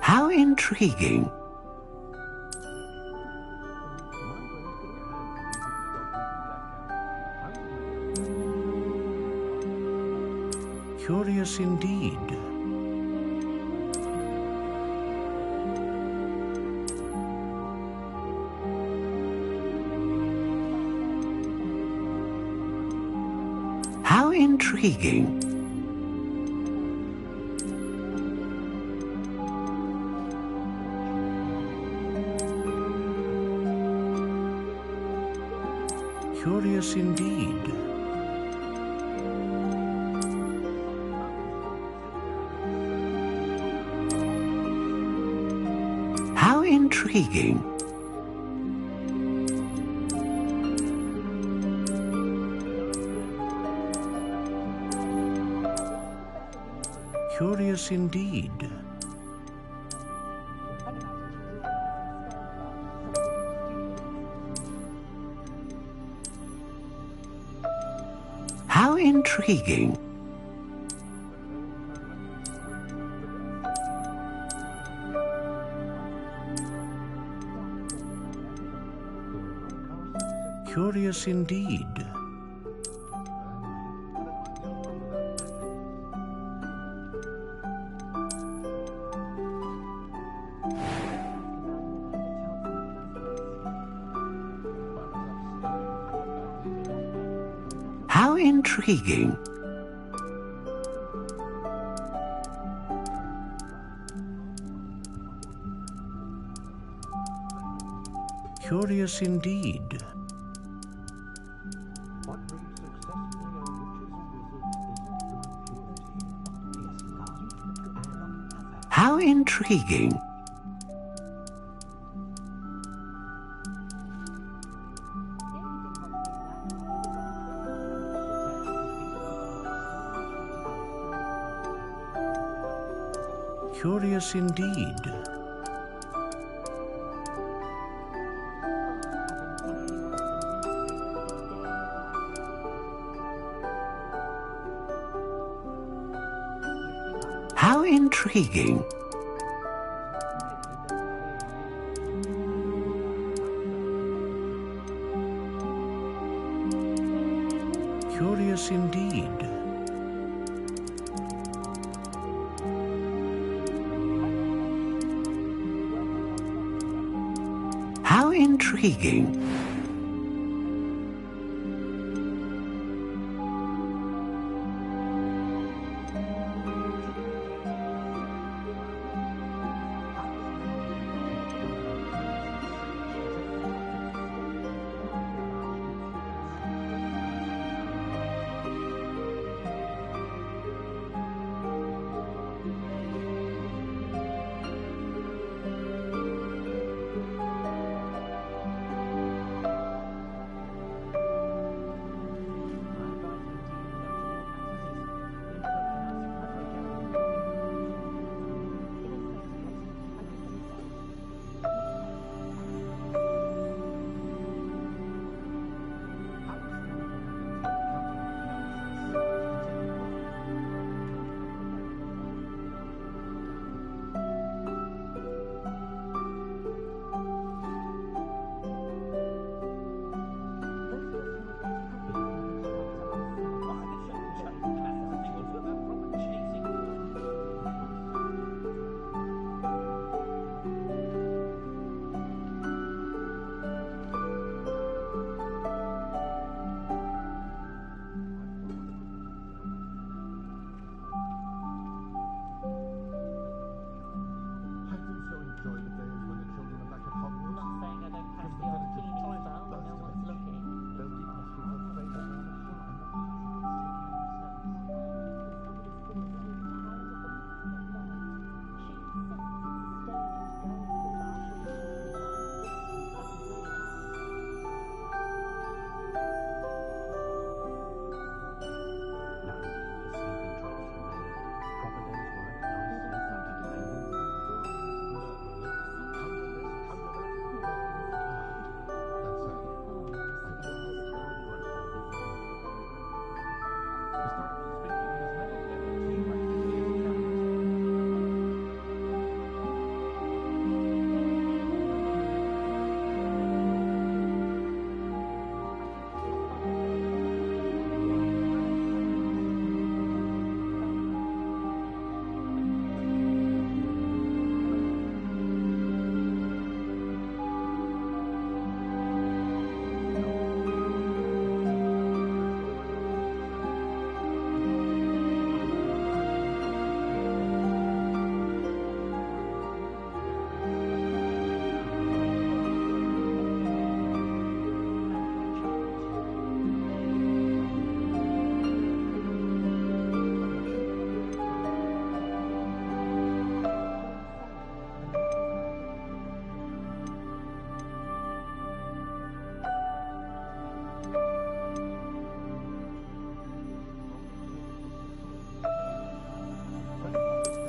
How intriguing. Curious indeed. How intriguing. Curious indeed. How intriguing. Curious indeed. How intriguing. Curious indeed. intriguing. Curious indeed. How intriguing. Curious indeed. How intriguing. Curious indeed. How intriguing.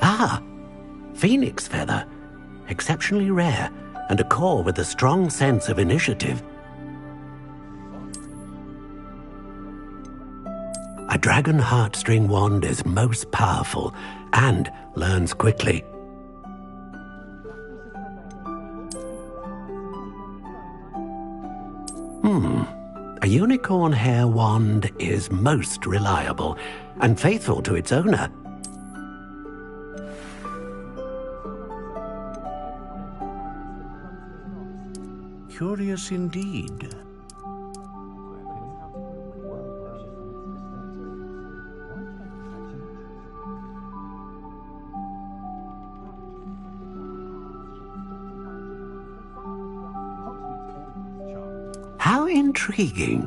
Ah, phoenix feather. Exceptionally rare, and a core with a strong sense of initiative. A dragon heartstring wand is most powerful and learns quickly. A unicorn hair wand is most reliable and faithful to its owner. Curious indeed. How intriguing.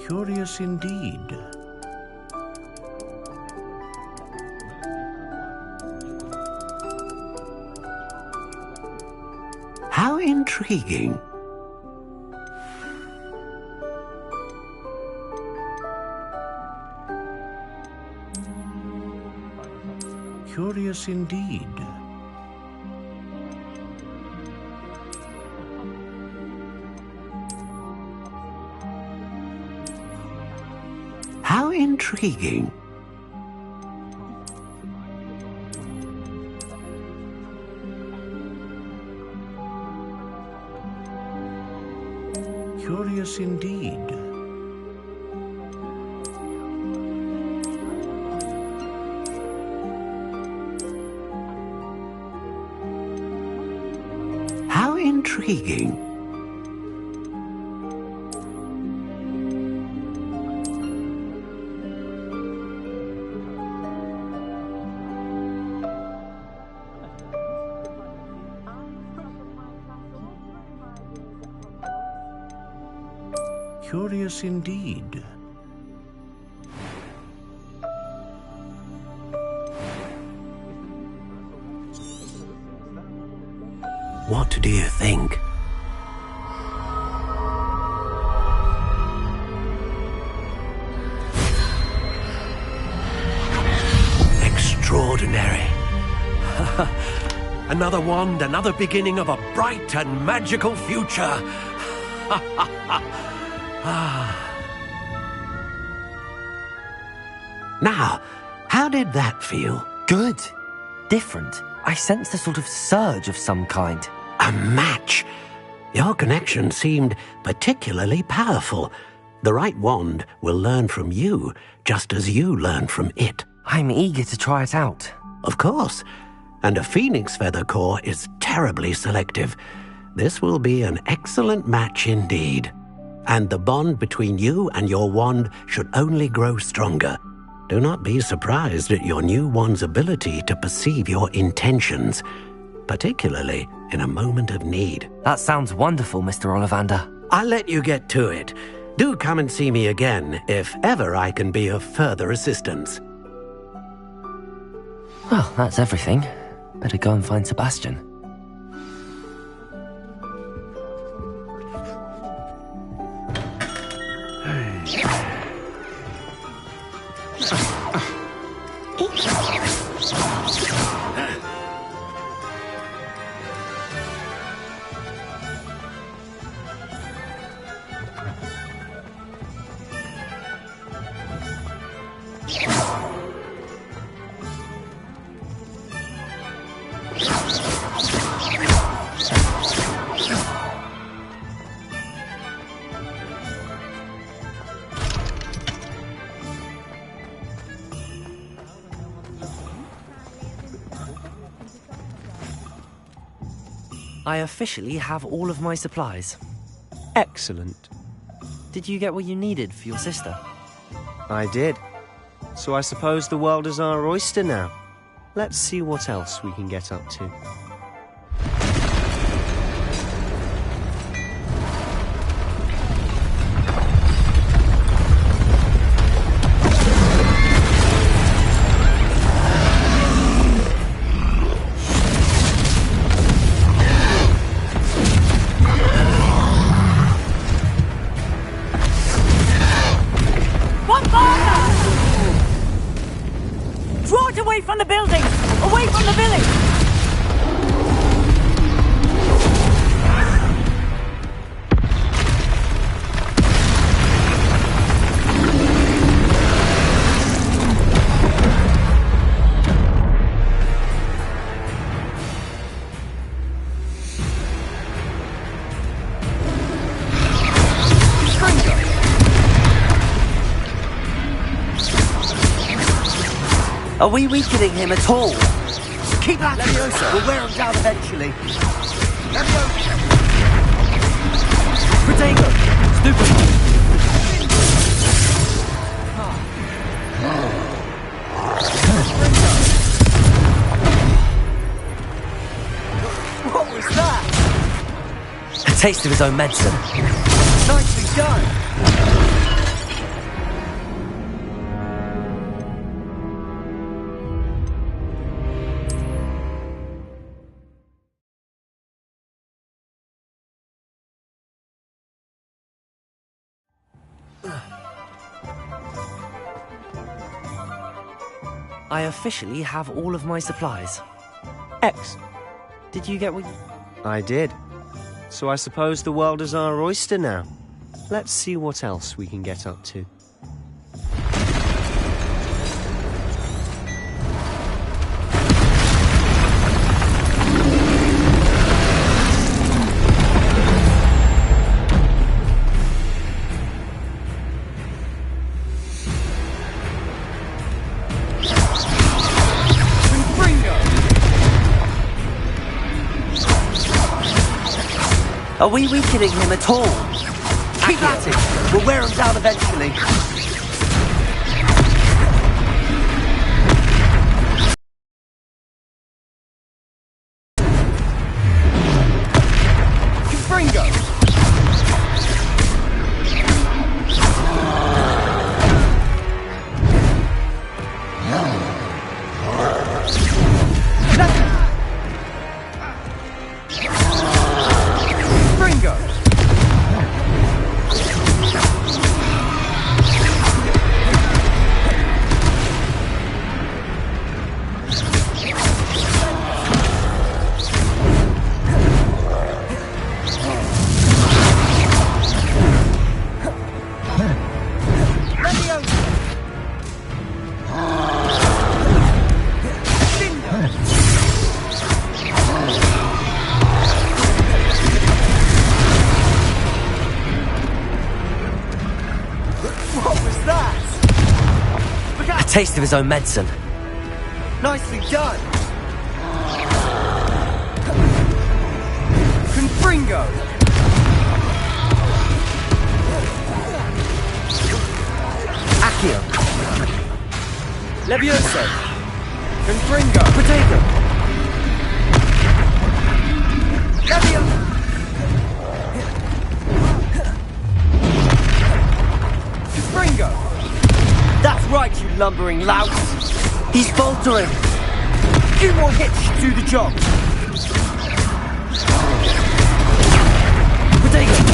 Curious indeed. How intriguing. Curious indeed. How intriguing. Curious indeed. How intriguing. Curious indeed. What do you think? Extraordinary. Another wand, another beginning of a bright and magical future. Now, how did that feel? Good. Different. I sensed a sort of surge of some kind. A match. Your connection seemed particularly powerful. The right wand will learn from you, just as you learn from it. I'm eager to try it out. Of course. And a phoenix feather core is terribly selective. This will be an excellent match indeed. And the bond between you and your wand should only grow stronger. Do not be surprised at your new wand's ability to perceive your intentions, particularly in a moment of need. That sounds wonderful, Mr. Ollivander. I'll let you get to it. Do come and see me again if ever I can be of further assistance. Well, that's everything. Better go and find Sebastian. I officially have all of my supplies. Excellent. Did you get what you needed for your sister? I did. So I suppose the world is our oyster now. Let's see what else we can get up to. Away from the building! Away from the village! Are we weakening him at all? Keep at it! We'll wear him down eventually. Protego! Stupid! taste of his own medicine. Nicely done! I officially have all of my supplies. X. Did you get what you... I did. So I suppose the world is our oyster now. Let's see what else we can get up to. Are we weakening him at all? Keep at it! We'll wear him down eventually. Taste of his own medicine. Nicely done! Confringo! Accio. Levioso! Confringo! Potato! Levioso! Confringo! That's right, you lumbering lout! He's faltering! A few more hits should do the job! Potato!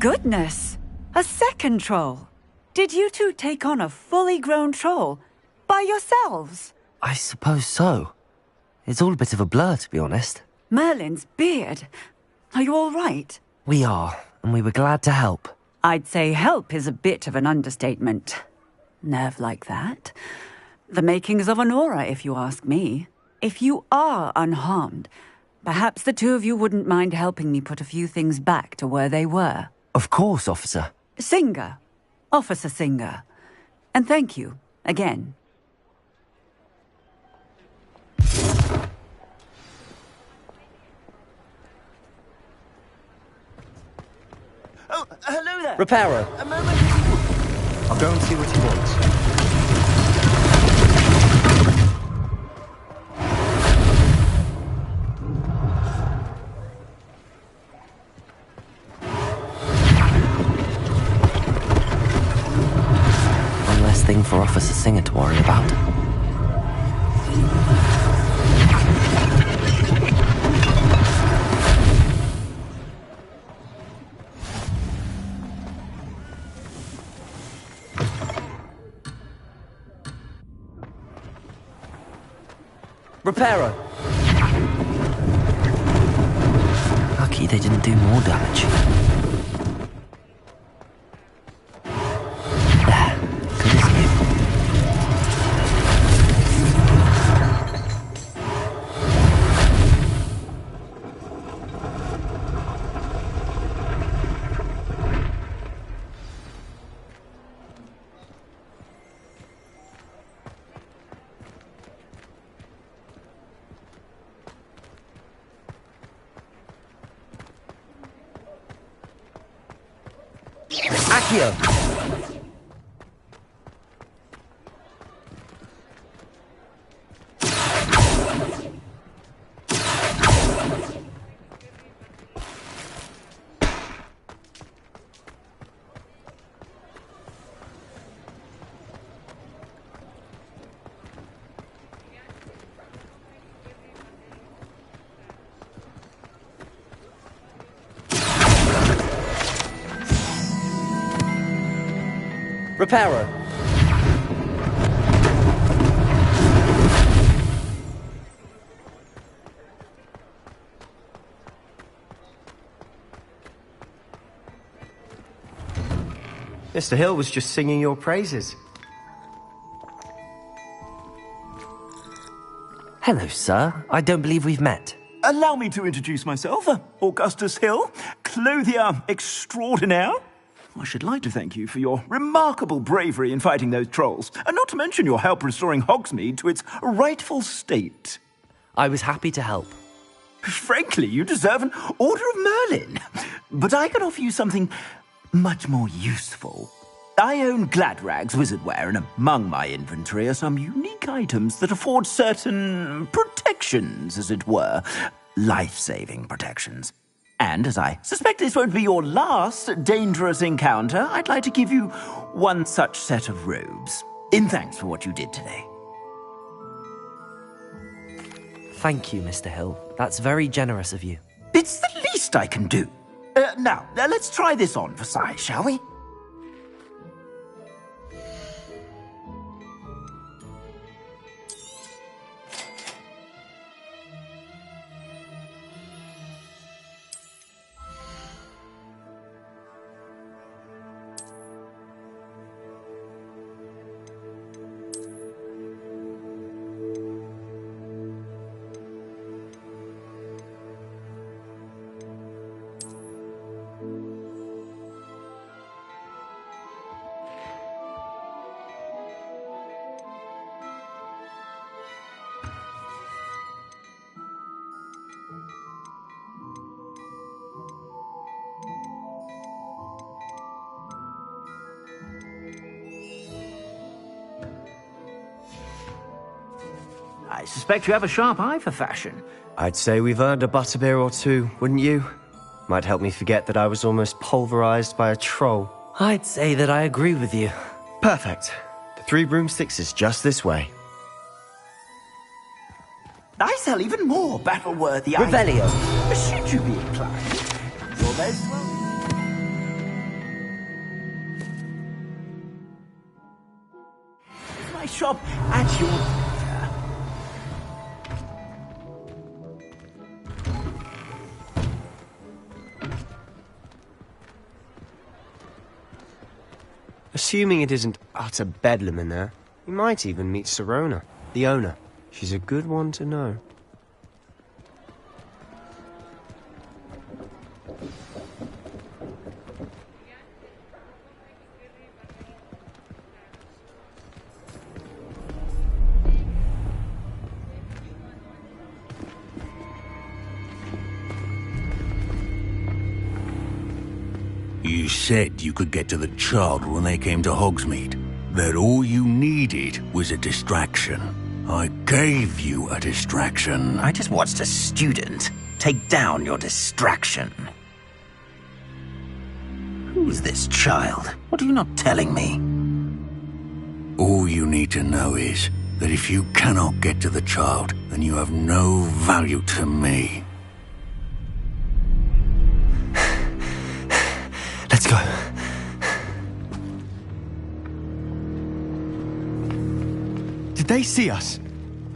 Goodness! A second troll! Did you two take on a fully grown troll? By yourselves? I suppose so. It's all a bit of a blur, to be honest. Merlin's beard. Are you all right? We are, and we were glad to help. I'd say help is a bit of an understatement. Nerve like that. The makings of an aura, if you ask me. If you are unharmed, perhaps the two of you wouldn't mind helping me put a few things back to where they were. Of course, officer. Singer. Officer Singer. And thank you, again. Oh, hello there. Reparo. A moment. I'll go and see what he wants. One less thing for Officer Singer to worry about. Reparo. lucky they didn't do more damage. There, good as new. Accio! Reparo. Mr. Hill was just singing your praises. Hello, sir. I don't believe we've met. Allow me to introduce myself, Augustus Hill, clothier extraordinaire. I should like to thank you for your remarkable bravery in fighting those trolls, and not to mention your help restoring Hogsmeade to its rightful state. I was happy to help. Frankly, you deserve an Order of Merlin. But I can offer you something much more useful. I own Gladrag's wizardware, and among my inventory are some unique items that afford certain protections, as it were. Life-saving protections. And as I suspect this won't be your last dangerous encounter, I'd like to give you one such set of robes, in thanks for what you did today. Thank you, Mr. Hill. That's very generous of you. It's the least I can do. Now, let's try this on for size, shall we? I suspect you have a sharp eye for fashion. I'd say we've earned a butterbeer or two, wouldn't you? Might help me forget that I was almost pulverized by a troll. I'd say that I agree with you. Perfect. The 3 broomsticks is just this way. I sell even more battle-worthy Revelio. items. Should you be inclined, you're most welcome. My shop at your leisure. Assuming it isn't utter bedlam in there, you might even meet Serona, the owner. She's a good one to know. You said you could get to the child when they came to Hogsmeade. That all you needed was a distraction. I gave you a distraction. I just watched a student take down your distraction. Who's this child? What are you not telling me? All you need to know is that if you cannot get to the child, then you have no value to me. Let's go. Did they see us?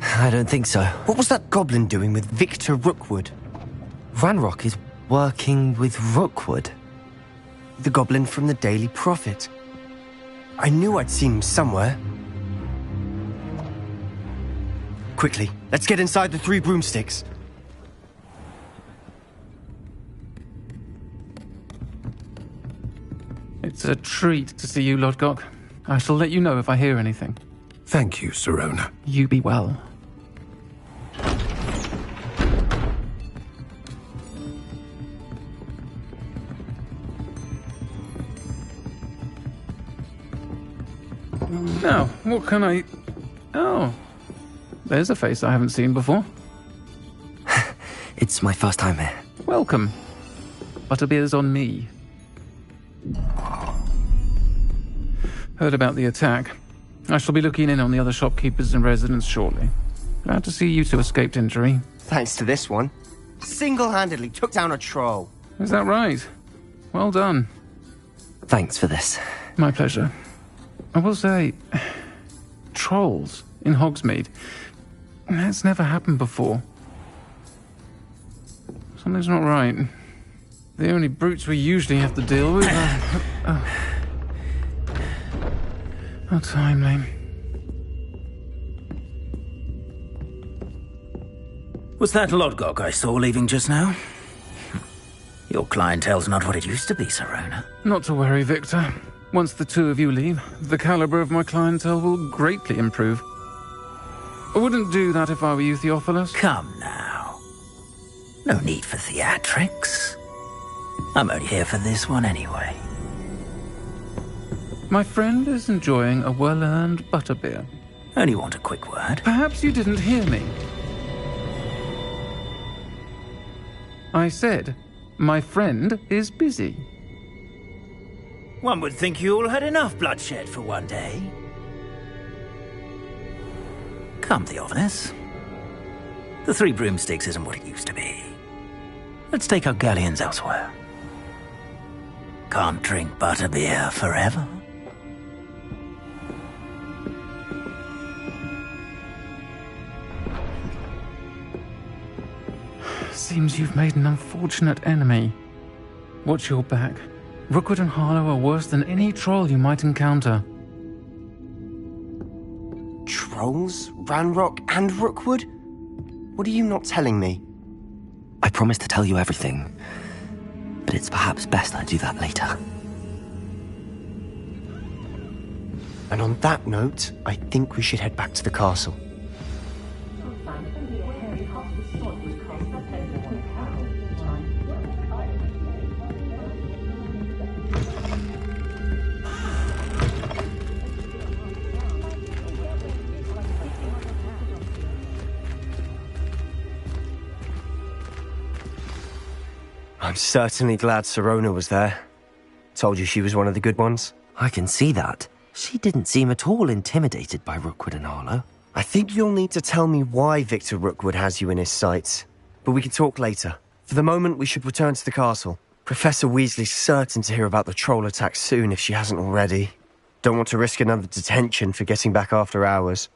I don't think so. What was that goblin doing with Victor Rookwood? Ranrock is Working with Rookwood? The goblin from the Daily Prophet. I knew I'd seen him somewhere. Quickly, let's get inside the 3 broomsticks. It's a treat to see you, Lodgok. I shall let you know if I hear anything. Thank you, Sirona. You be well. Now, what can I... Oh, there's a face I haven't seen before. It's my first time here. Welcome. Butterbeer's on me. Heard about the attack. I shall be looking in on the other shopkeepers and residents shortly. Glad to see you two escaped injury. Thanks to this one. Single-handedly took down a troll. Is that right? Well done. Thanks for this. My pleasure. I will say, trolls in Hogsmeade. That's never happened before. Something's not right. The only brutes we usually have to deal with are... How timely. Was that Lodgok I saw leaving just now? Your clientele's not what it used to be, Sirona. Not to worry, Victor. Once the two of you leave, the caliber of my clientele will greatly improve. I wouldn't do that if I were you, Theophilus. Come now. No need for theatrics. I'm only here for this one anyway. My friend is enjoying a well-earned butterbeer. Only want a quick word. Perhaps you didn't hear me. I said, my friend is busy. One would think you all had enough bloodshed for one day. Come, Theophilus. The 3 broomsticks isn't what it used to be. Let's take our galleons elsewhere. Can't drink butterbeer forever. Seems you've made an unfortunate enemy. Watch your back. Rookwood and Harlow are worse than any troll you might encounter. Trolls? Ranrock and Rookwood? What are you not telling me? I promised to tell you everything, but it's perhaps best I do that later. And on that note, I think we should head back to the castle. I'm certainly glad Sirona was there. Told you she was one of the good ones. I can see that. She didn't seem at all intimidated by Rookwood and Harlow. I think you'll need to tell me why Victor Rookwood has you in his sights. But we can talk later. For the moment, we should return to the castle. Professor Weasley's certain to hear about the troll attack soon if she hasn't already. Don't want to risk another detention for getting back after hours.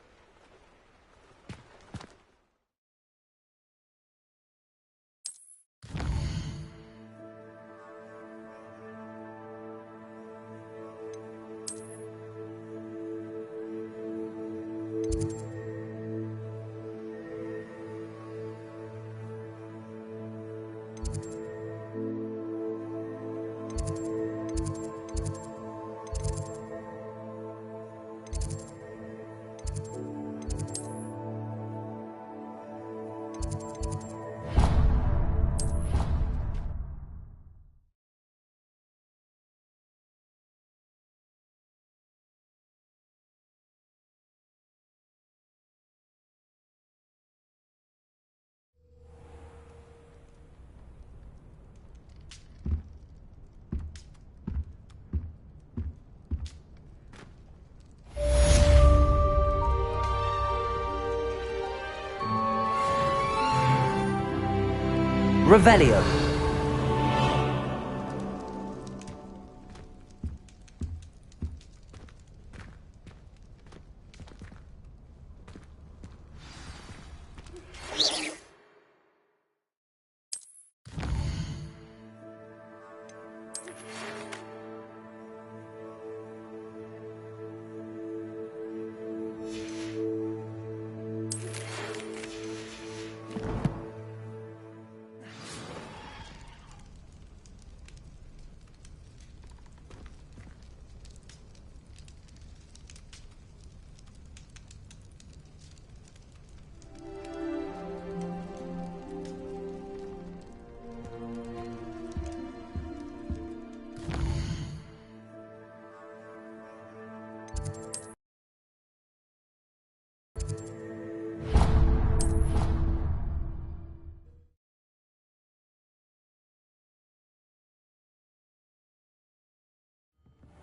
Revelio.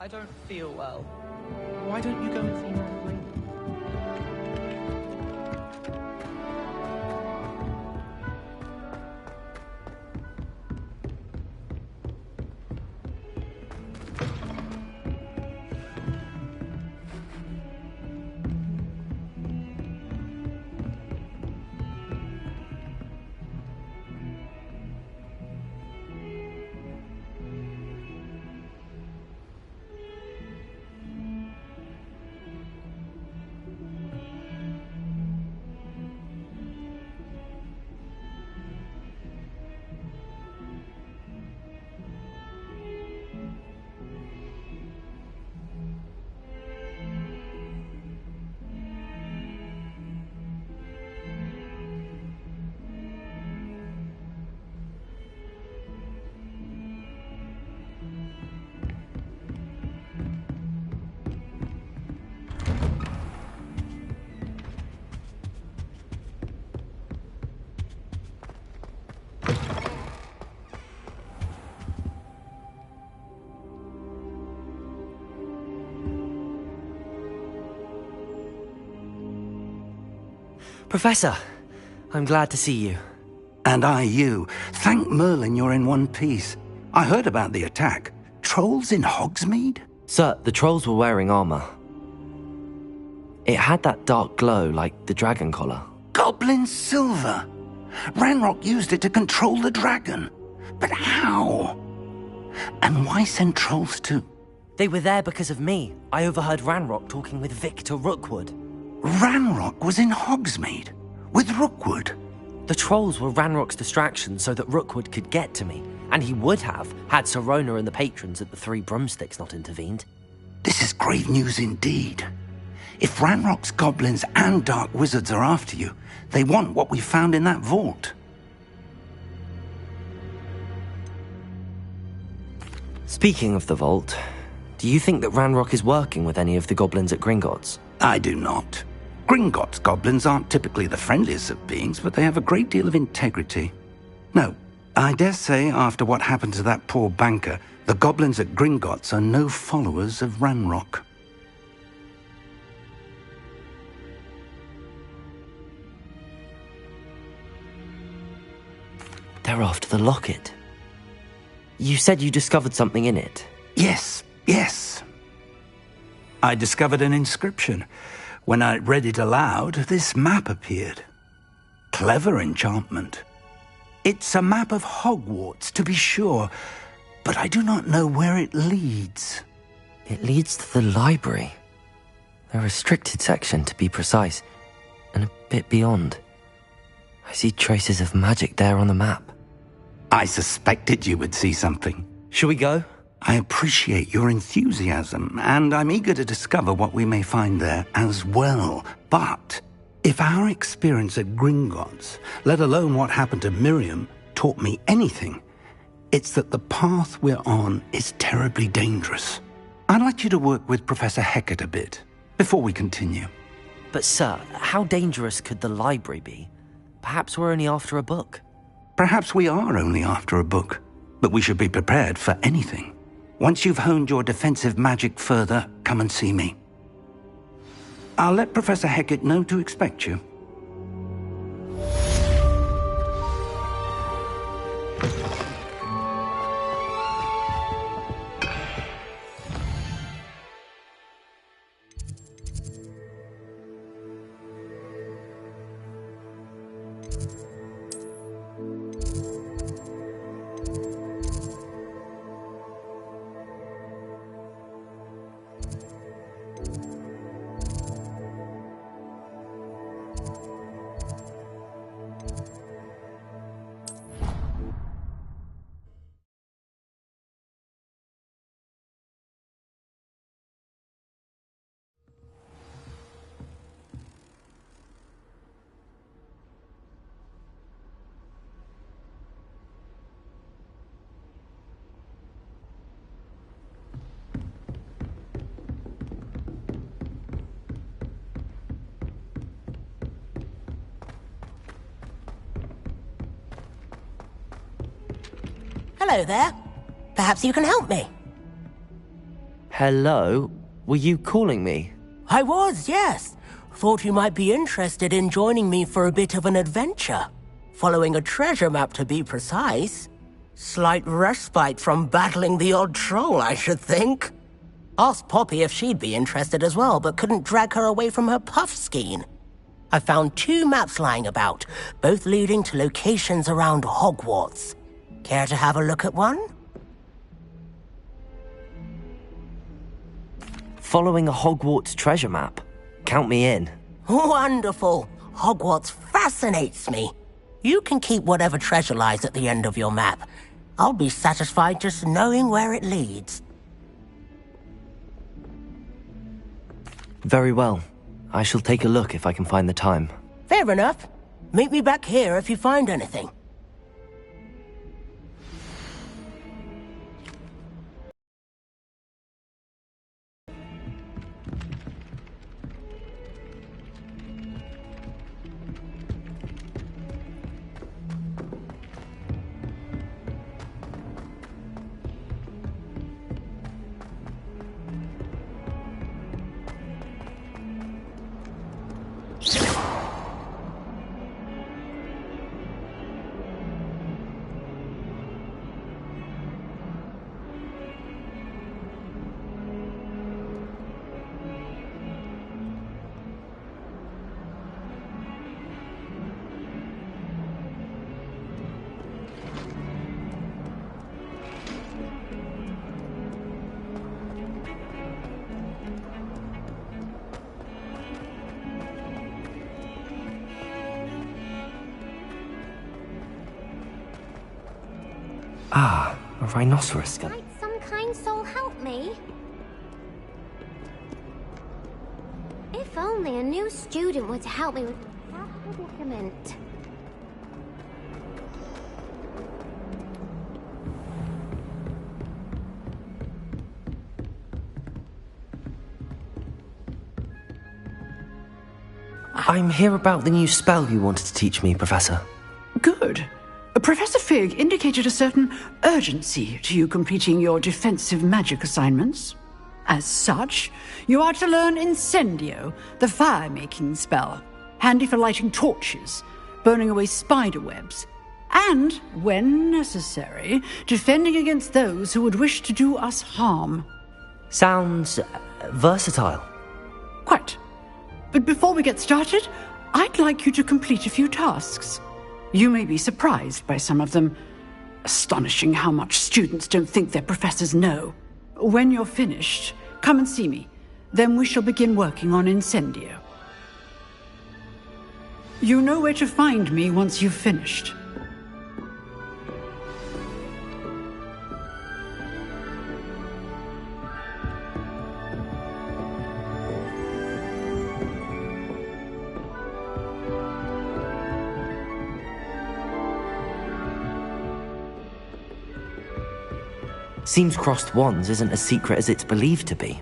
I don't feel well. Why don't you go and see Dr. Lady? Professor, I'm glad to see you. And I you. Thank Merlin you're in one piece. I heard about the attack. Trolls in Hogsmeade? Sir, the trolls were wearing armor. It had that dark glow like the dragon collar. Goblin silver! Ranrock used it to control the dragon. But how? And why send trolls too? They were there because of me. I overheard Ranrock talking with Victor Rookwood. Ranrock was in Hogsmeade? With Rookwood? The trolls were Ranrock's distraction so that Rookwood could get to me. And he would have, had Sirona and the patrons at the Three Broomsticks not intervened. This is grave news indeed. If Ranrock's goblins and dark wizards are after you, they want what we found in that vault. Speaking of the vault, do you think that Ranrock is working with any of the goblins at Gringotts? I do not. Gringotts goblins aren't typically the friendliest of beings, but they have a great deal of integrity. No, I dare say after what happened to that poor banker, the goblins at Gringotts are no followers of Ranrock. They're after the locket. You said you discovered something in it. Yes. I discovered an inscription. When I read it aloud, this map appeared. Clever enchantment. It's a map of Hogwarts, to be sure, but I do not know where it leads. It leads to the library. The restricted section, to be precise, and a bit beyond. I see traces of magic there on the map. I suspected you would see something. Shall we go? I appreciate your enthusiasm, and I'm eager to discover what we may find there as well. But if our experience at Gringotts, let alone what happened to Miriam, taught me anything, it's that the path we're on is terribly dangerous. I'd like you to work with Professor Hecat a bit before we continue. But sir, how dangerous could the library be? Perhaps we're only after a book. Perhaps we are only after a book, but we should be prepared for anything. Once you've honed your defensive magic further, come and see me. I'll let Professor Hecat know to expect you. Hello there. Perhaps you can help me. Hello? Were you calling me? I was, yes. Thought you might be interested in joining me for a bit of an adventure. Following a treasure map, to be precise. Slight respite from battling the odd troll, I should think. Asked Poppy if she'd be interested as well, but couldn't drag her away from her puff skein. I found 2 maps lying about, both leading to locations around Hogwarts. Care to have a look at one? Following a Hogwarts treasure map. Count me in. Wonderful. Hogwarts fascinates me. You can keep whatever treasure lies at the end of your map. I'll be satisfied just knowing where it leads. Very well. I shall take a look if I can find the time. Fair enough. Meet me back here if you find anything. Ah, a rhinoceros skull. Might some kind soul help me? If only a new student were to help me with that predicament. I'm here about the new spell you wanted to teach me, Professor. Good. Professor Fig indicated a certain urgency to you completing your defensive magic assignments. As such, you are to learn Incendio, the fire-making spell, handy for lighting torches, burning away spider webs, and, when necessary, defending against those who would wish to do us harm. Sounds versatile. Quite. But before we get started, I'd like you to complete a few tasks. You may be surprised by some of them. Astonishing how much students don't think their professors know. When you're finished, come and see me. Then we shall begin working on Incendio. You know where to find me once you've finished. Seems crossed wands isn't as secret as it's believed to be.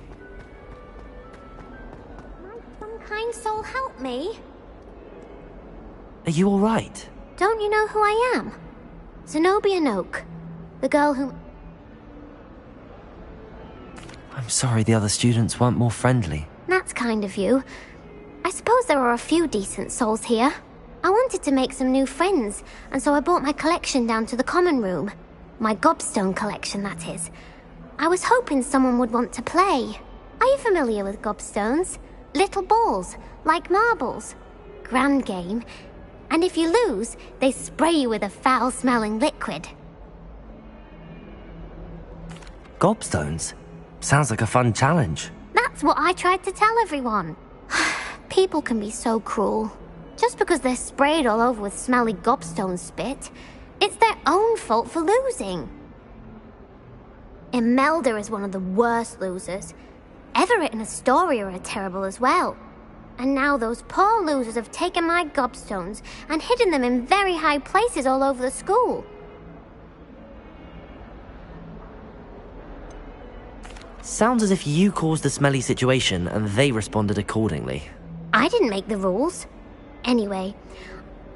Might some kind soul help me? Are you alright? Don't you know who I am? Zenobia Noak. The girl who... I'm sorry the other students weren't more friendly. That's kind of you. I suppose there are a few decent souls here. I wanted to make some new friends, and so I brought my collection down to the common room. My gobstone collection, that is. I was hoping someone would want to play. Are you familiar with gobstones? Little balls, like marbles. Grand game. And if you lose, they spray you with a foul-smelling liquid. Gobstones? Sounds like a fun challenge. That's what I tried to tell everyone. People can be so cruel. Just because they're sprayed all over with smelly gobstone spit, it's their own fault for losing. Imelda is one of the worst losers. Everett and Astoria are terrible as well. And now those poor losers have taken my gobstones and hidden them in very high places all over the school. Sounds as if you caused the smelly situation and they responded accordingly. I didn't make the rules. Anyway,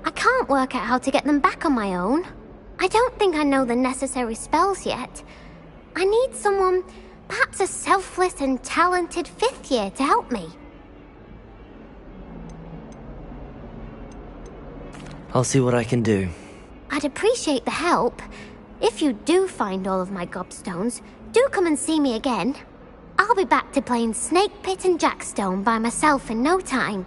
I can't work out how to get them back on my own. I don't think I know the necessary spells yet. I need someone, Perhaps a selfless and talented 5th year to help me. I'll see what I can do. I'd appreciate the help. If you do find all of my gobstones, do come and see me again. I'll be back to playing Snake Pit and Jackstone by myself in no time.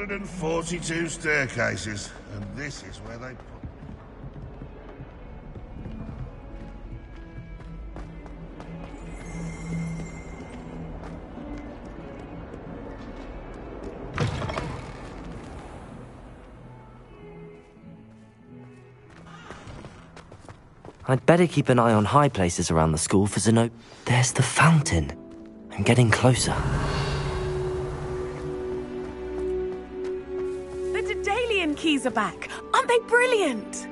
And 42 staircases, and this is where they put... I'd better keep an eye on high places around the school for Zeno. There's the fountain. I'm getting closer. Keys are back. Aren't they brilliant?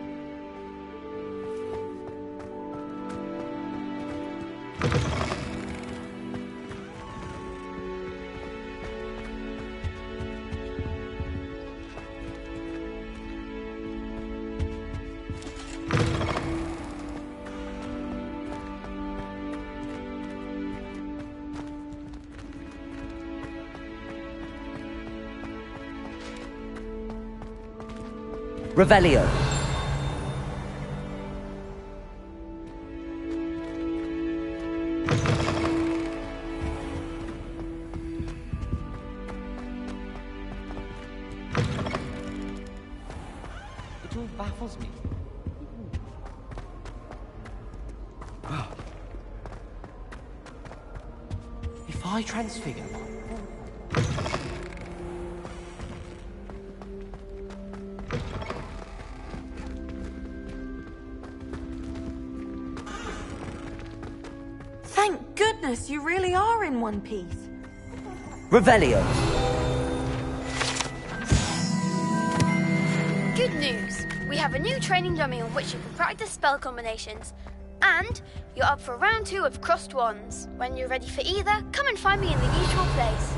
Revelio. It all baffles me. If I transfigure Thank goodness you really are in one piece. Revelio. Good news! We have a new training dummy on which you can practice spell combinations. And you're up for round 2 of Crossed Wands. When you're ready for either, come and find me in the usual place.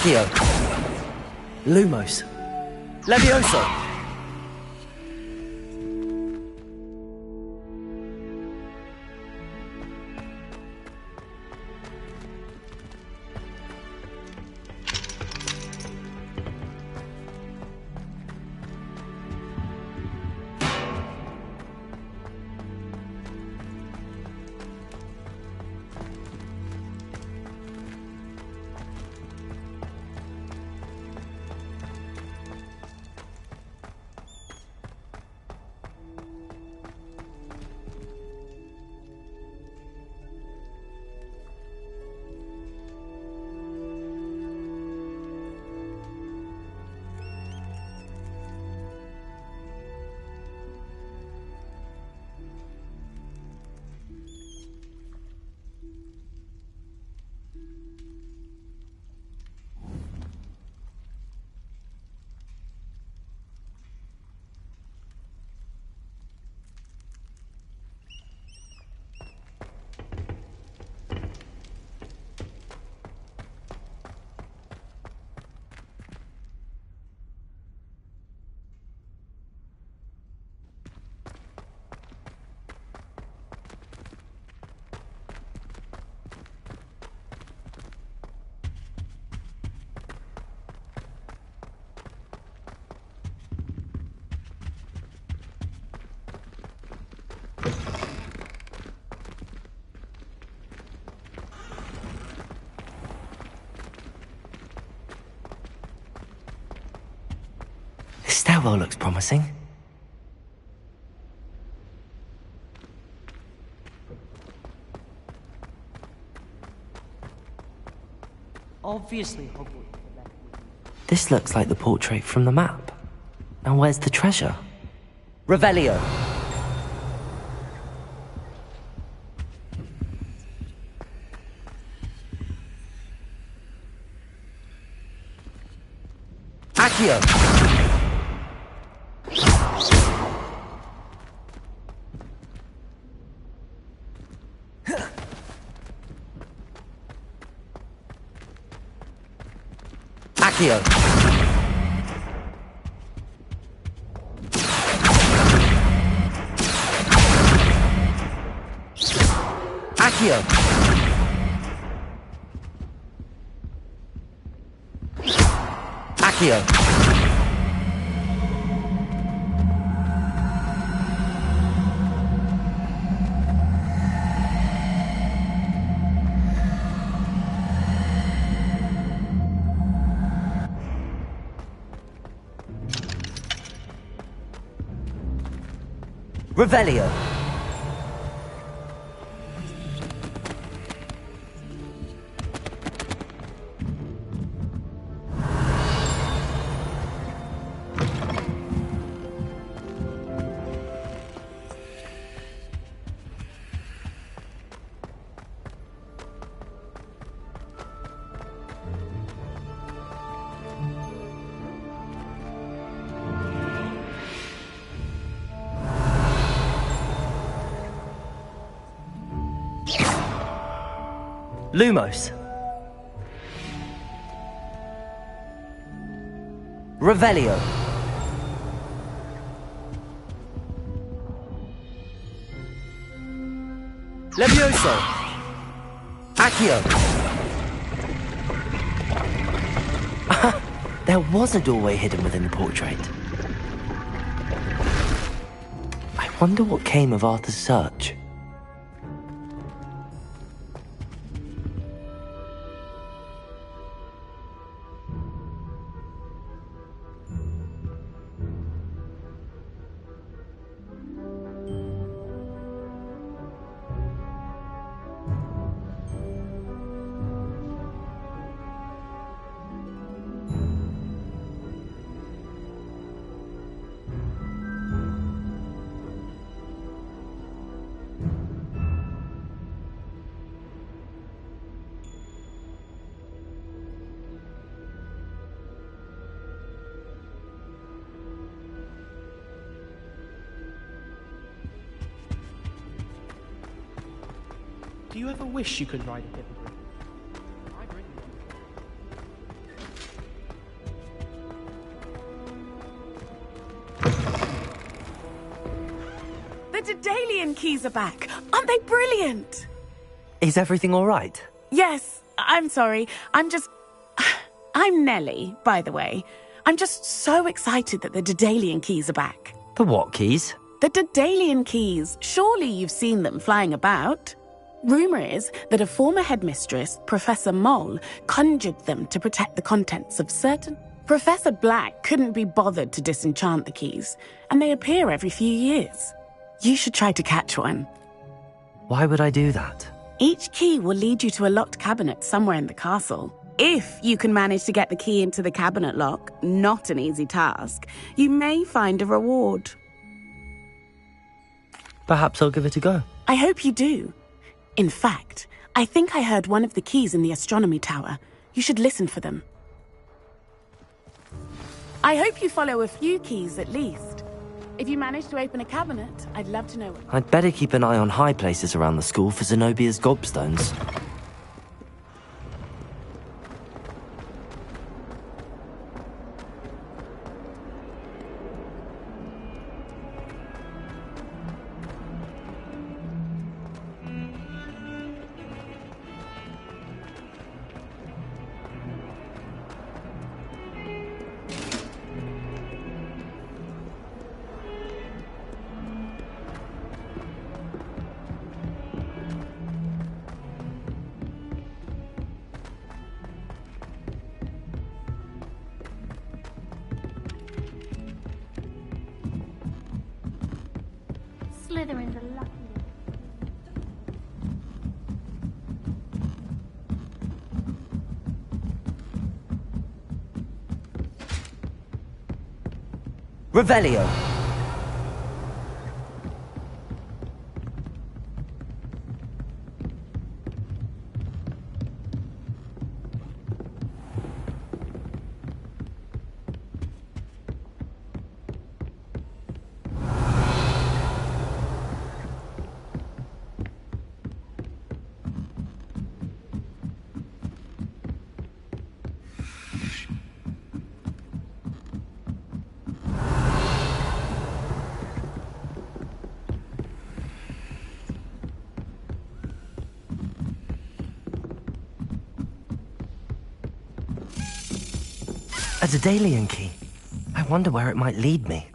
Accio. Lumos. Levioso. stairwell looks promising. Obviously, Hogwarts. This looks like the portrait from the map. Now where's the treasure? Revelio. Accio. Accio. Accio. Accio. Revelio. Lumos. Revelio. Levioso. Accio. There was a doorway hidden within the portrait. I wonder what came of Arthur's search. Do you ever wish you could ride a Bbbbbb? The Daedalian keys are back. Aren't they brilliant? Is everything all right? Yes, I'm sorry. I'm Nellie, by the way. I'm just so excited that the Daedalian keys are back. The what keys? The Daedalian keys. Surely you've seen them flying about. Rumour is that a former headmistress, Professor Moll, conjured them to protect the contents of certain... Professor Black couldn't be bothered to disenchant the keys, and they appear every few years. You should try to catch one. Why would I do that? Each key will lead you to a locked cabinet somewhere in the castle. If you can manage to get the key into the cabinet lock, not an easy task, you may find a reward. Perhaps I'll give it a go. I hope you do. In fact, I think I heard one of the keys in the astronomy tower. You should listen for them. I hope you follow a few keys at least. If you manage to open a cabinet, I'd love to know what... I'd better keep an eye on high places around the school for Zenobia's gobstones. Slytherin's a lucky Revelio. A Daedalian key. I wonder where it might lead me.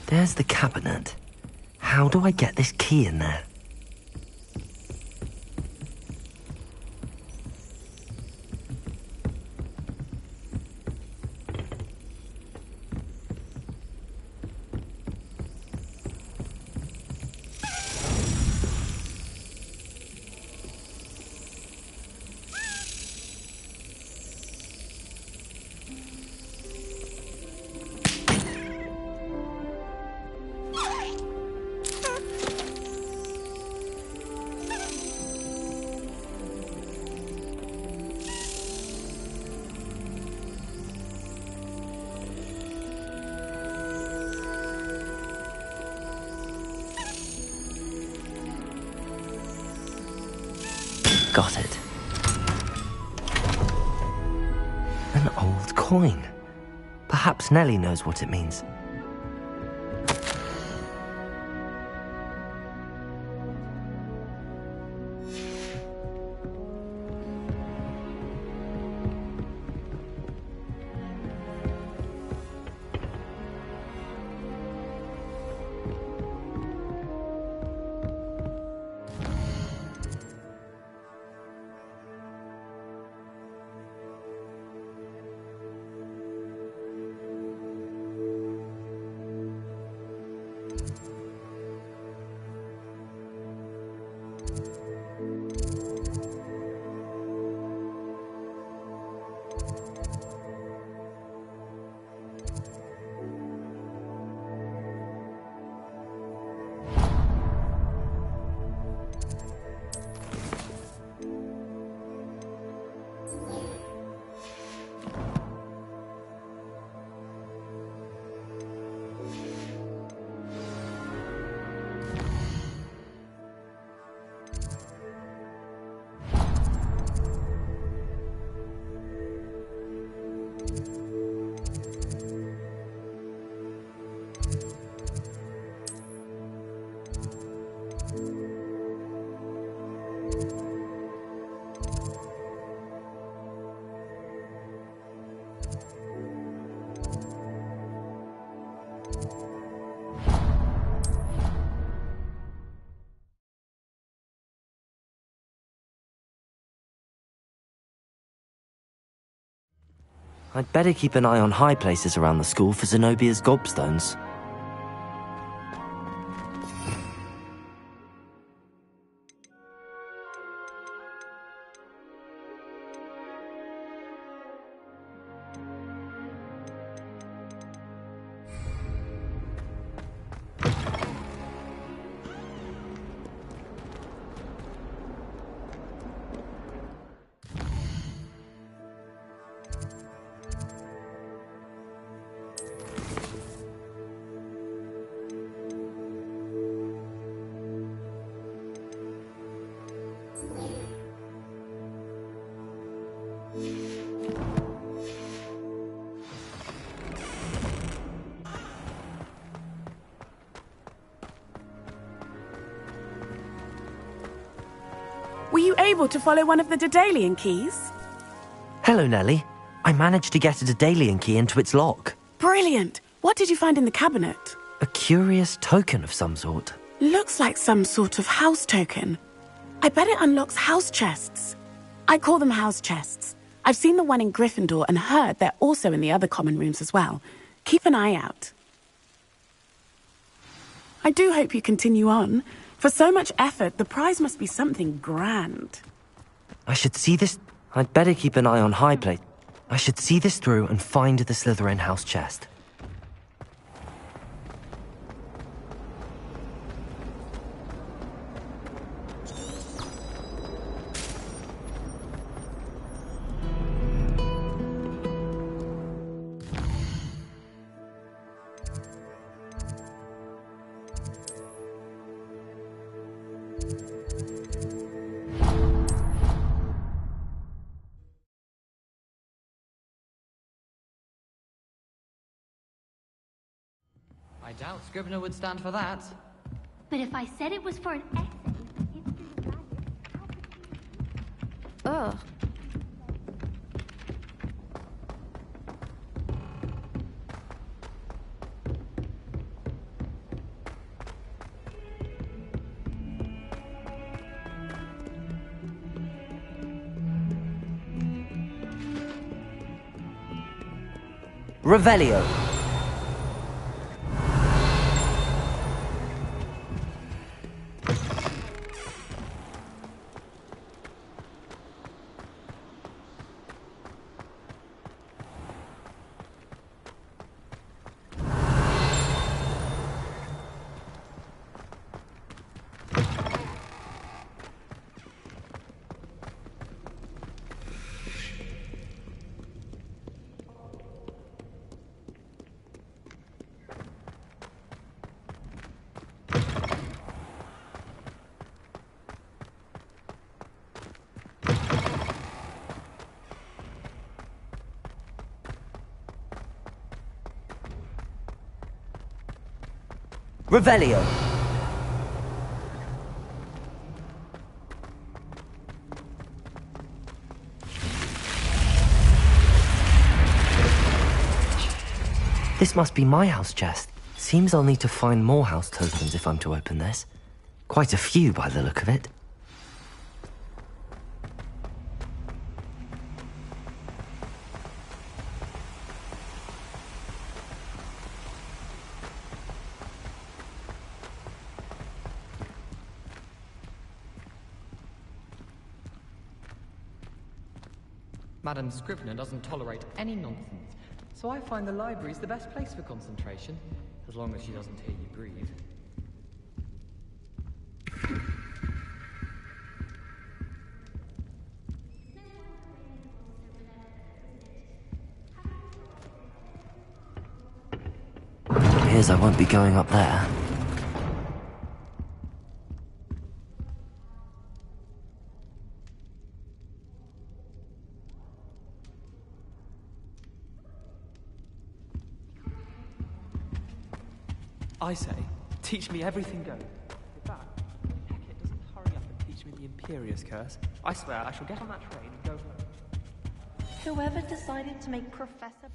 There's the cabinet. How do I get this key in there? Got it. An old coin. Perhaps Nellie knows what it means. I'd better keep an eye on high places around the school for Zenobia's gobstones. Were you able to follow one of the Daedalian keys? Hello, Nellie. I managed to get a Daedalian key into its lock. Brilliant! What did you find in the cabinet? A curious token of some sort. Looks like some sort of house token. I bet it unlocks house chests. I call them house chests. I've seen the one in Gryffindor and heard they're also in the other common rooms as well. Keep an eye out. I do hope you continue on. For so much effort, the prize must be something grand. I should see this... I'd better keep an eye on Highplate. I should see this through and find the Slytherin house chest. I doubt Scrivener would stand for that. But if I said it was for an essay... Ugh. Revelio. Revelio. This must be my house chest. Seems I'll need to find more house tokens if I'm to open this. Quite a few by the look of it. Madam Scrivener doesn't tolerate any nonsense, so I find the library's the best place for concentration, as long as she doesn't hear you breathe. Appears I won't be going up there. I say, teach me everything go. With that, Hecket doesn't hurry up and teach me the Imperious Curse, I swear I shall get on that train and go home. Whoever decided to make Professor...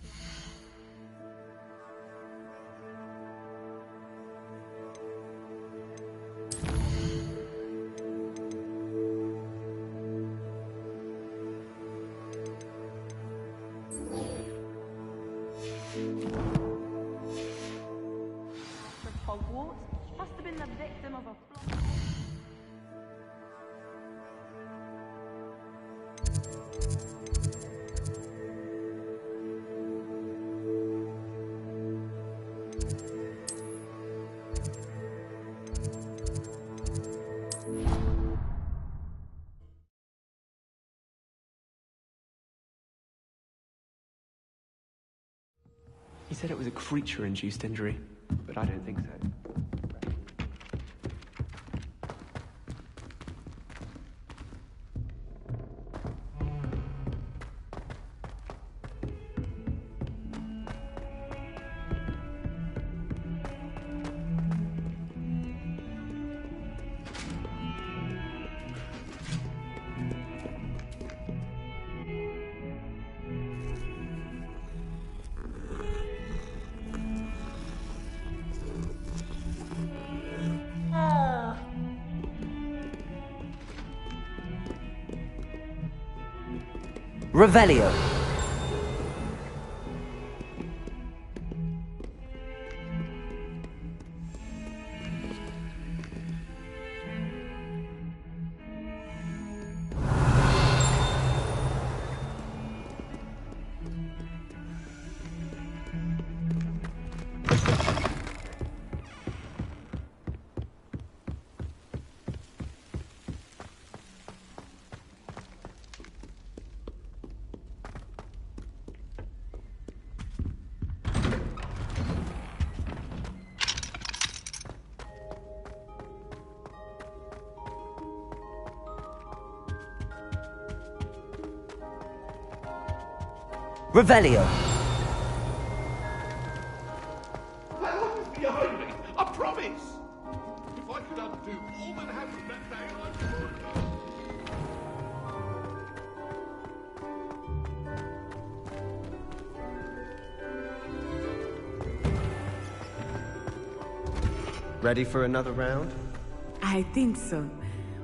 Hogwarts must have been the victim of a flop. He said it was a creature-induced injury, but I don't think so. Revelio. Revelio. That lock is behind me, I promise! If I could undo all that happened that day, I would. Ready for another round? I think so.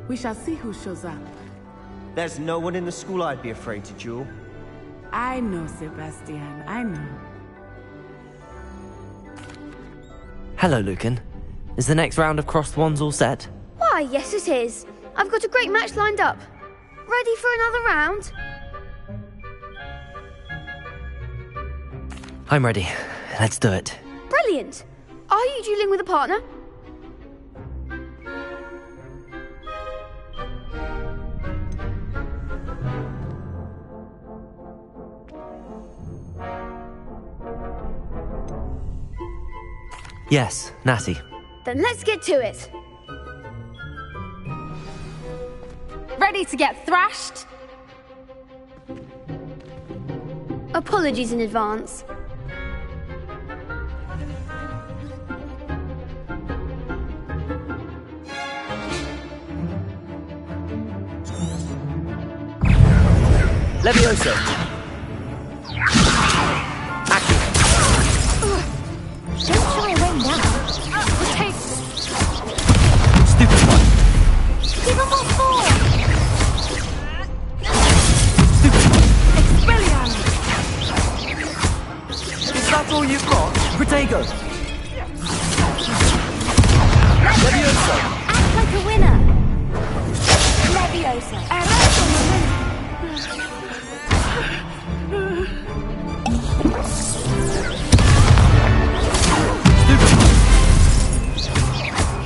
We shall see who shows up. There's no one in the school I'd be afraid to duel. I know, Sebastian, I know. Hello, Lucan. Is the next round of Crossed Wands all set? Why, yes it is. I've got a great match lined up. Ready for another round? I'm ready. Let's do it. Brilliant. Are you dueling with a partner? Yes, Natty. Then let's get to it. Ready to get thrashed? Apologies in advance. Levioso. Don't shy away now. Take. Stupid one. Give him more force. Is that all you've got? Protego. Levioso. Act like a winner. Levioso.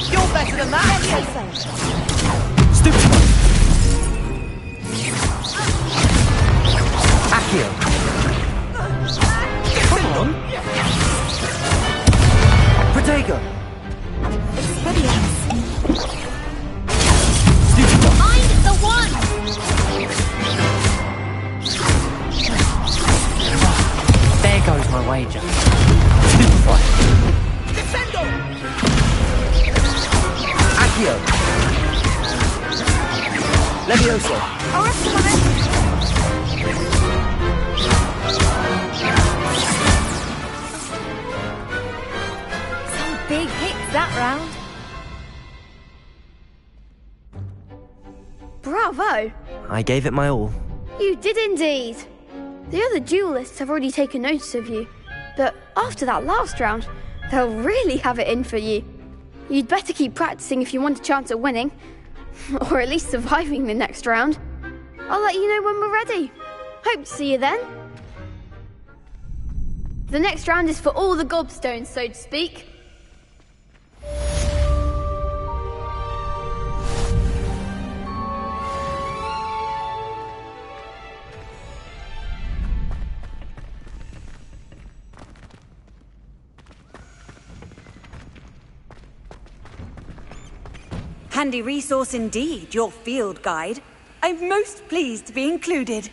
You're better than that. Stupid. Accio. Come on. Protego. Experience. Stupid one. I'm the one. There goes my wager. Stupefy. Defendo. Accio. Levioso. Some big hits that round. Bravo! I gave it my all. You did indeed. The other duelists have already taken notice of you, but after that last round, they'll really have it in for you. You'd better keep practicing if you want a chance at winning, or at least surviving the next round. I'll let you know when we're ready. Hope to see you then. The next round is for all the gobstones, so to speak. Handy resource indeed, your field guide. I'm most pleased to be included.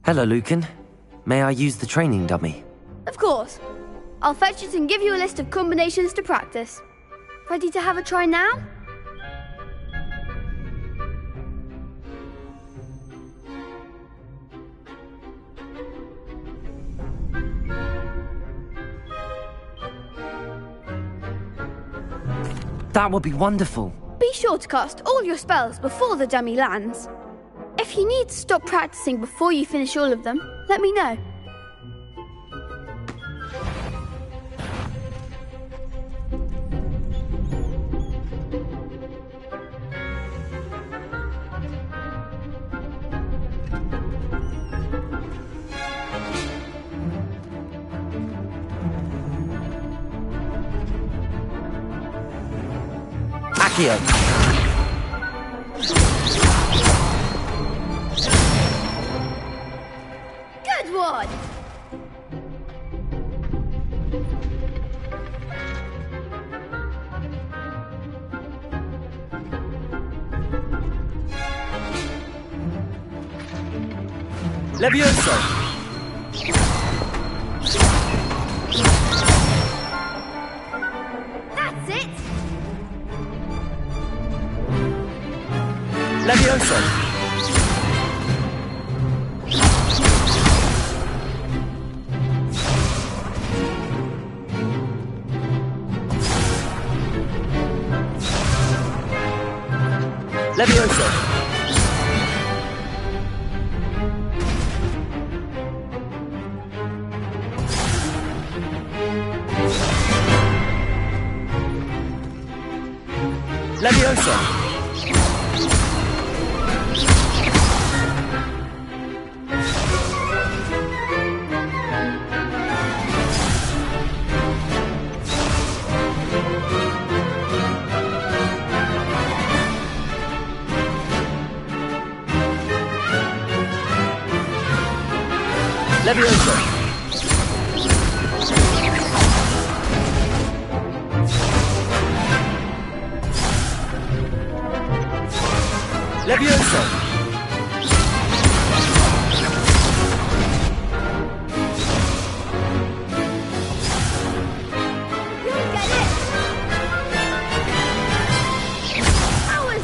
Hello, Lucan. May I use the training dummy? Of course. I'll fetch it and give you a list of combinations to practice. Ready to have a try now? That would be wonderful. Be sure to cast all your spells before the dummy lands. If you need to stop practicing before you finish all of them, let me know. Accio. Good one! Levioso. That's it! Levioso. Levioso. Levioso. Levioso. Levioso. That was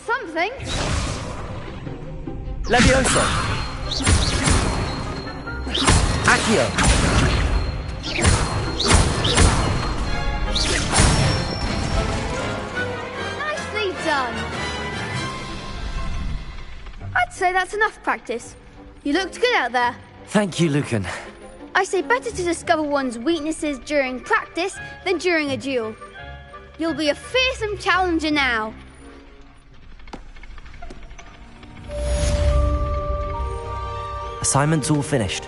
something. Levioso. Accio. Nicely done. I'd say that's enough practice. You looked good out there. Thank you, Lucan. I say better to discover one's weaknesses during practice than during a duel. You'll be a fearsome challenger now. Assignment's all finished.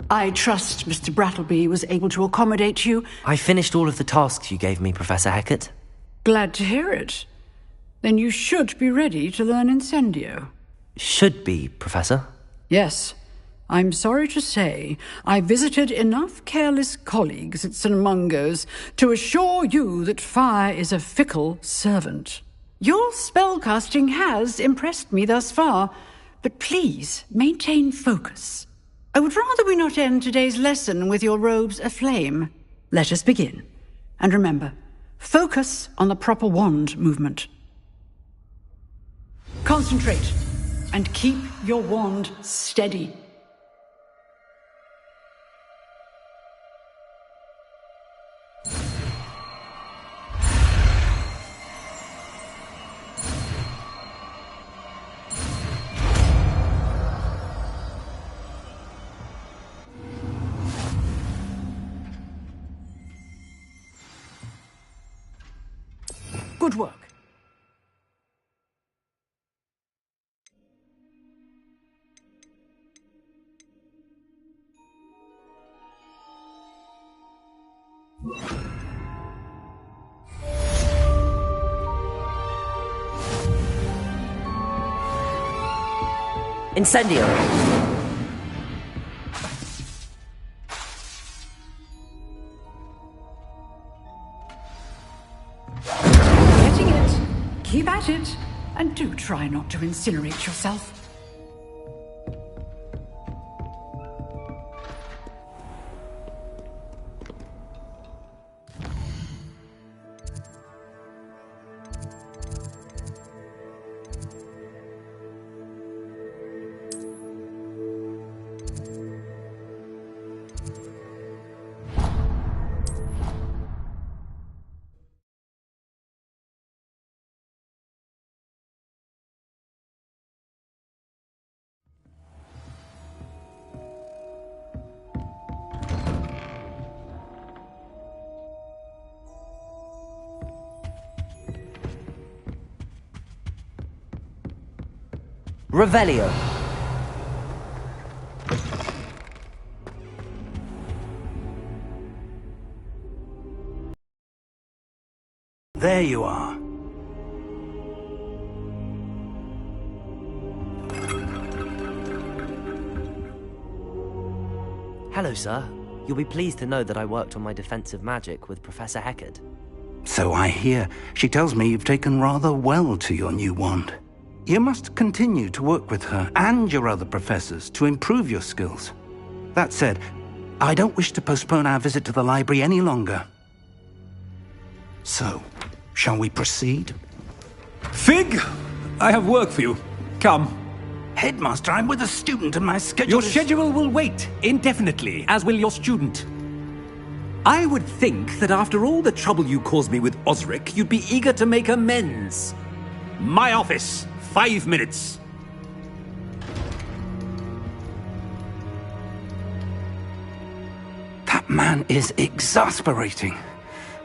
I trust Mr. Brattleby was able to accommodate you. I finished all of the tasks you gave me, Professor Hecat. Glad to hear it. Then you should be ready to learn Incendio. Should be, Professor. Yes. I'm sorry to say, I visited enough careless colleagues at St. Mungo's to assure you that fire is a fickle servant. Your spellcasting has impressed me thus far, but please maintain focus. I would rather we not end today's lesson with your robes aflame. Let us begin. And remember, focus on the proper wand movement. Concentrate, and keep your wand steady. Good work. Incendio! Getting it. Keep at it. And do try not to incinerate yourself. Revelio. There you are. Hello, sir. You'll be pleased to know that I worked on my defensive magic with Professor Hecat. So I hear. She tells me you've taken rather well to your new wand. You must continue to work with her and your other professors to improve your skills. That said, I don't wish to postpone our visit to the library any longer. So, shall we proceed? Fig, I have work for you. Come. Headmaster, I'm with a student and my schedule Your schedule will wait indefinitely, as will your student. I would think that after all the trouble you caused me with Osric, you'd be eager to make amends. My office, 5 minutes. That man is exasperating.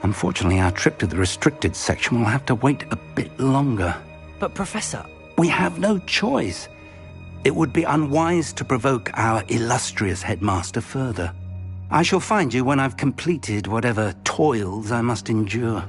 Unfortunately, our trip to the restricted section will have to wait a bit longer. But, Professor... We have no choice. It would be unwise to provoke our illustrious headmaster further. I shall find you when I've completed whatever toils I must endure.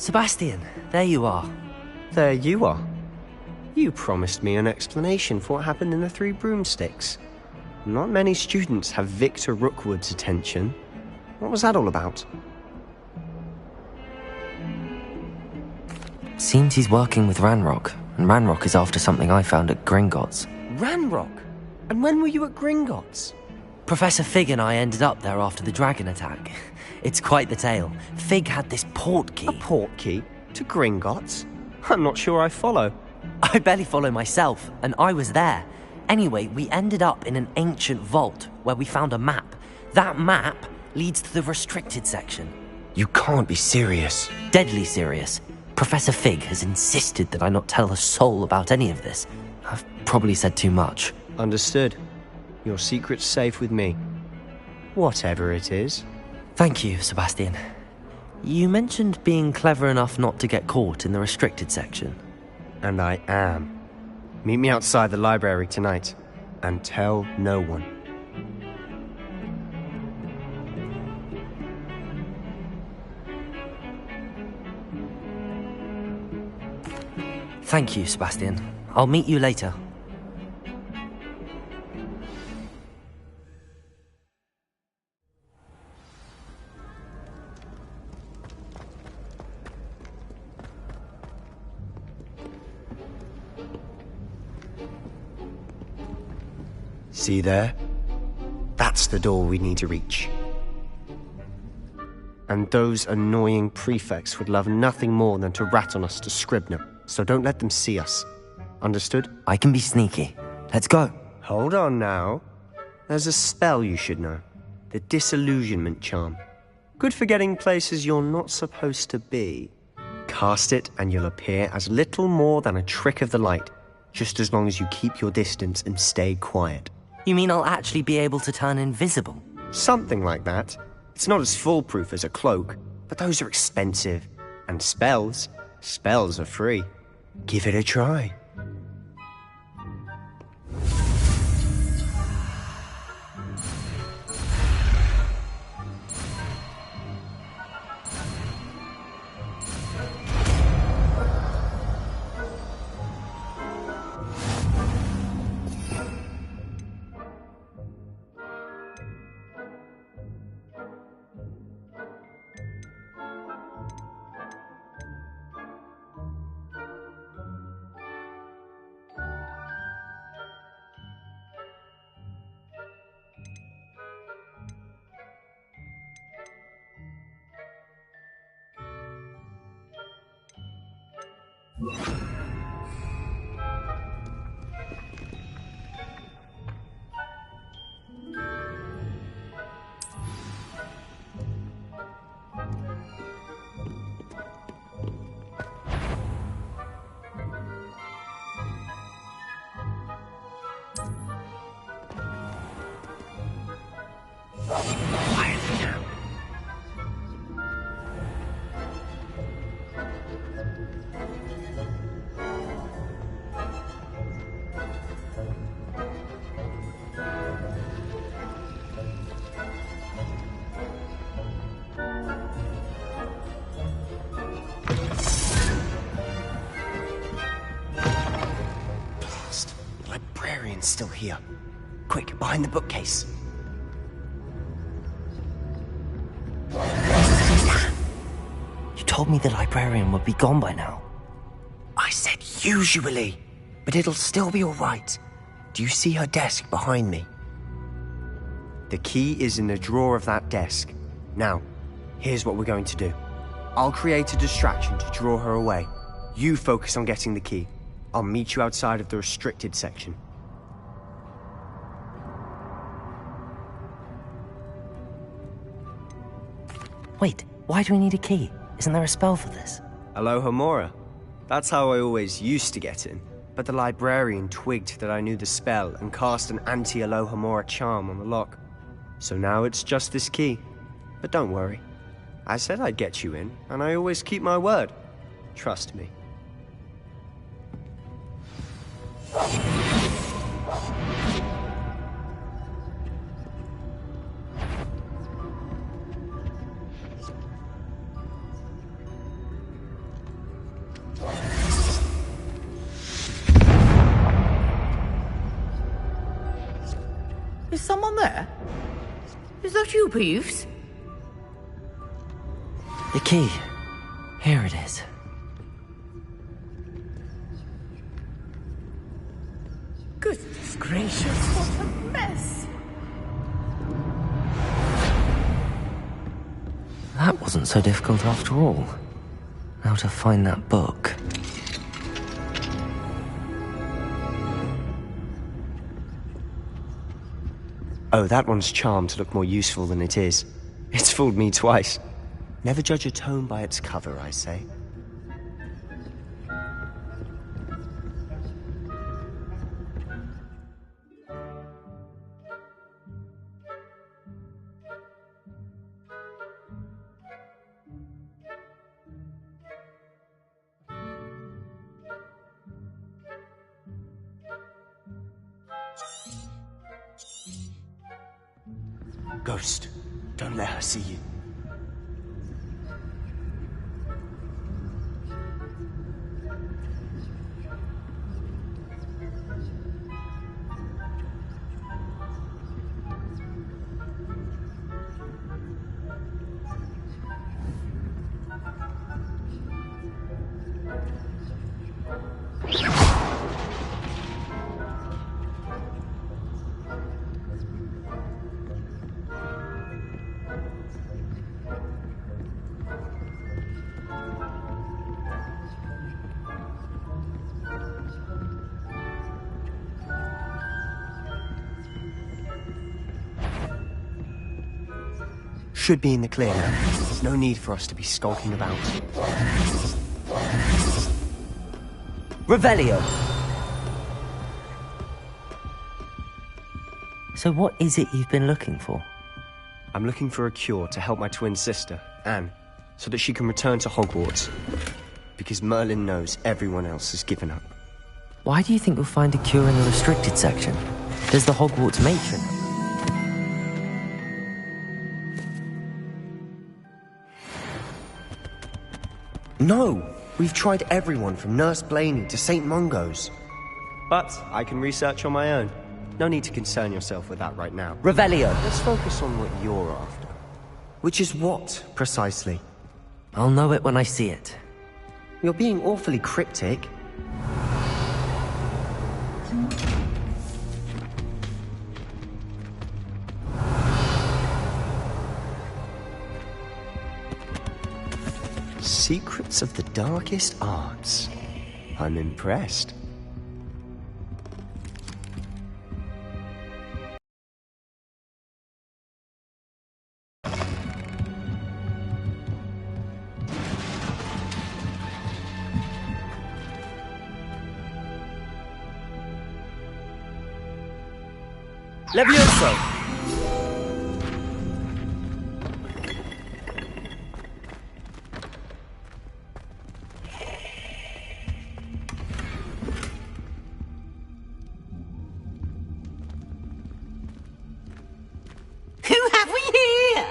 Sebastian, there you are. There you are. You promised me an explanation for what happened in the Three Broomsticks. Not many students have Victor Rookwood's attention. What was that all about? Seems he's working with Ranrock, and Ranrock is after something I found at Gringotts. Ranrock? And when were you at Gringotts? Professor Fig and I ended up there after the dragon attack. It's quite the tale. Fig had this port key. A port key? To Gringotts? I'm not sure I follow. I barely follow myself, and I was there. Anyway, we ended up in an ancient vault where we found a map. That map leads to the restricted section. You can't be serious. Deadly serious. Professor Fig has insisted that I not tell a soul about any of this. I've probably said too much. Understood. Your secret's safe with me. Whatever it is. Thank you, Sebastian. You mentioned being clever enough not to get caught in the restricted section. And I am. Meet me outside the library tonight, and tell no one. Thank you, Sebastian. I'll meet you later. See there? That's the door we need to reach. And those annoying prefects would love nothing more than to rat on us to Scribner, so don't let them see us. Understood? I can be sneaky. Let's go. Hold on now. There's a spell you should know. The Disillusionment Charm. Good for getting places you're not supposed to be. Cast it and you'll appear as little more than a trick of the light, just as long as you keep your distance and stay quiet. You mean I'll actually be able to turn invisible? Something like that. It's not as foolproof as a cloak, but those are expensive. And spells are free. Give it a try. here. Quick, behind the bookcase. You told me the librarian would be gone by now. I said usually, but it'll still be all right. Do you see her desk behind me? The key is in the drawer of that desk. Now, here's what we're going to do. I'll create a distraction to draw her away. You focus on getting the key. I'll meet you outside of the restricted section. Wait, why do we need a key? Isn't there a spell for this? Alohomora. That's how I always used to get in. But the librarian twigged that I knew the spell and cast an anti-Alohomora charm on the lock. So now it's just this key. But don't worry. I said I'd get you in, and I always keep my word. Trust me. Is someone there? Is that you, Peeves? The key. Here it is. Goodness gracious, what a mess! That wasn't so difficult after all. Now to find that book. Oh, that one's charmed to look more useful than it is. It's fooled me twice. Never judge a tome by its cover, I say. Ghost, don't let her see you. Should be in the clear now. There's no need for us to be skulking about. Revelio! So what is it you've been looking for? I'm looking for a cure to help my twin sister, Anne, so that she can return to Hogwarts. Because Merlin knows everyone else has given up. Why do you think you'll find a cure in the restricted section? Does the Hogwarts matron? No! We've tried everyone from Nurse Blaney to St. Mungo's. But I can research on my own. No need to concern yourself with that right now. Revelio! Let's focus on what you're after. Which is what, precisely? I'll know it when I see it. You're being awfully cryptic. Secrets of the darkest arts. I'm impressed. Levioso! Who have we here?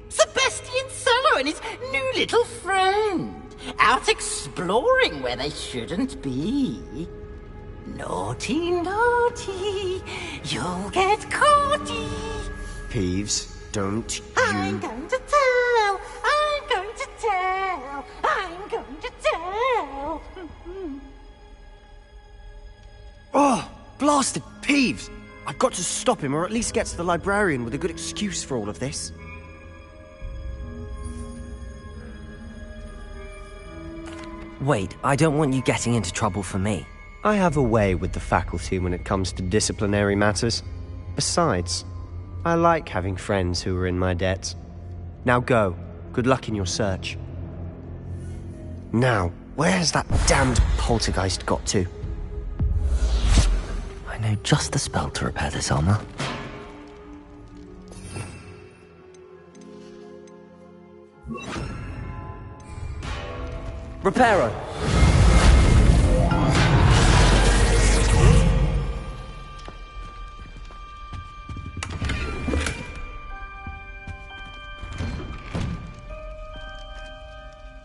Sebastian Solo and his new little friend, out exploring where they shouldn't be. Naughty, naughty, you'll get caughty. Peeves, don't you... I'm going to tell, I'm going to tell, I'm going to tell. Oh, blasted Peeves! I've got to stop him, or at least get to the librarian with a good excuse for all of this. Wait, I don't want you getting into trouble for me. I have a way with the faculty when it comes to disciplinary matters. Besides, I like having friends who are in my debt. Now go. Good luck in your search. Now, where's that damned poltergeist got to? I know just the spell to repair this armor. Reparo!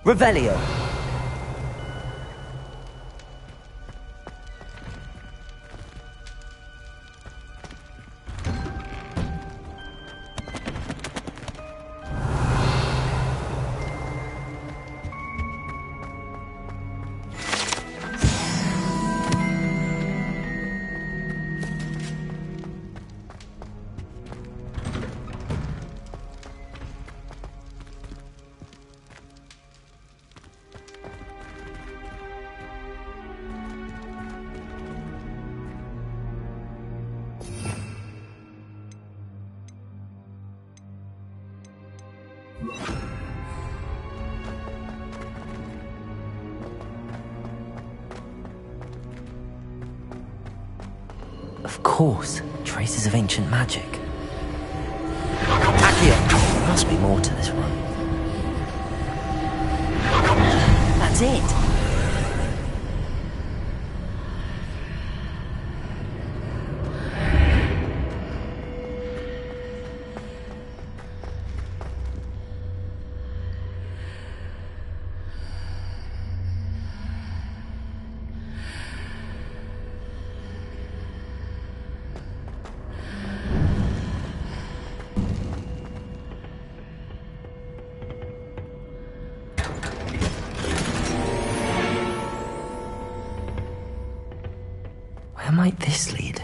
Revelio! Of course, traces of ancient magic. Accio! There must be more to this run. That's it! Where might this lead?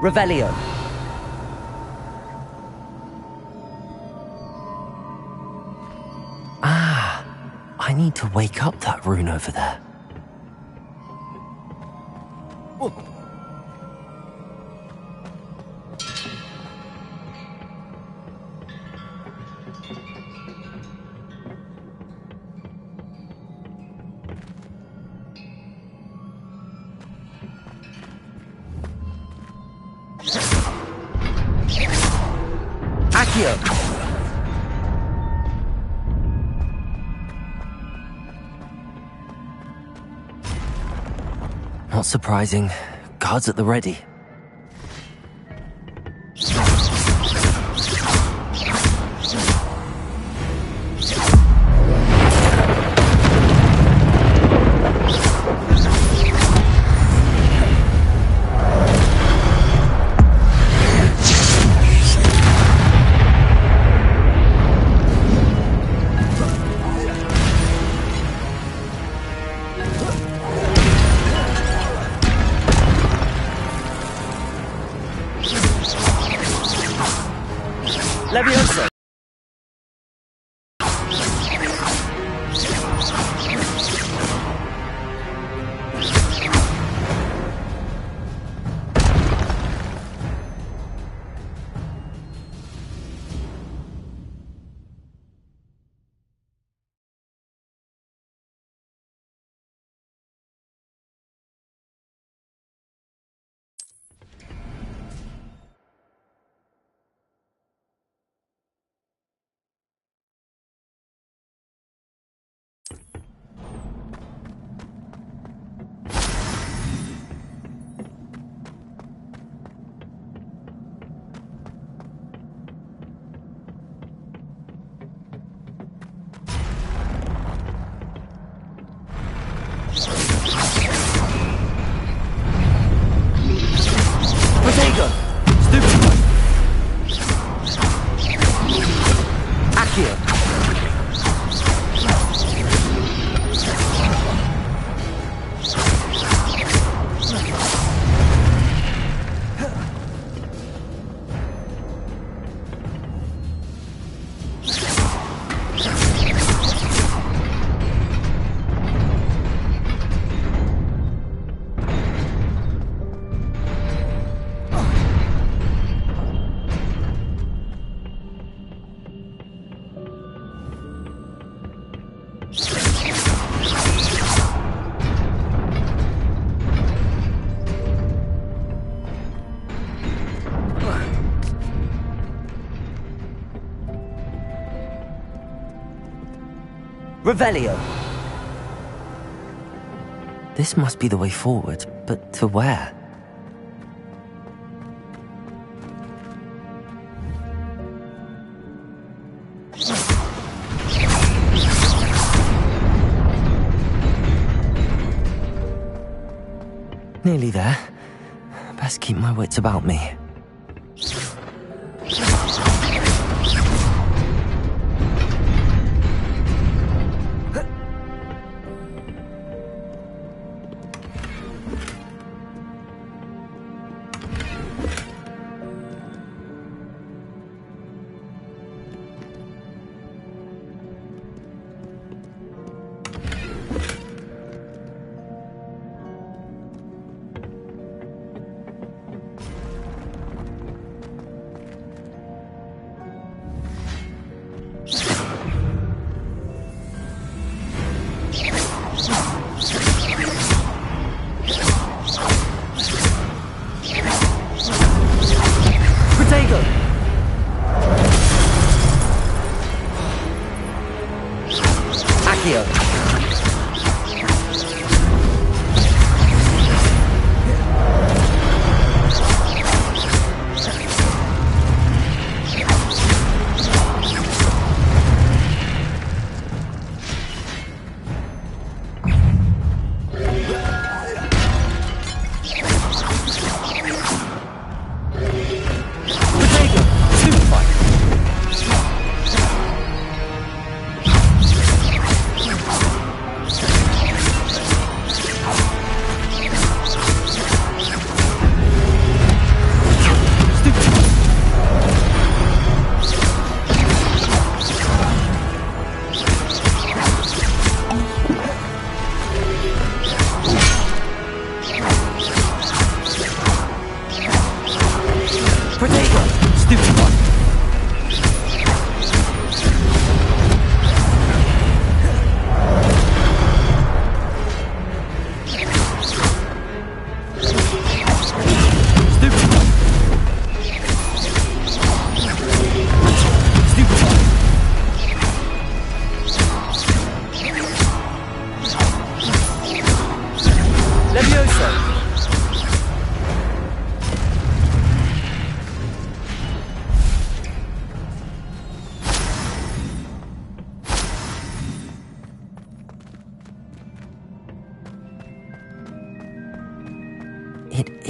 Revelio. Ah, I need to wake up that rune over there. Oh. Not surprising. Guards at the ready. Leviosa! Protego! Stupefy! Accio! Revelio! This must be the way forward, but to where? Nearly there. Best keep my wits about me.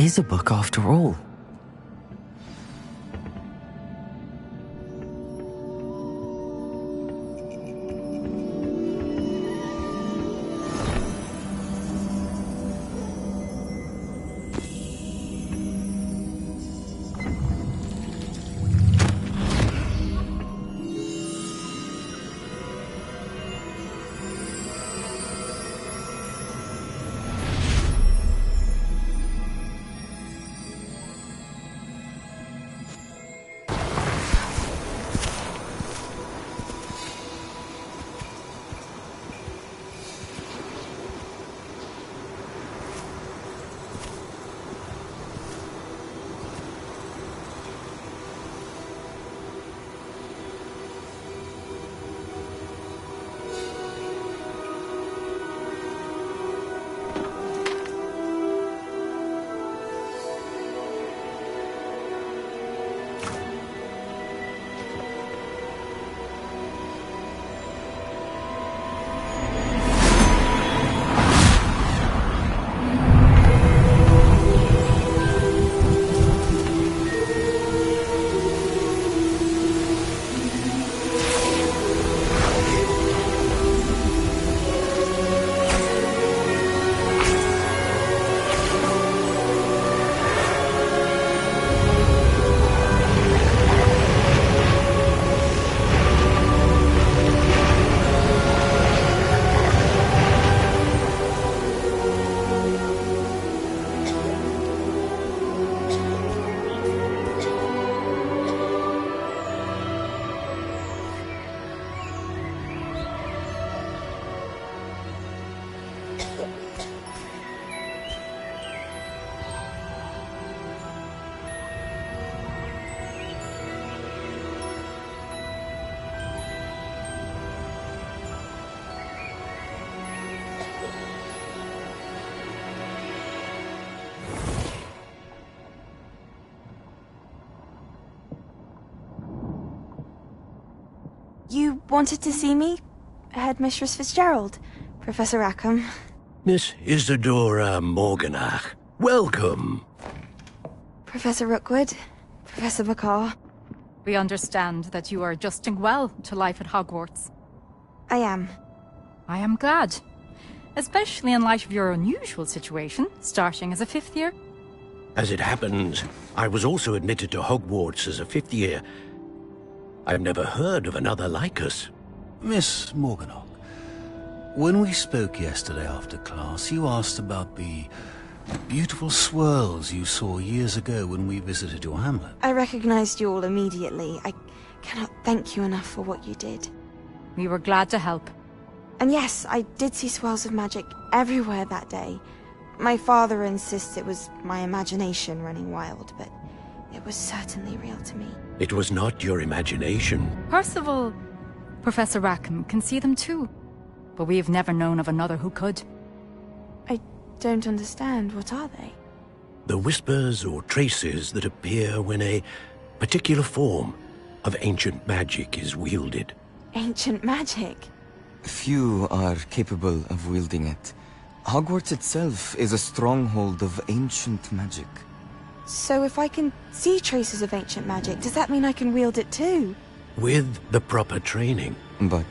is a book after all. You wanted to see me? Headmistress Fitzgerald, Professor Rackham. Miss Isadora Morganach, welcome. Professor Rookwood, Professor McCaw. We understand that you are adjusting well to life at Hogwarts. I am. I am glad. Especially in light of your unusual situation, starting as a 5th year. As it happens, I was also admitted to Hogwarts as a 5th year. I've never heard of another like us. Miss Morganach, when we spoke yesterday after class, you asked about the beautiful swirls you saw years ago when we visited your hamlet. I recognized you all immediately. I cannot thank you enough for what you did. We were glad to help. And yes, I did see swirls of magic everywhere that day. My father insists it was my imagination running wild, but it was certainly real to me. It was not your imagination. Percival, Professor Rackham can see them too. But we have never known of another who could. I don't understand. What are they? The whispers or traces that appear when a particular form of ancient magic is wielded. Ancient magic? Few are capable of wielding it. Hogwarts itself is a stronghold of ancient magic. So if I can see traces of ancient magic, does that mean I can wield it too? With the proper training. But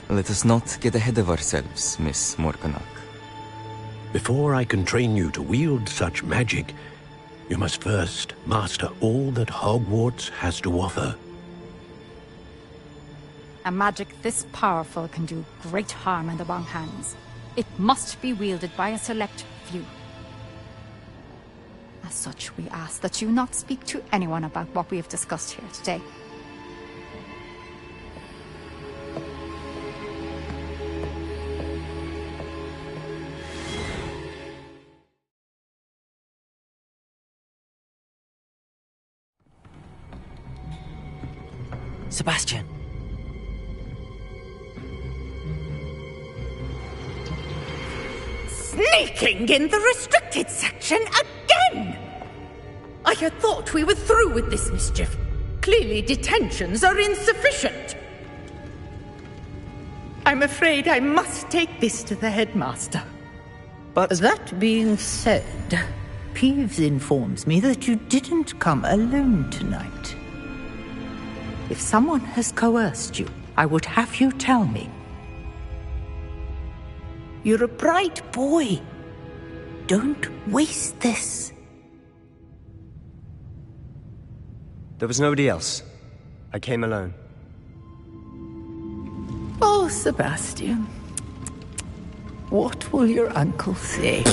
let us not get ahead of ourselves, Miss Morganach. Before I can train you to wield such magic, you must first master all that Hogwarts has to offer. A magic this powerful can do great harm in the wrong hands. It must be wielded by a select few. As such, we ask that you not speak to anyone about what we have discussed here today. Sebastian. Sneaking in the restricted section again! I had thought we were through with this mischief. Clearly detentions are insufficient. I'm afraid I must take this to the headmaster. But that being said, Peeves informs me that you didn't come alone tonight. If someone has coerced you, I would have you tell me. You're a bright boy. Don't waste this. There was nobody else. I came alone. Oh, Sebastian. What will your uncle say?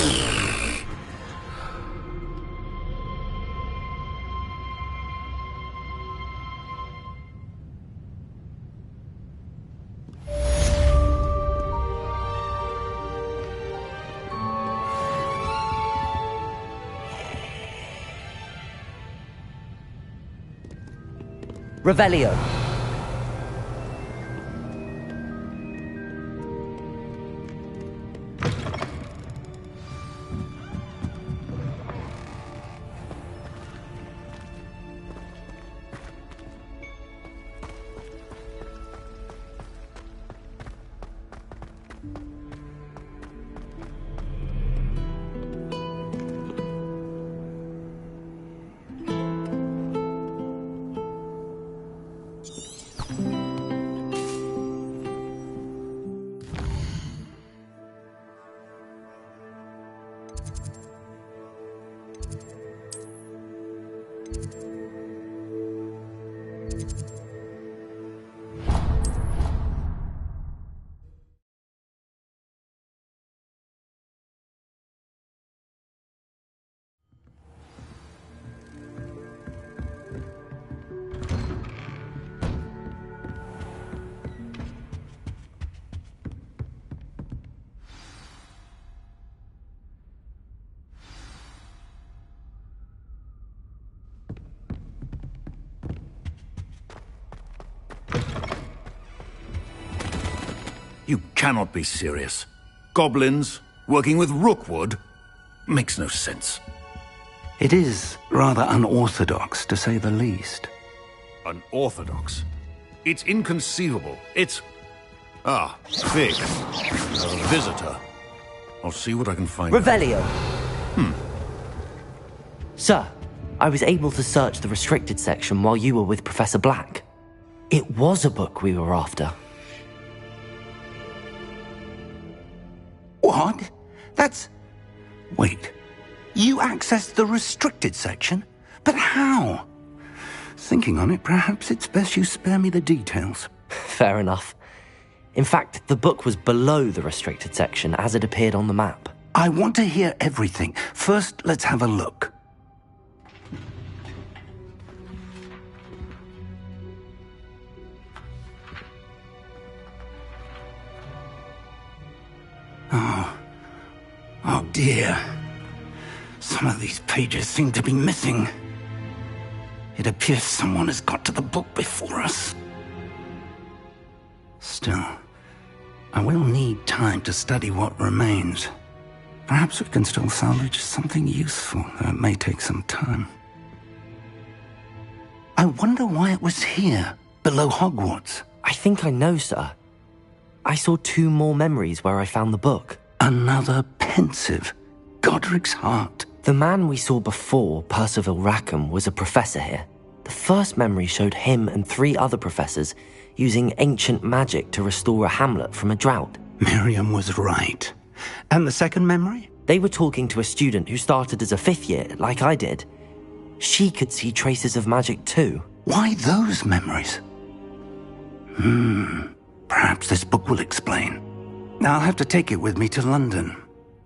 Revelio. You cannot be serious. Goblins working with Rookwood? Makes no sense. It is rather unorthodox, to say the least. Unorthodox? It's inconceivable. It's... Ah, Fig. A visitor. I'll see what I can find Revelio. out. Sir, I was able to search the restricted section while you were with Professor Black. It was a book we were after. What? That's... Wait. You accessed the restricted section? But how? Thinking on it, perhaps it's best you spare me the details. Fair enough. In fact, the book was below the restricted section as it appeared on the map. I want to hear everything. First, let's have a look. Oh dear. Some of these pages seem to be missing. It appears someone has got to the book before us. Still, I will need time to study what remains. Perhaps we can still salvage something useful, though it may take some time. I wonder why it was here, below Hogwarts. I think I know, sir. I saw 2 more memories where I found the book. Another pensive. Godric's heart. The man we saw before, Percival Rackham, was a professor here. The first memory showed him and 3 other professors using ancient magic to restore a hamlet from a drought. Miriam was right. And the second memory? They were talking to a student who started as a 5th year, like I did. She could see traces of magic too. Why those memories? Perhaps this book will explain. I'll have to take it with me to London.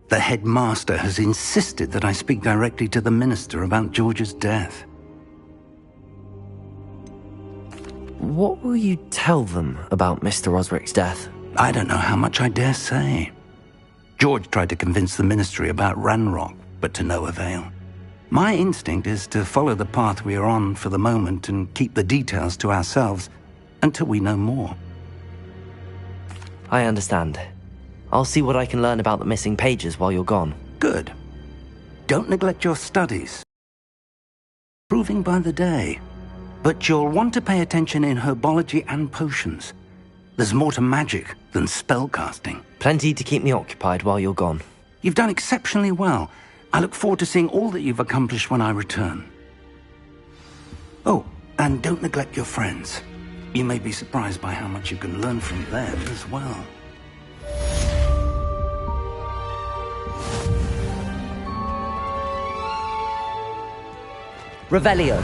The headmaster has insisted that I speak directly to the minister about George's death. What will you tell them about Mr. Osric's death? I don't know how much I dare say. George tried to convince the ministry about Ranrock, but to no avail. My instinct is to follow the path we are on for the moment and keep the details to ourselves until we know more. I understand. I'll see what I can learn about the missing pages while you're gone. Good. Don't neglect your studies. Improving by the day. But you'll want to pay attention in herbology and potions. There's more to magic than spellcasting. Plenty to keep me occupied while you're gone. You've done exceptionally well. I look forward to seeing all that you've accomplished when I return. Oh, and don't neglect your friends. You may be surprised by how much you can learn from them as well. Revelio.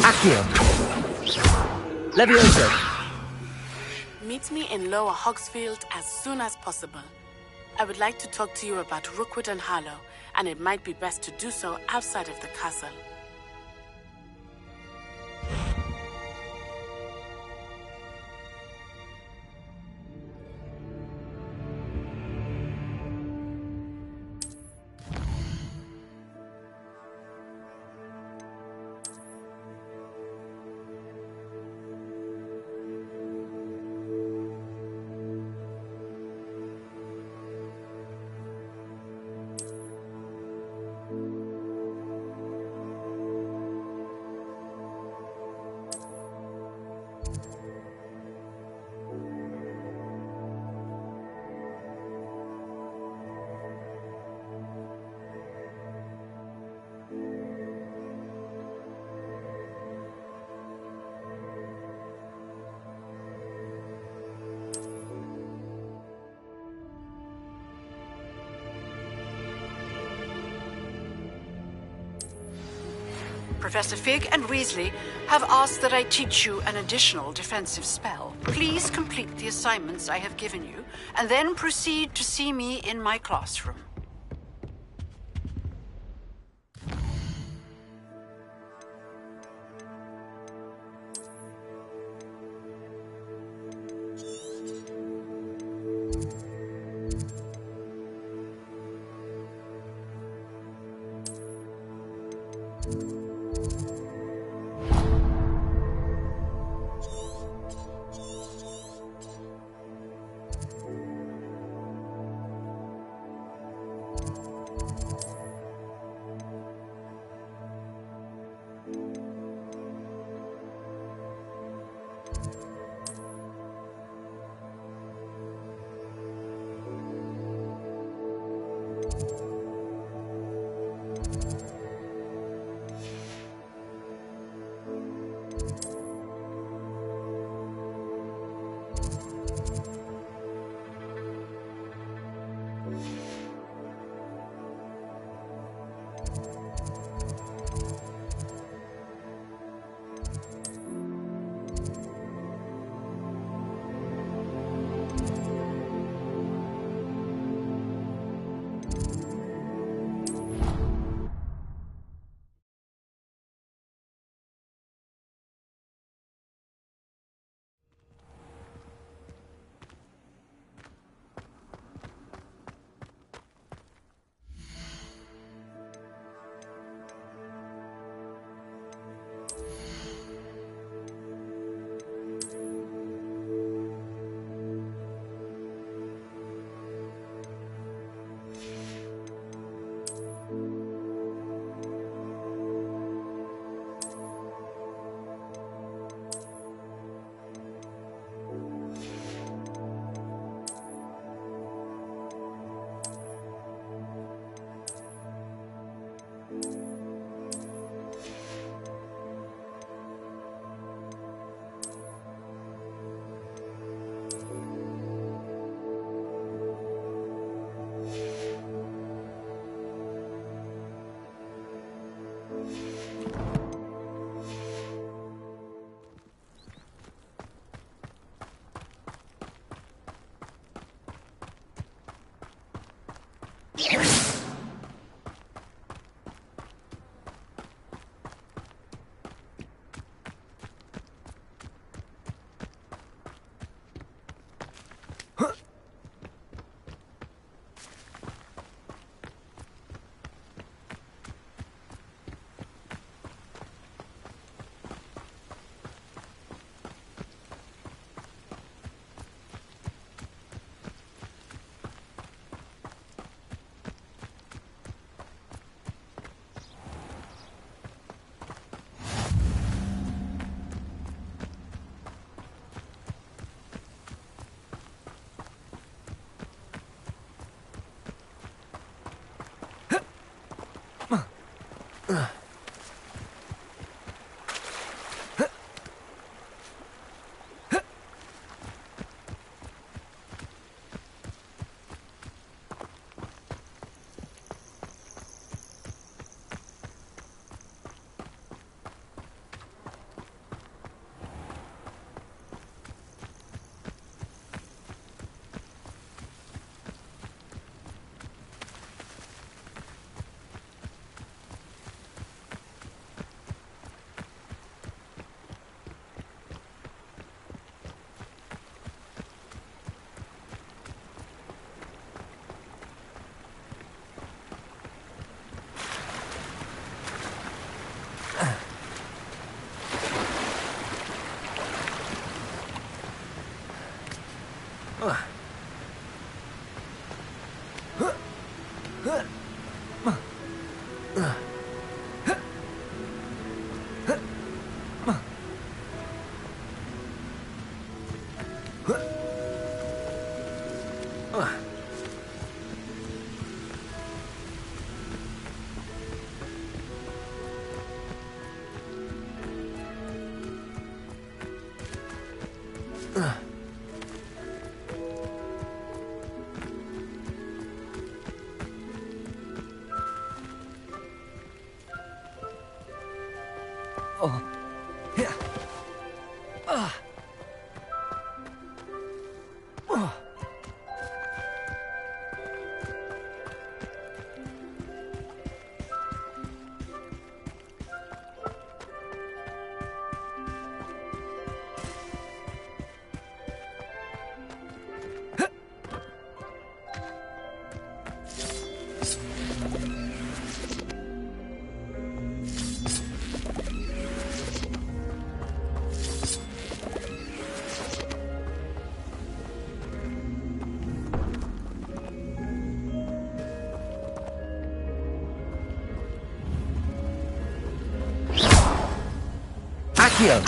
Accio. Levioso. Meet me in Lower Hogsfield as soon as possible. I would like to talk to you about Rookwood and Harlow, and it might be best to do so outside of the castle. Professor Fig and Weasley have asked that I teach you an additional defensive spell. Please complete the assignments I have given you, and then proceed to see me in my classroom. Accio!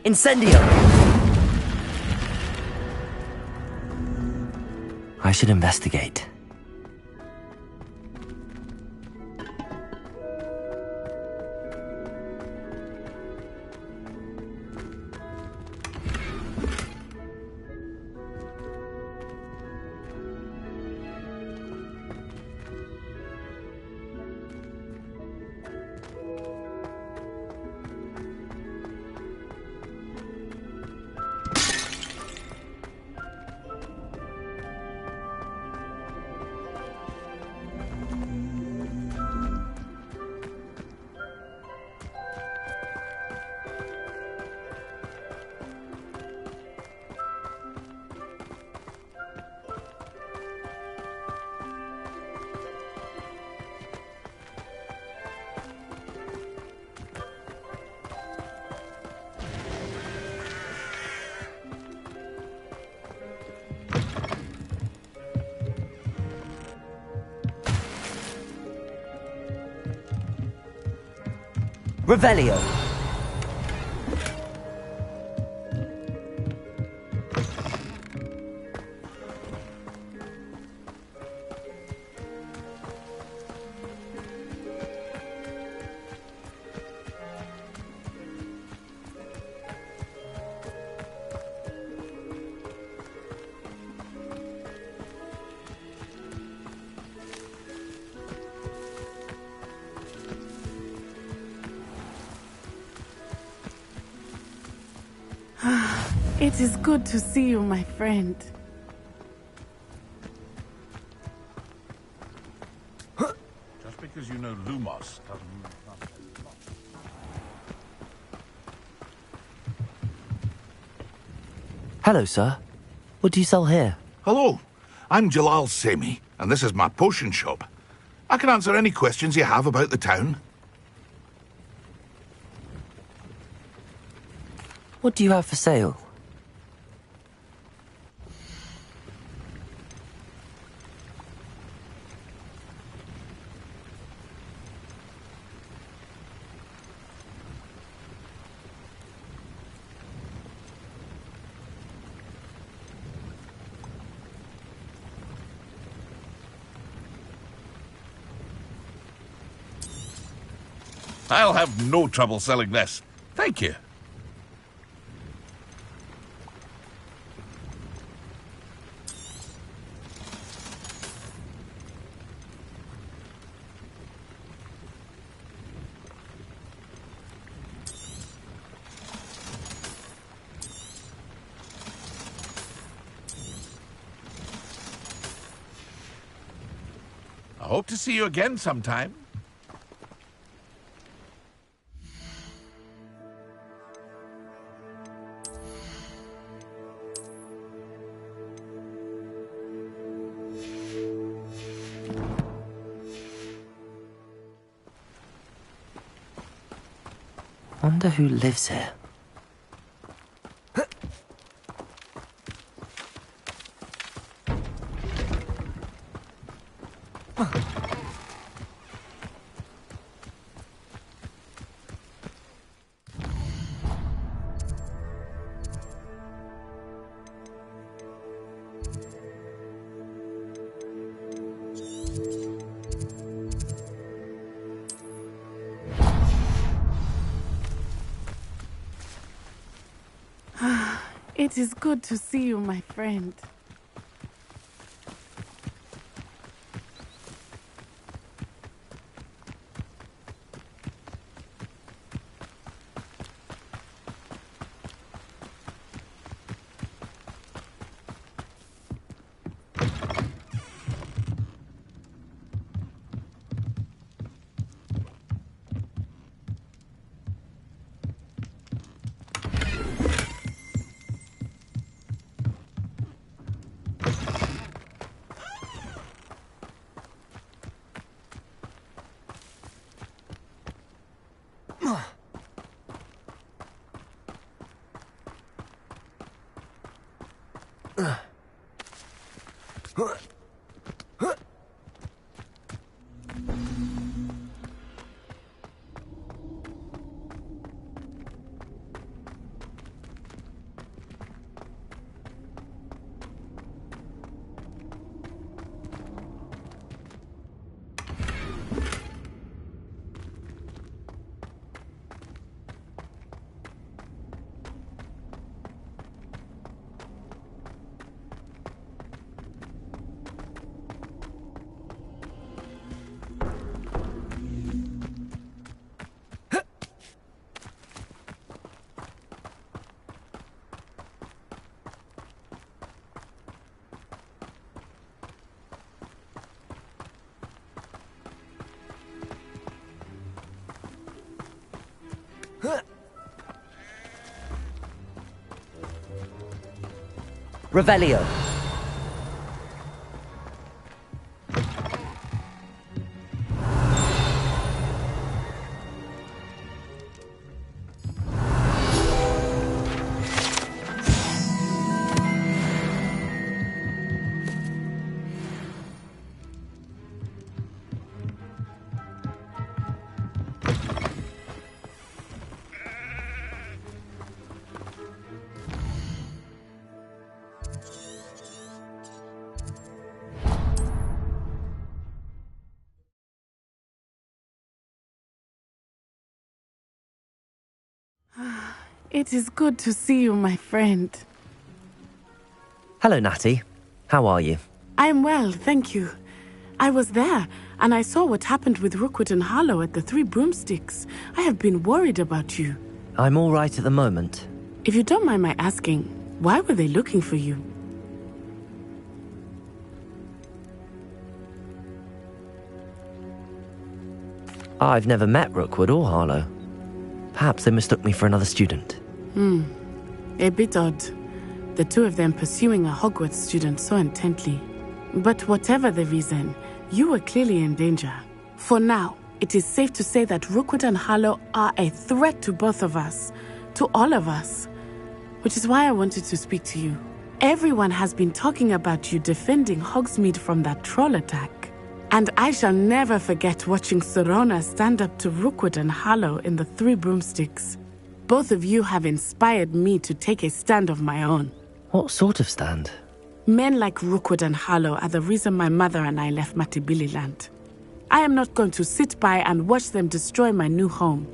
Incendio! I should investigate. Revelio. It is good to see you, my friend. Just because you know Lumos doesn't mean you can't know Lumos. Hello, sir. What do you sell here? Hello, I'm Jalal Semi, and this is my potion shop. I can answer any questions you have about the town. What do you have for sale? I'll have no trouble selling less. Thank you. I hope to see you again sometime. Wonder who lives here. It is good to see you, my friend. Revelio. It is good to see you, my friend. Hello, Natty. How are you? I'm well, thank you. I was there, and I saw what happened with Rookwood and Harlow at the Three Broomsticks. I have been worried about you. I'm all right at the moment. If you don't mind my asking, why were they looking for you? I've never met Rookwood or Harlow. Perhaps they mistook me for another student. A bit odd. The two of them pursuing a Hogwarts student so intently. But whatever the reason, you were clearly in danger. For now, it is safe to say that Rookwood and Harlow are a threat to both of us, to all of us. Which is why I wanted to speak to you. Everyone has been talking about you defending Hogsmeade from that troll attack. And I shall never forget watching Serona stand up to Rookwood and Harlow in the Three Broomsticks. Both of you have inspired me to take a stand of my own. What sort of stand? Men like Rookwood and Harlow are the reason my mother and I left Matibili land. I am not going to sit by and watch them destroy my new home.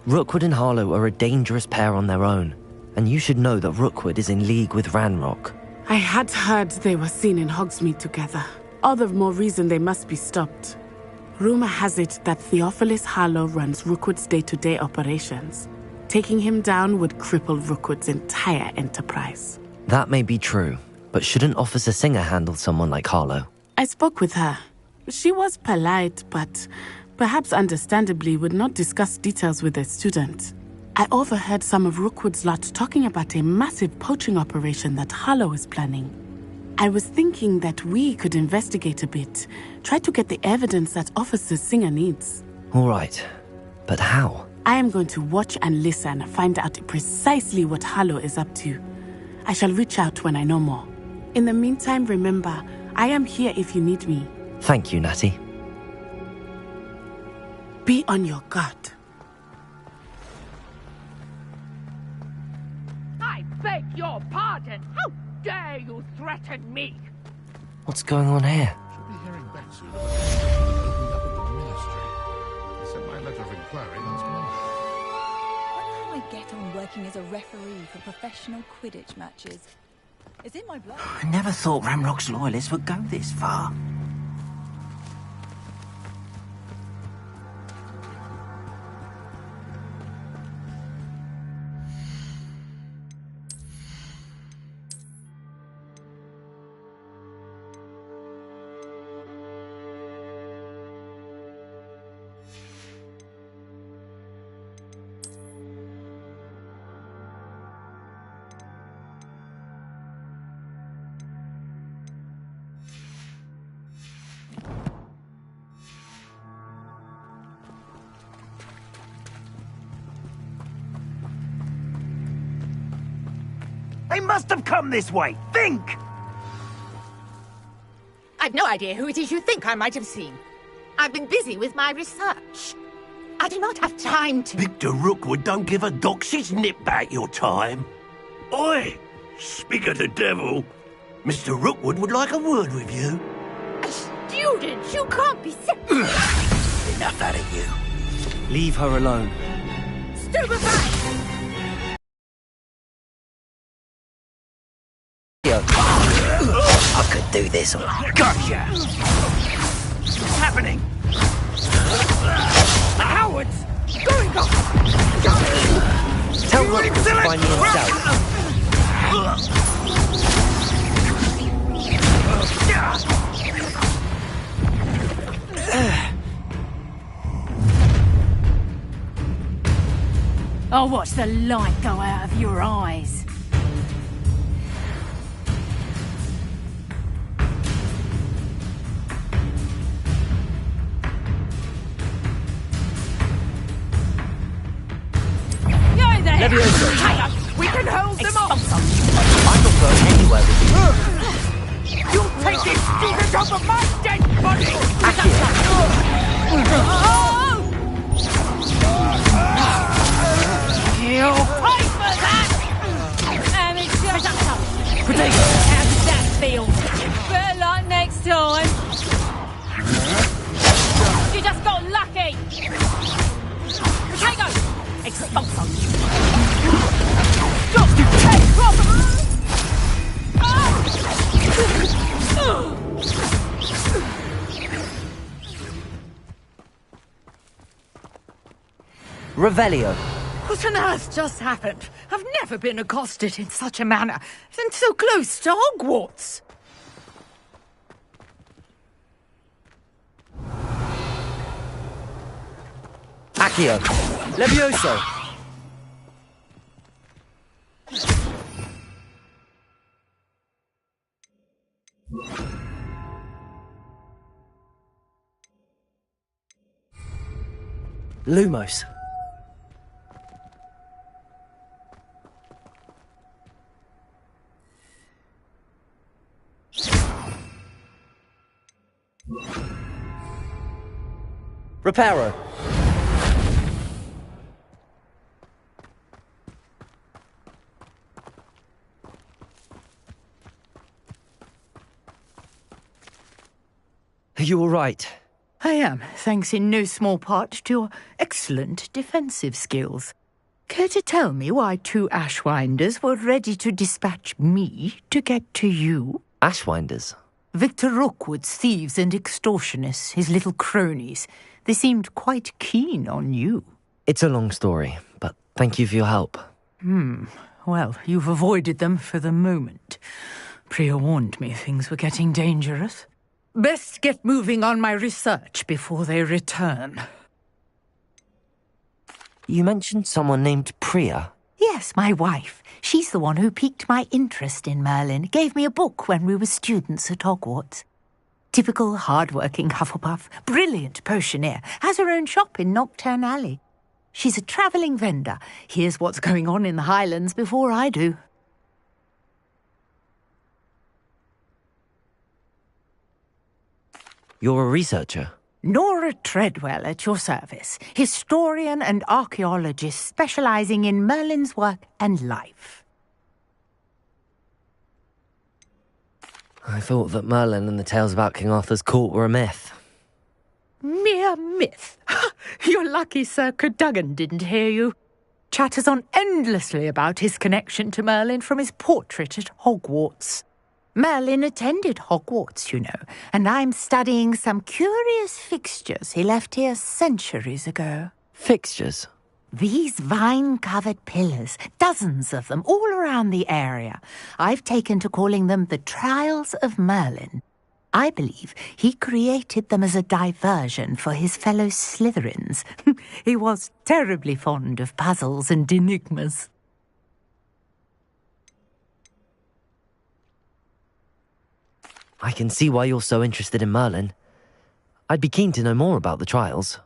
Rookwood and Harlow are a dangerous pair on their own, and you should know that Rookwood is in league with Ranrock. I had heard they were seen in Hogsmeade together. All the more reason they must be stopped. Rumor has it that Theophilus Harlow runs Rookwood's day-to-day operations. Taking him down would cripple Rookwood's entire enterprise. That may be true, but shouldn't Officer Singer handle someone like Harlow? I spoke with her. She was polite, but perhaps understandably would not discuss details with a student. I overheard some of Rookwood's lot talking about a massive poaching operation that Harlow is planning. I was thinking that we could investigate a bit, try to get the evidence that Officer Singer needs. All right, but how? I am going to watch and listen, find out precisely what Harlow is up to. I shall reach out when I know more. In the meantime, remember, I am here if you need me. Thank you, Natty. Be on your guard. I beg your pardon. How dare you threaten me? What's going on here? Should be hearing back soon about opening up at the ministry. They sent my letter of inquiry last Monday. Wonder how I get on working as a referee for professional Quidditch matches. It's in my blood. I never thought Ranrock's loyalists would go this far. They must have come this way. Think! I've no idea who it is you think I might have seen. I've been busy with my research. I do not have time to... Victor Rookwood don't give a doxy's nip back your time. Oi! Speak of the devil. Mr. Rookwood would like a word with you. A student? You can't be sick. Enough out of you. Leave her alone. Stupefy! I could do this. Gotcha! What's happening? Cowards! Going on! Tell Rookwood to find me himself. I'll watch the light go out of your eyes. Levioso. We can hold them off. I'm not going anywhere with you. You take this student over my dead body. You'll pay for that. Amateur. Potato. How does that feel? Better luck next time. You just got lucky. Potato. Expulso. Just to take Revelio. What on earth just happened? I've never been accosted in such a manner, and so close to Hogwarts. Accio. Levioso. Lumos. Reparo. Are you all right? I am, thanks in no small part to your excellent defensive skills. Care to tell me why 2 Ashwinders were ready to dispatch me to get to you? Ashwinders? Victor Rookwood's thieves and extortionists, his little cronies. They seemed quite keen on you. It's a long story, but thank you for your help. Well, you've avoided them for the moment. Priya warned me things were getting dangerous. Best get moving on my research before they return. You mentioned someone named Priya. Yes, my wife. She's the one who piqued my interest in Merlin. Gave me a book when we were students at Hogwarts. Typical hard-working Hufflepuff. Brilliant potioneer. Has her own shop in Nocturne Alley. She's a travelling vendor. Hears what's going on in the Highlands before I do. You're a researcher? Nora Treadwell at your service. Historian and archaeologist specialising in Merlin's work and life. I thought that Merlin and the tales about King Arthur's court were a myth. Mere myth. You're lucky Sir Cadogan didn't hear you. Chatters on endlessly about his connection to Merlin from his portrait at Hogwarts. Merlin attended Hogwarts, you know, and I'm studying some curious fixtures he left here centuries ago. Fixtures? These vine-covered pillars, dozens of them, all around the area. I've taken to calling them the Trials of Merlin. I believe he created them as a diversion for his fellow Slytherins. He was terribly fond of puzzles and enigmas. I can see why you're so interested in Merlin. I'd be keen to know more about the trials.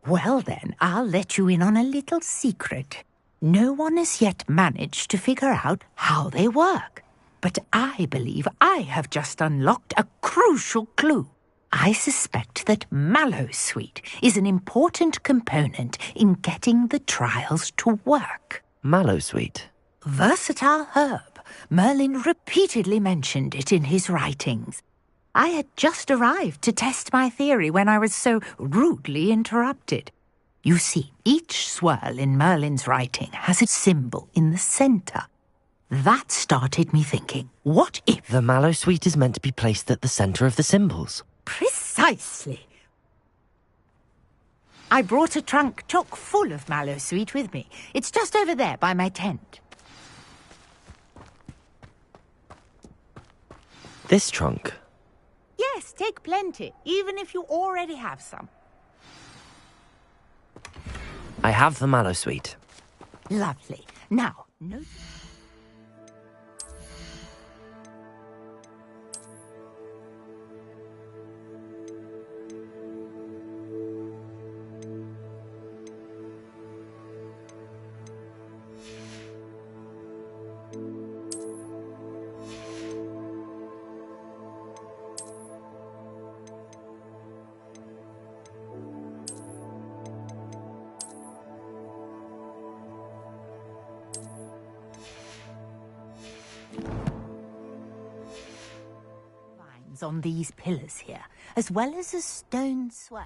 Well then, I'll let you in on a little secret. No one has yet managed to figure out how they work. But I believe I have just unlocked a crucial clue. I suspect that Mallowsweet is an important component in getting the trials to work. Mallowsweet? Versatile herb. Merlin repeatedly mentioned it in his writings. I had just arrived to test my theory when I was so rudely interrupted. You see, each swirl in Merlin's writing has a symbol in the centre. That started me thinking, what if... The Mallowsweet is meant to be placed at the centre of the symbols. Precisely. I brought a trunk chock full of Mallowsweet with me. It's just over there by my tent. This trunk? Yes, take plenty, even if you already have some. I have the Mallowsweet. Lovely. Now, note... on these pillars here, as well as a stone swell.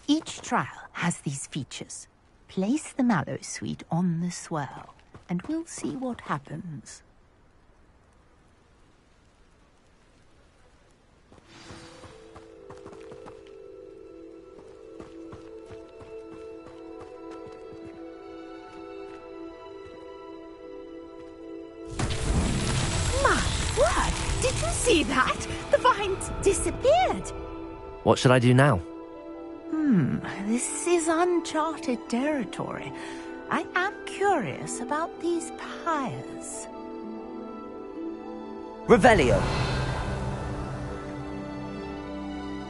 Each trial has these features. Place the Mallowsweet on the swirl, and we'll see what happens. see that? The vines disappeared. What should I do now? This is uncharted territory. I am curious about these pyres. Revelio.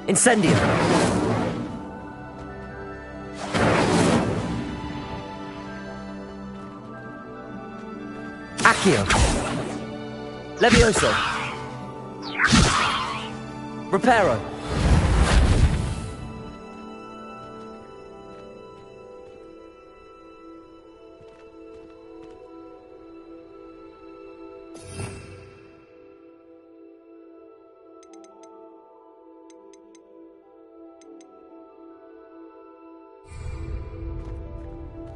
Incendio. Accio. Levioso. Reparo.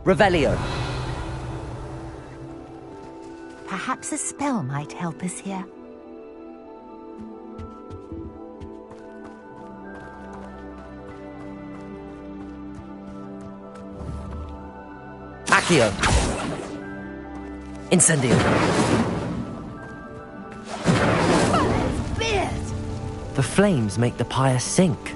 Revelio. Perhaps a spell might help us here. Accio. Incendio. Beard! The flames make the pyre sink.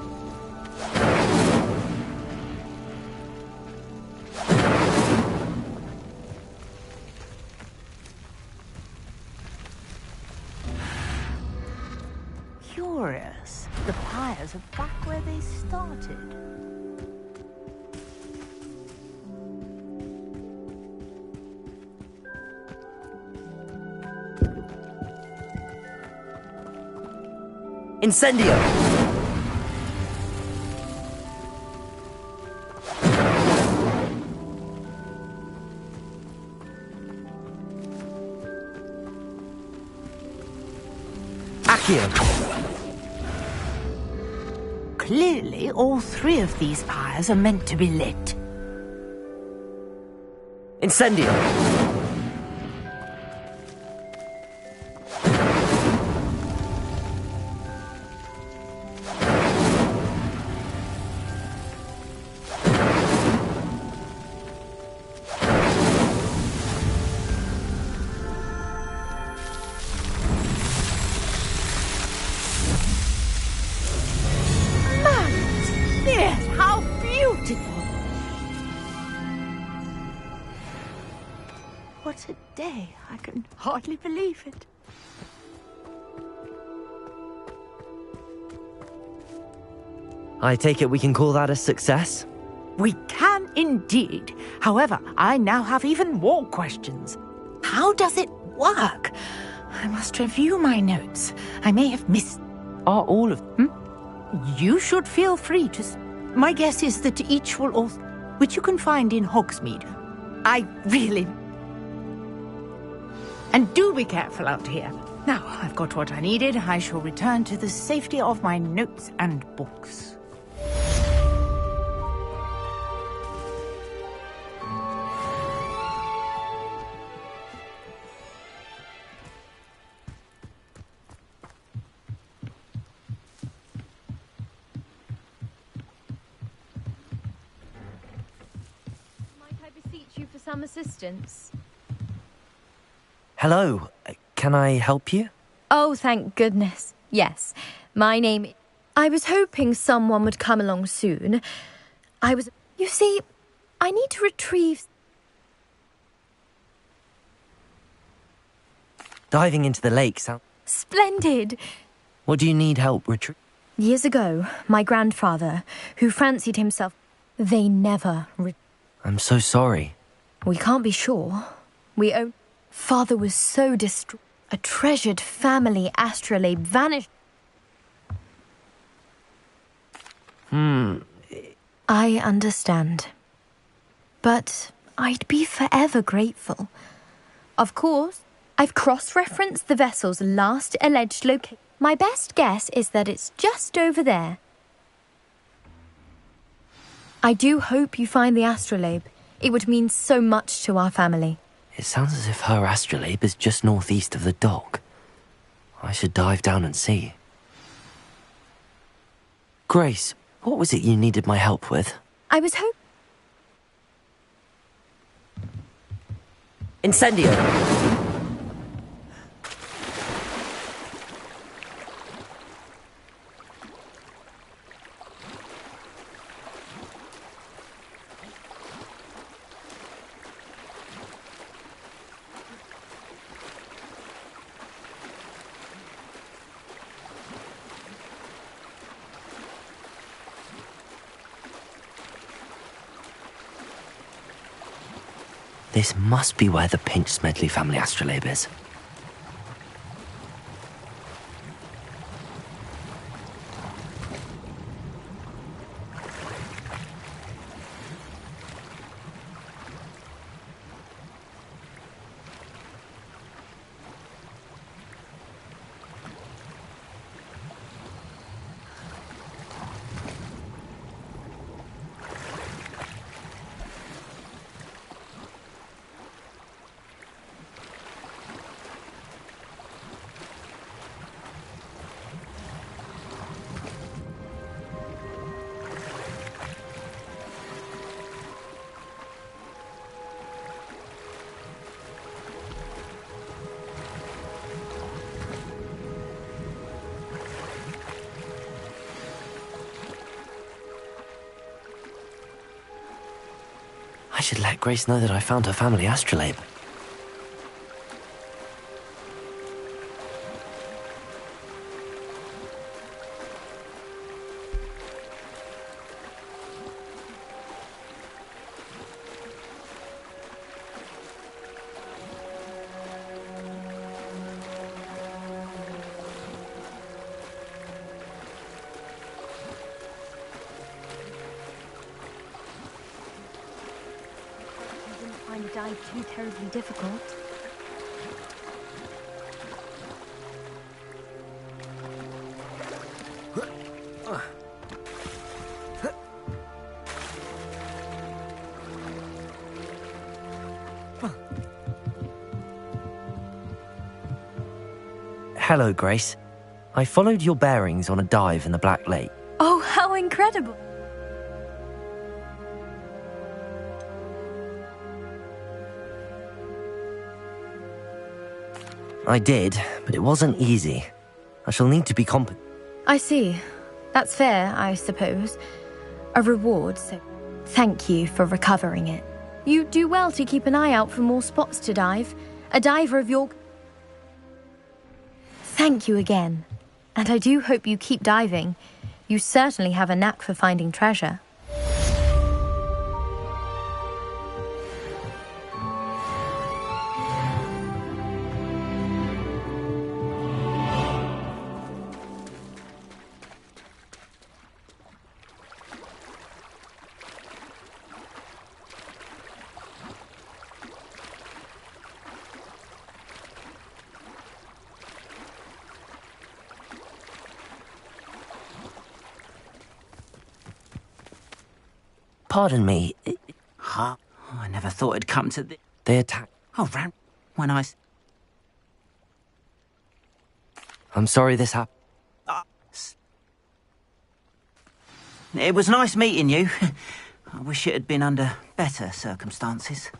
Curious. The pyres are back where they started. Incendio. Accio. Clearly, all three of these pyres are meant to be lit. Incendio. How beautiful! What a day. I can hardly believe it. I take it we can call that a success? We can indeed. However, I now have even more questions. How does it work? I must review my notes. I may have missed... Are all of them? You should feel free to... My guess is that each will also... Which you can find in Hogsmeade. I really... And do be careful out here. Now, I've got what I needed. I shall return to the safety of my notes and books. Some assistance. Hello, can I help you? Oh, thank goodness. Yes, my name... I was hoping someone would come along soon. You see, I need to retrieve... Diving into the lake sounds... Splendid! What do you need help retrieving? Years ago, my grandfather, who fancied himself... They never... I'm so sorry. We can't be sure. Father was so distraught. A treasured family astrolabe vanished. I understand. But I'd be forever grateful. Of course, I've cross-referenced the vessel's last alleged location. My best guess is that it's just over there. I do hope you find the astrolabe. It would mean so much to our family. It sounds as if her astrolabe is just northeast of the dock. I should dive down and see. Grace, what was it you needed my help with? I was Incendio! This must be where the Pinch Smedley family astrolabe is. I should let Grace know that I found her family astrolabe. Dive too terribly difficult. Hello, Grace. I followed your bearings on a dive in the Black Lake. Oh, how incredible! I did, but it wasn't easy. I shall need to be competent. I see. That's fair, I suppose. A reward, so thank you for recovering it. You do well to keep an eye out for more spots to dive. A diver of your... Thank you again. And I do hope you keep diving. You certainly have a knack for finding treasure. Pardon me. Huh? Oh, I never thought it'd come to this. They attacked. Oh, when I... I'm sorry this happened. It was nice meeting you. I wish it had been under better circumstances.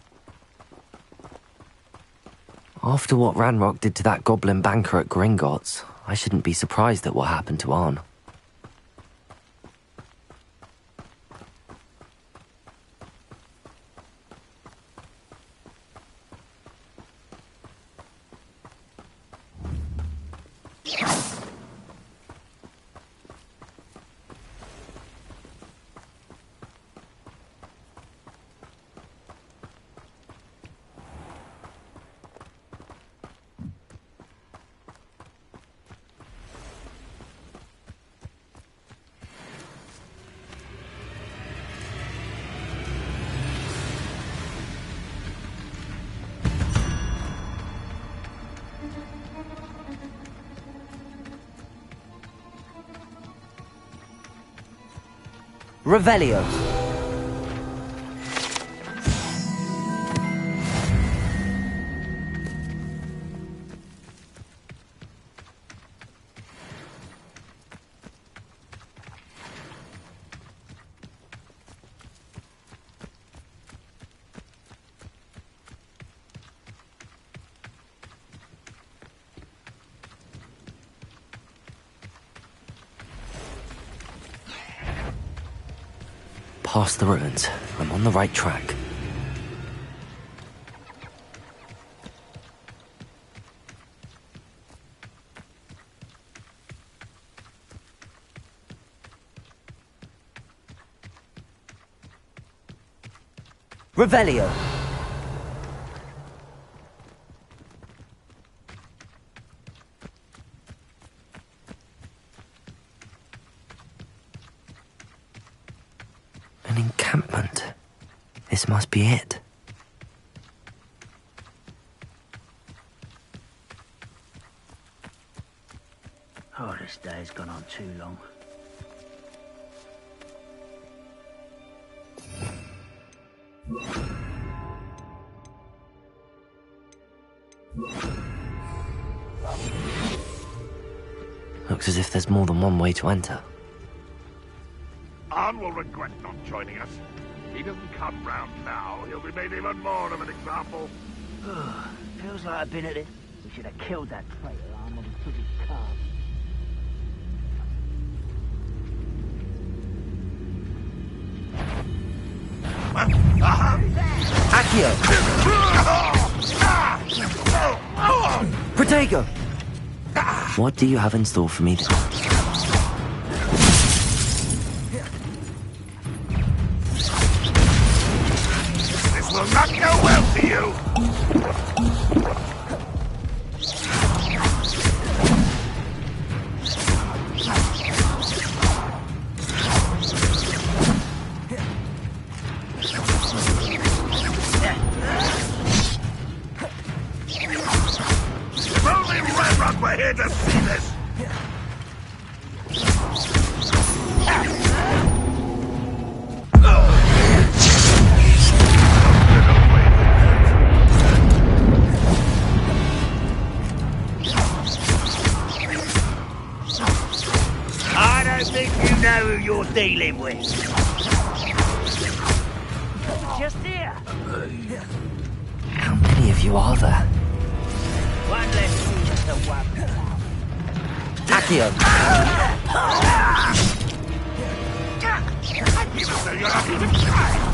After what Ranrock did to that goblin banker at Gringotts, I shouldn't be surprised at what happened to Arn. Revelio. Past the ruins. I'm on the right track. Revelio. This must be it. Oh, this day's gone on too long. Looks as if there's more than one way to enter. Arn will regret not joining us. If he doesn't come round now, he'll be made even more of an example. Feels like I've been at it. We should have killed that traitor Arn when he took his car. Accio! Protego! What do you have in store for me then? This will not go well for you! If only Redrock were here to see this! I don't think you know who you're dealing with. Just here! How many of you are there? One less fool to worry about. Accio! Even though you're not even trying!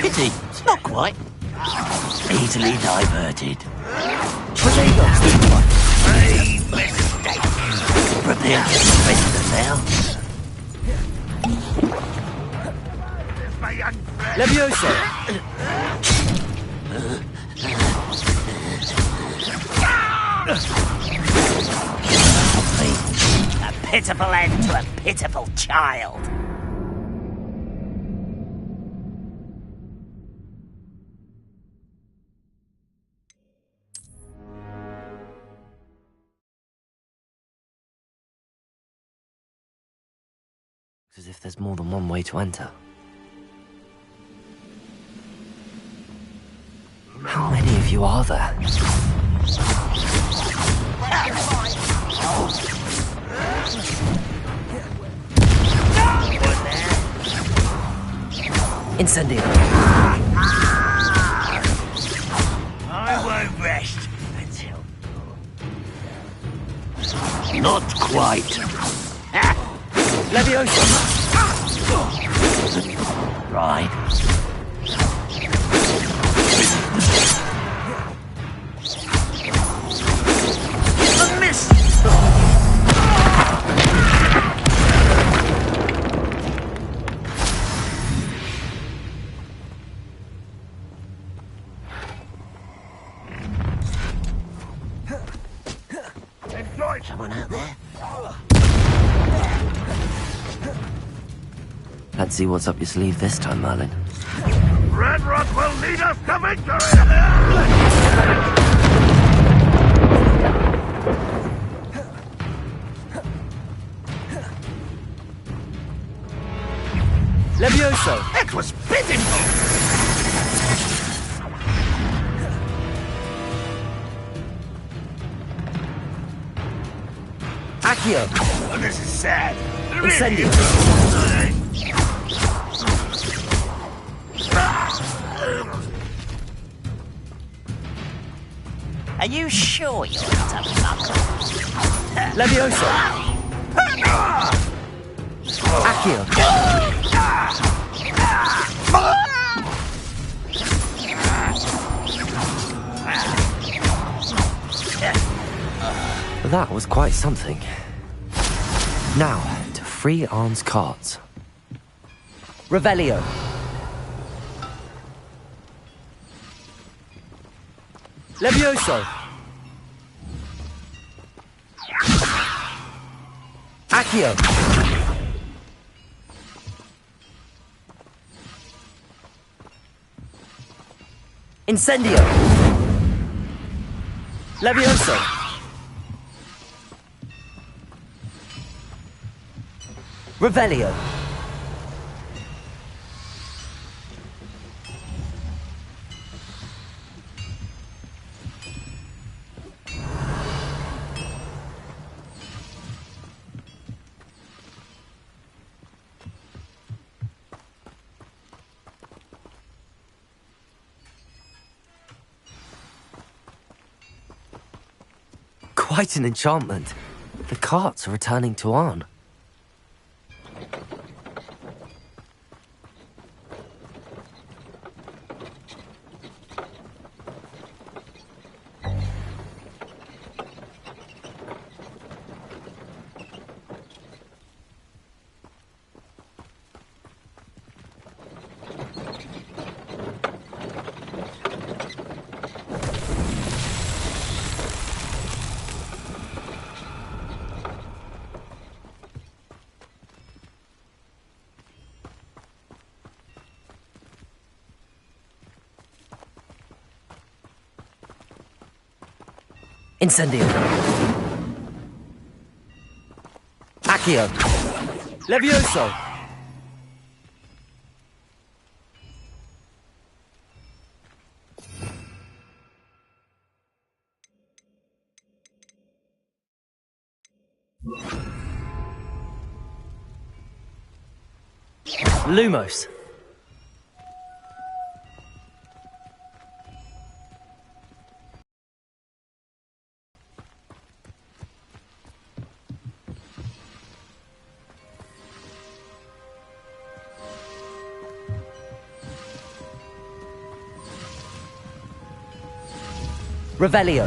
Pity, it's not quite. Easily diverted. Protego! A mistake. Prepare to surrender now. My young friend! Levioso! A pitiful end to a pitiful child. Looks as if there's more than one way to enter. How many of you are there? Incendio! I won't rest until... Not quite. Levioso! Right. A miss! Enjoy! Someone out there? Let's see what's up your sleeve this time, Merlin. Redrock will lead us to victory! Levioso! It was pitiful! Accio! Oh, this is sad. Incendio! Are you sure you're not a mucker? Levioso! Accio! That was quite something. Now, to free Arn's cards. Revelio! Levioso! Accio! Incendio! Levioso! Revelio! Quite an enchantment. The carts are returning to Arn. Incendio! Accio! Levioso! Lumos! Revelio.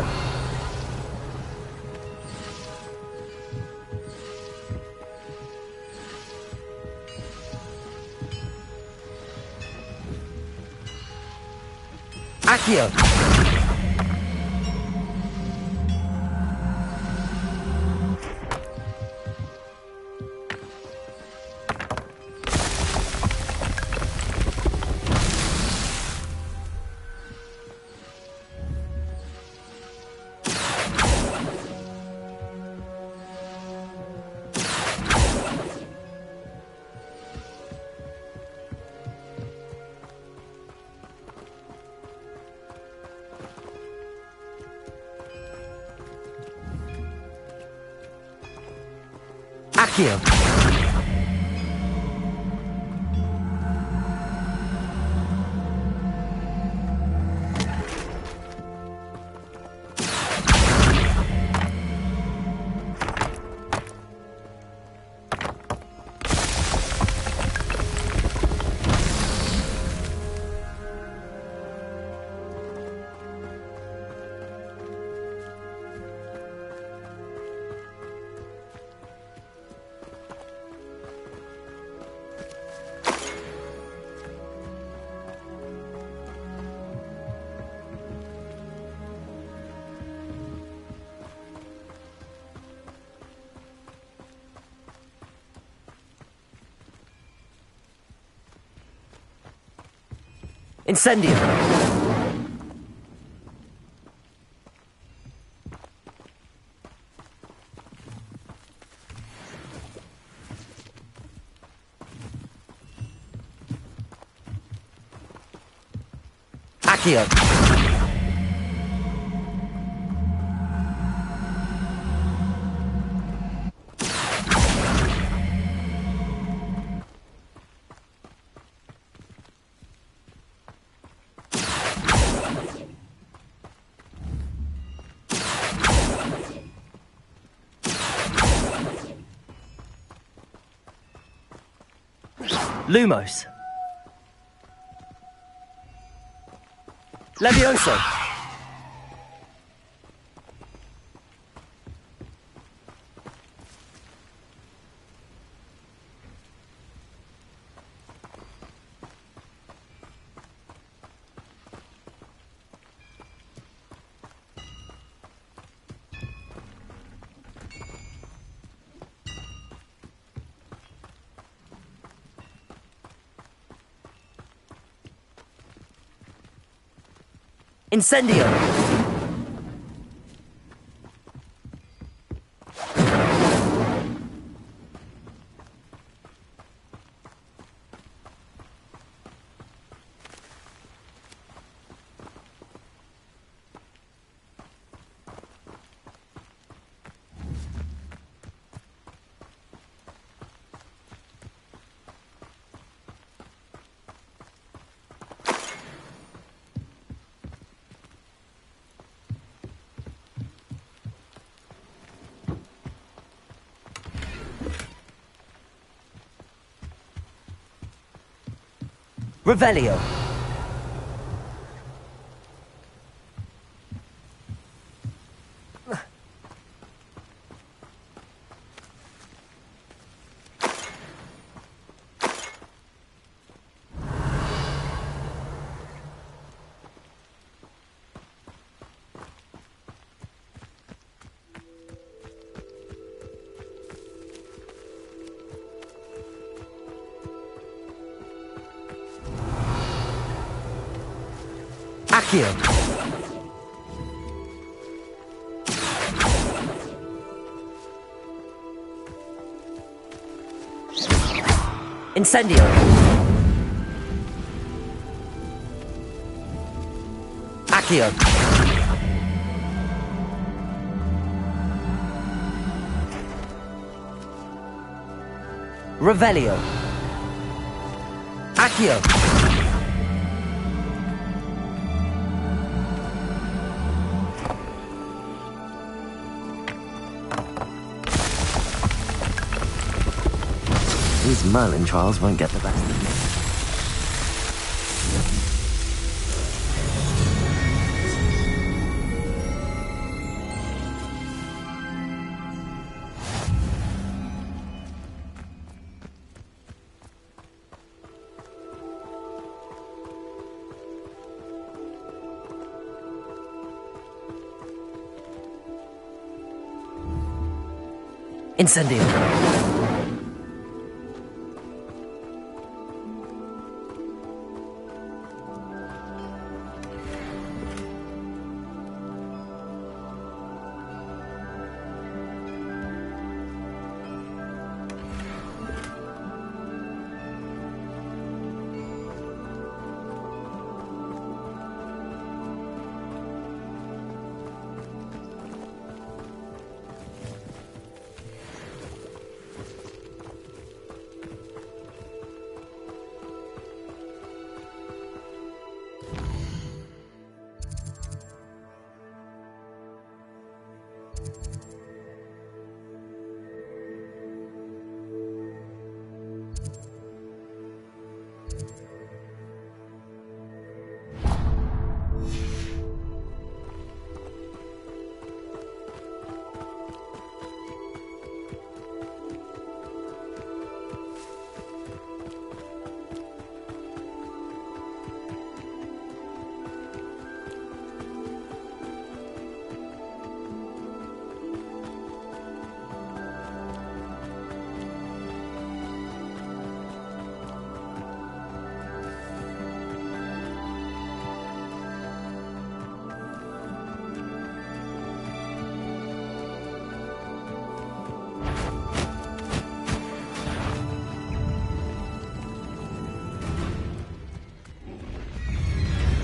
Accio. Accio. Incendio. Accio. Lumos. Levioso. Incendio! Revelio. Accio. Incendio. Accio. Revelio. Accio. These Merlin trials won't get the best of me. Incendio.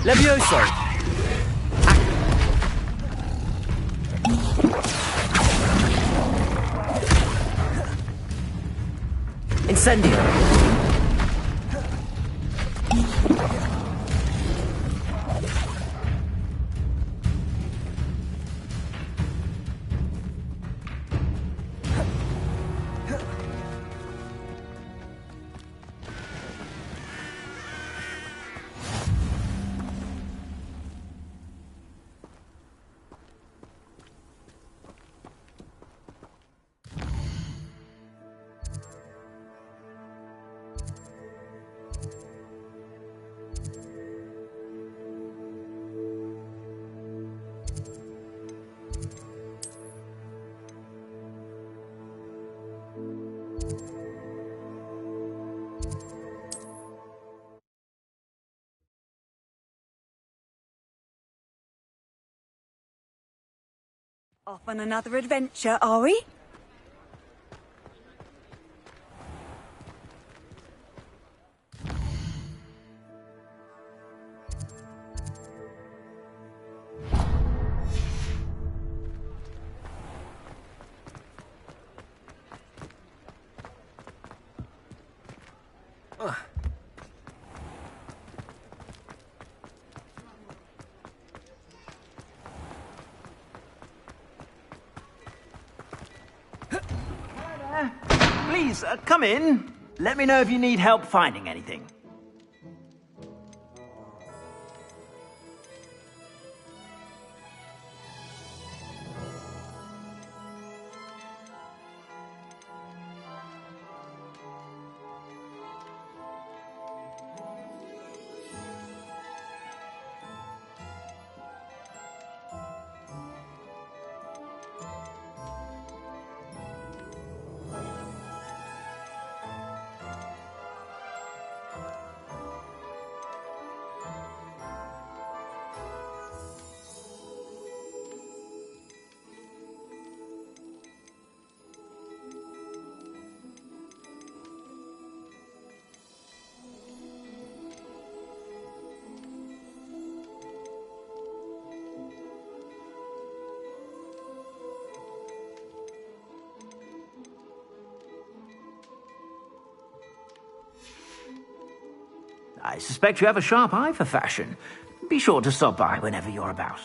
Levioso! Incendio! Off on another adventure, are we? Please, come in. Let me know if you need help finding anything. I suspect you have a sharp eye for fashion. Be sure to stop by whenever you're about.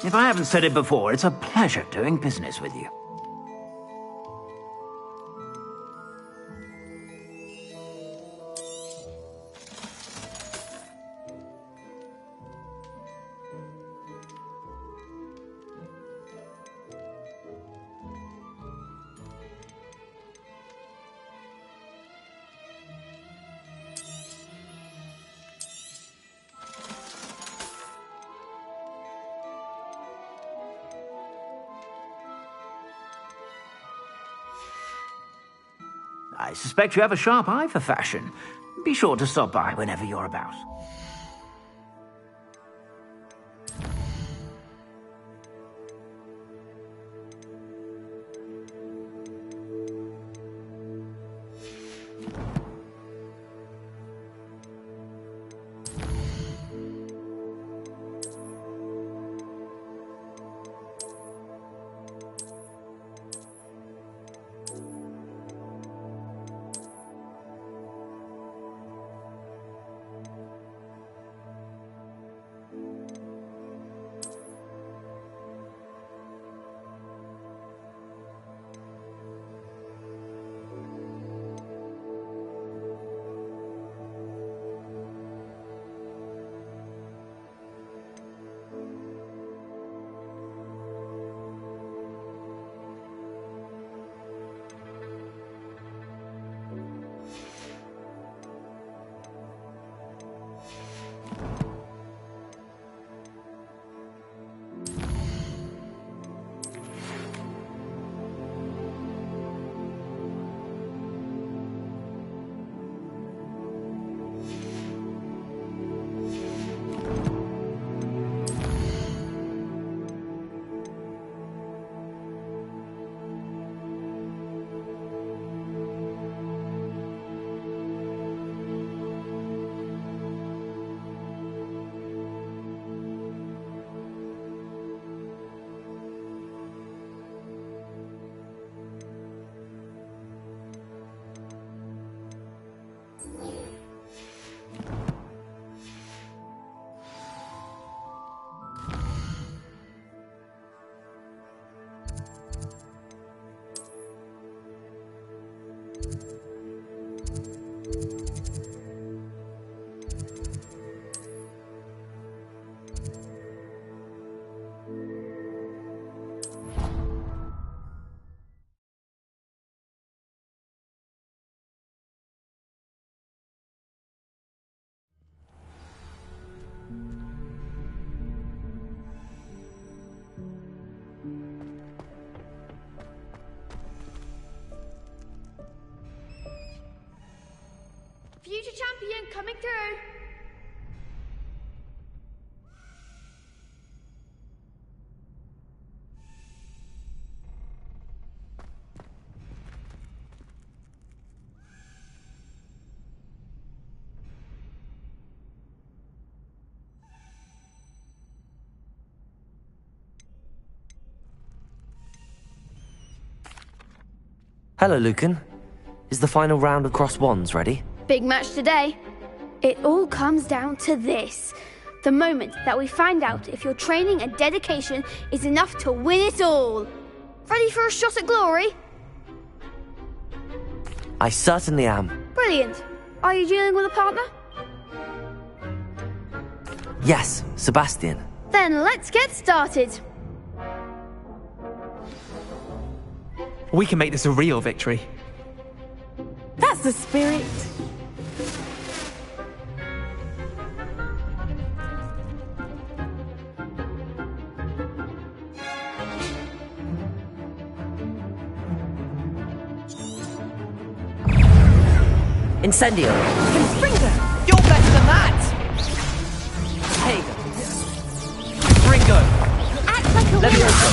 If I haven't said it before, it's a pleasure doing business with you. I suspect you have a sharp eye for fashion. Be sure to stop by whenever you're about. Future champion coming through. Hello, Lucan. Is the final round of Cross Wands ready? Big match today. It all comes down to this. The moment that we find out if your training and dedication is enough to win it all. Ready for a shot at glory? I certainly am. Brilliant. Are you dealing with a partner? Yes, Sebastian. Then let's get started. We can make this a real victory. That's the spirit. Incendio! Springer! You're better than that! Hager! Ringo! Act like a Levioso!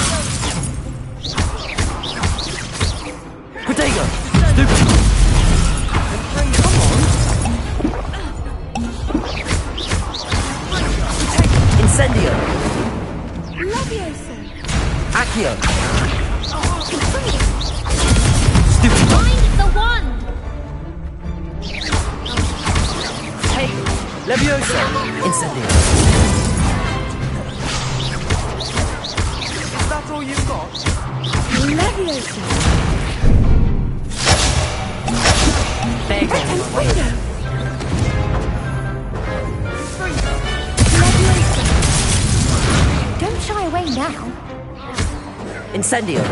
Protego! Incendio! Levioso! Accio! Stupid! Find the one! Hey! Levioso! Incendio! That's all you've got? Leviosa. There you go. Leviosa. Don't shy away now. Incendio.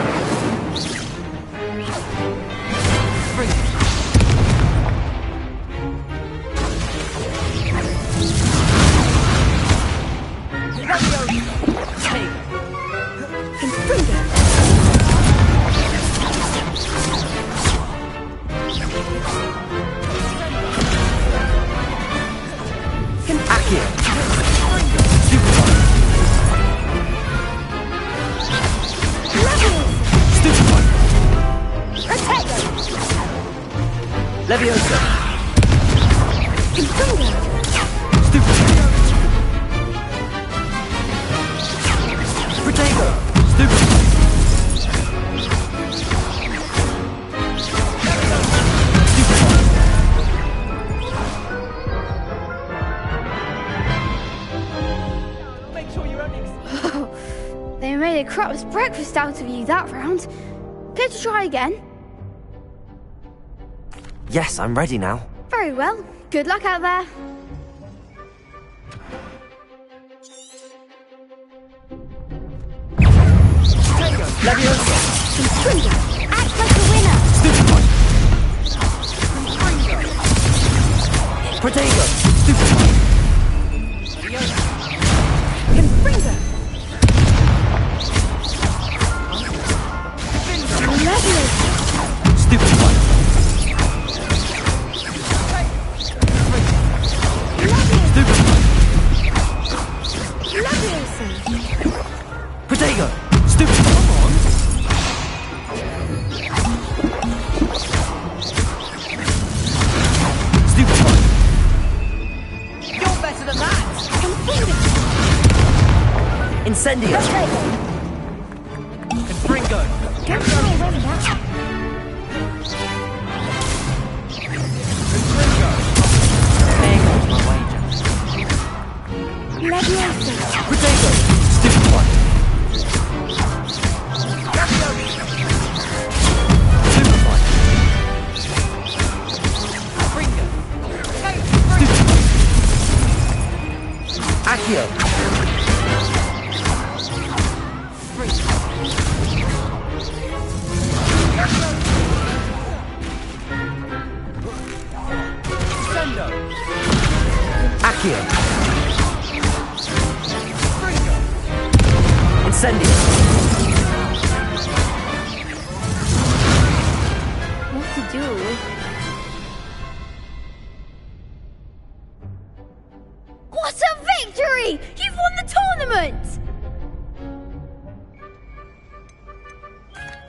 Leviosa! Infinga! Stupid! Protego! Stupid! Make sure you're only... They made a crap's breakfast out of you that round. Care to try again? Yes, I'm ready now. Very well. Good luck out there. Leviosa! Infinga! Act like a winner! Stupid one! Protego! Stupid one! Infinga! Leviosa! Stupid one! Leviosa! Protego! Stupid one! Stupid one! You're better than that! Incendio! Confringo! Don't shy away now. Confringo! There goes my wager. Leviosa! Protego! Stupid one! Stupid one! Confringo! Stupid one! Accio! Sendo! Accio! Incendio! What to do? What a victory! You've won the tournament!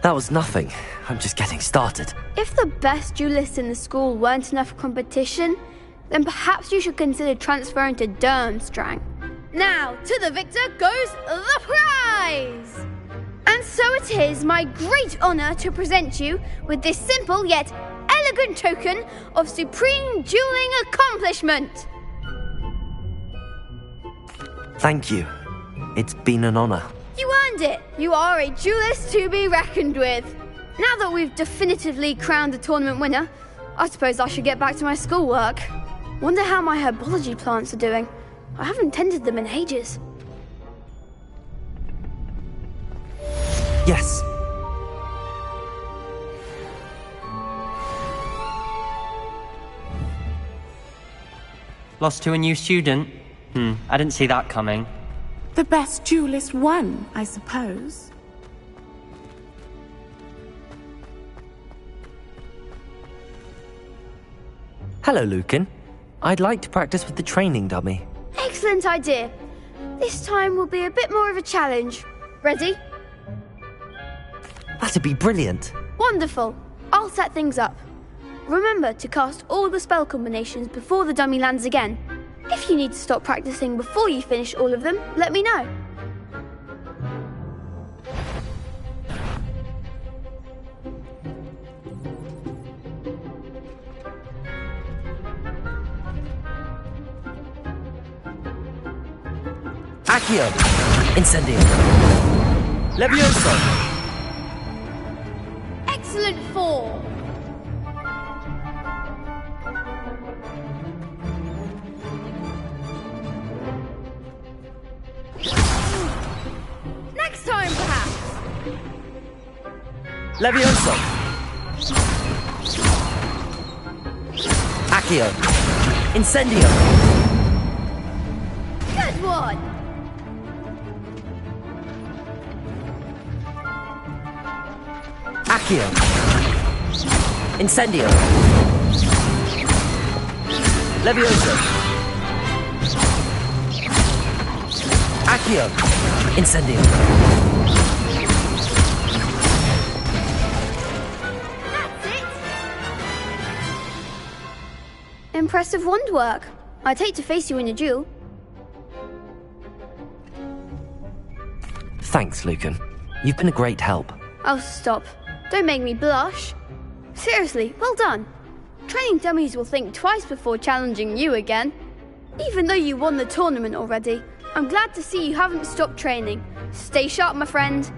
That was nothing. I'm just getting started. If the best duelists in the school weren't enough for competition, then perhaps you should consider transferring to Durmstrang. Now, to the victor goes the prize! And so it is my great honour to present you with this simple yet elegant token of supreme dueling accomplishment. Thank you. It's been an honor. You earned it! You are a duelist to be reckoned with. Now that we've definitively crowned the tournament winner, I suppose I should get back to my schoolwork. Wonder how my herbology plants are doing. I haven't tended them in ages. Yes. Lost to a new student? I didn't see that coming. The best duelist won, I suppose. Hello, Lucan. I'd like to practice with the training dummy. Excellent idea. This time will be a bit more of a challenge. Ready? That'd be brilliant. Wonderful. I'll set things up. Remember to cast all the spell combinations before the dummy lands again. If you need to stop practicing before you finish all of them, let me know. Accio! Incendio! Levioso! Excellent form! Next time, perhaps! Levioso! Accio! Incendio! Good one! Accio! Incendio! Levioso! Accio! Incendio! Impressive wand work. I'd hate to face you in a duel. Thanks, Lucan. You've been a great help. Oh, stop. Don't make me blush. Seriously, well done. Training dummies will think twice before challenging you again. Even though you won the tournament already, I'm glad to see you haven't stopped training. Stay sharp, my friend.